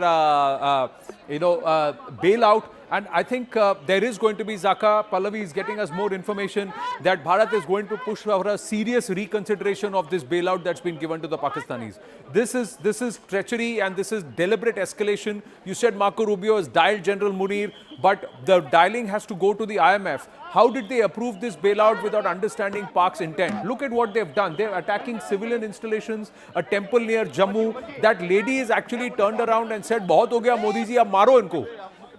bailout. And I think there is going to be, Zaka, Pallavi is getting us more information that Bharat is going to push for a serious reconsideration of this bailout that's been given to the Pakistanis. This is treachery and this is deliberate escalation. You said Marco Rubio has dialed General Munir, but the dialing has to go to the IMF. How did they approve this bailout without understanding Pak's intent? Look at what they've done. They're attacking civilian installations, a temple near Jammu. That lady is actually turned around and said, "Bahut ho gaya, Modi ji, ab maro inko."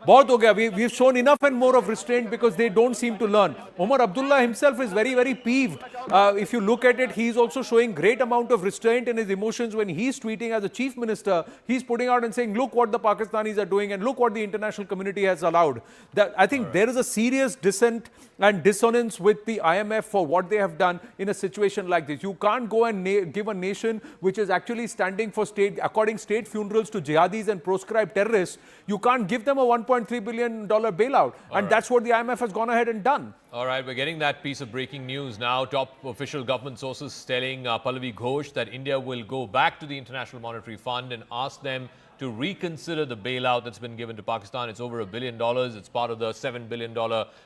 Bahut ho gaya. We've shown enough and more of restraint because they don't seem to learn. Omar Abdullah himself is very, very peeved. If you look at it, he's also showing great amount of restraint in his emotions when he's tweeting as a chief minister. He's putting out and saying, look what the Pakistanis are doing and look what the international community has allowed. I think there is a serious dissent and dissonance with the IMF for what they have done in a situation like this. You can't go and give a nation which is actually standing for according state funerals to jihadis and proscribed terrorists. You can't give them a $1.3 billion bailout. And that's what the IMF has gone ahead and done. All right, we're getting that piece of breaking news now. Top official government sources telling Pallavi Ghosh that India will go back to the International Monetary Fund and ask them to reconsider the bailout that's been given to Pakistan. It's over $1 billion. It's part of the $7 billion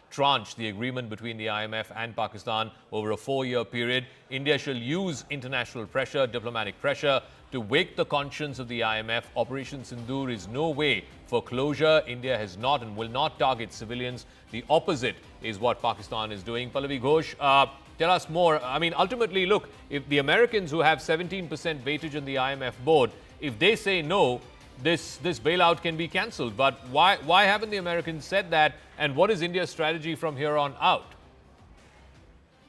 tranche, the agreement between the IMF and Pakistan over a 4-year period. India shall use international pressure, diplomatic pressure, to wake the conscience of the IMF. Operation Sindoor is no way for closure. India has not and will not target civilians. The opposite is what Pakistan is doing. Pallavi Ghosh, tell us more. I mean, ultimately, look, if the Americans who have 17% weightage on the IMF board, if they say no, this bailout can be cancelled. But why haven't the Americans said that? And what is India's strategy from here on out?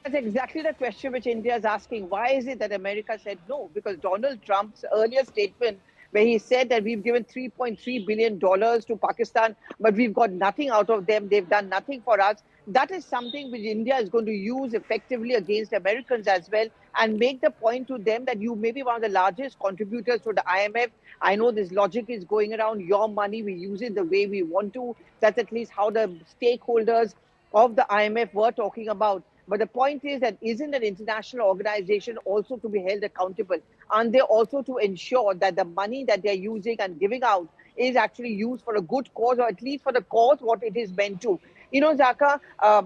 That's exactly the question which India is asking. Why is it that America said no? Because Donald Trump's earlier statement where he said that we've given $3.3 billion to Pakistan, but we've got nothing out of them. They've done nothing for us. That is something which India is going to use effectively against Americans as well and make the point to them that you may be one of the largest contributors to the IMF. I know this logic is going around, your money, we use it the way we want to. That's at least how the stakeholders of the IMF were talking about. But the point is that isn't an international organization also to be held accountable? And they also to ensure that the money that they're using and giving out is actually used for a good cause, or at least for the cause what it is meant to. You know, Zaka,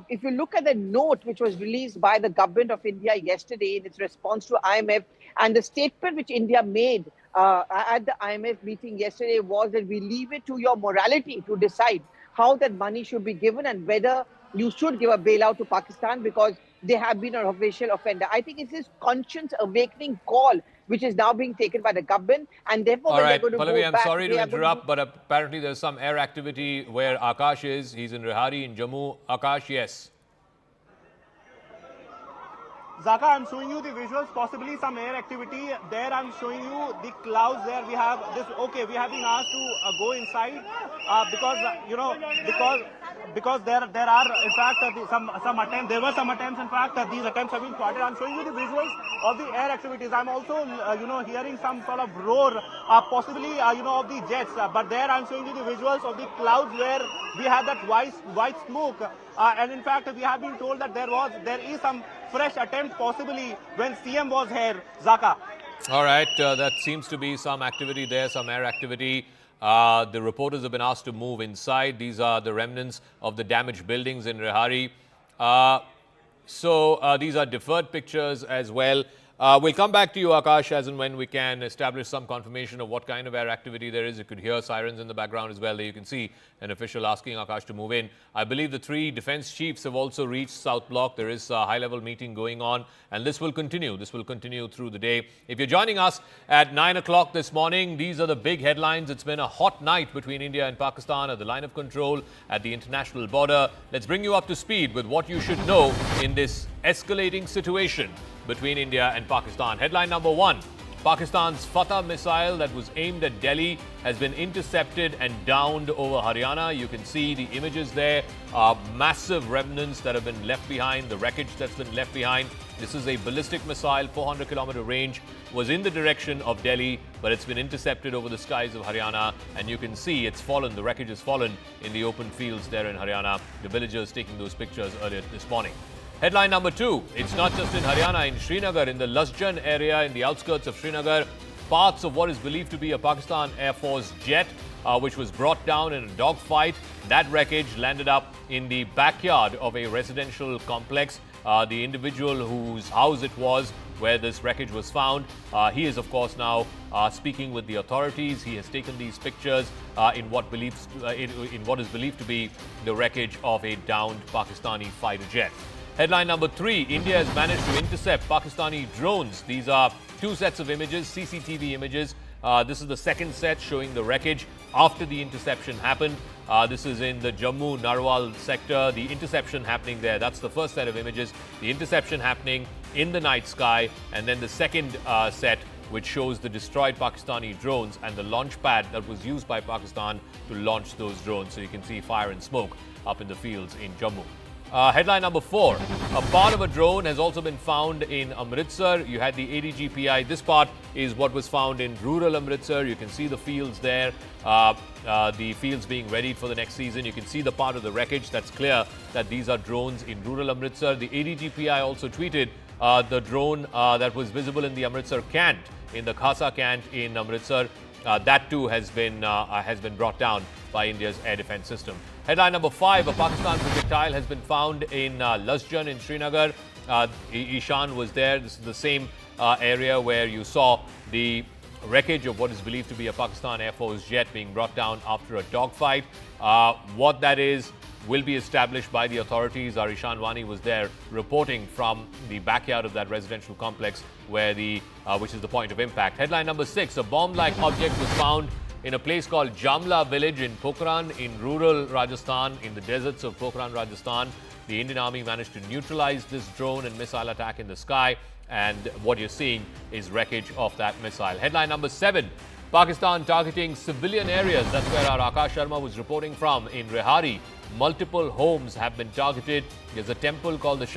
if you look at the note which was released by the government of India yesterday in its response to IMF, and the statement which India made at the IMF meeting yesterday was that we leave it to your morality to decide how that money should be given and whether you should give a bailout to Pakistan because they have been an official offender. I think it's this conscience awakening call which is now being taken by the government, and therefore All right, they're going to Pallavi, go I'm back, sorry to interrupt, but apparently there's some air activity where Akash is. He's in Rehari in Jammu. Akash, yes. Zaka, I'm showing you the visuals, possibly some air activity. There I'm showing you the clouds there. We have this, okay, we have been asked to go inside because there are in fact some attempts, there were some attempts, in fact these attempts have been thwarted. I'm showing you the visuals of the air activities. I'm also hearing some sort of roar, possibly of the jets, but there I'm showing you the visuals of the clouds where we have that white smoke, and in fact we have been told that there is some fresh attempt possibly when CM was here, Zaka. All right, that seems to be some activity there, some air activity. The reporters have been asked to move inside. These are the remnants of the damaged buildings in Rehari. So these are deferred pictures as well. We'll come back to you, Akash, as and when we can establish some confirmation of what kind of air activity there is. You could hear sirens in the background as well. There you can see an official asking Akash to move in. I believe the 3 defense chiefs have also reached South Block. There is a high-level meeting going on, and this will continue. This will continue through the day. If you're joining us at 9 o'clock this morning, these are the big headlines. It's been a hot night between India and Pakistan at the line of control at the international border. Let's bring you up to speed with what you should know in this escalating situation between India and Pakistan. Headline number 1, Pakistan's Fatah missile that was aimed at Delhi has been intercepted and downed over Haryana. You can see the images there, massive remnants that have been left behind, the wreckage that's been left behind. This is a ballistic missile, 400-kilometer range, was in the direction of Delhi, but it's been intercepted over the skies of Haryana, and you can see it's fallen, the wreckage has fallen in the open fields there in Haryana. The villagers taking those pictures earlier this morning. Headline number 2, it's not just in Haryana, in Srinagar, in the Lasjan area, in the outskirts of Srinagar, parts of what is believed to be a Pakistan Air Force jet, which was brought down in a dogfight. That wreckage landed up in the backyard of a residential complex. The individual whose house it was where this wreckage was found, he is of course now speaking with the authorities. He has taken these pictures in what is believed to be the wreckage of a downed Pakistani fighter jet. Headline number 3, India has managed to intercept Pakistani drones. These are 2 sets of images, CCTV images. This is the second set showing the wreckage after the interception happened. This is in the Jammu Narwal sector. The interception happening there. That's the first set of images. The interception happening in the night sky. And then the second set, which shows the destroyed Pakistani drones and the launch pad that was used by Pakistan to launch those drones. So you can see fire and smoke up in the fields in Jammu. Headline number 4, a part of a drone has also been found in Amritsar. You had the ADGPI. This part is what was found in rural Amritsar. You can see the fields there, the fields being readied for the next season. You can see the part of the wreckage. That's clear that these are drones in rural Amritsar. The ADGPI also tweeted the drone that was visible in the Amritsar Cant, in the Khasa Cant in Amritsar. That too has been brought down by India's air defense system. Headline number 5, a Pakistan projectile has been found in Lasjan in Srinagar. Ishan was there. This is the same area where you saw the wreckage of what is believed to be a Pakistan Air Force jet being brought down after a dogfight. What that is will be established by the authorities. Our Ishan Wani was there reporting from the backyard of that residential complex where which is the point of impact. Headline number 6, a bomb-like object was found in a place called Jamla village in Pokhran in rural Rajasthan, in the deserts of Pokhran, Rajasthan. The Indian Army managed to neutralize this drone and missile attack in the sky, and what you're seeing is wreckage of that missile. Headline number 7, Pakistan targeting civilian areas. That's where our Akash Sharma was reporting from in Rehari. Multiple homes have been targeted. There's a temple called the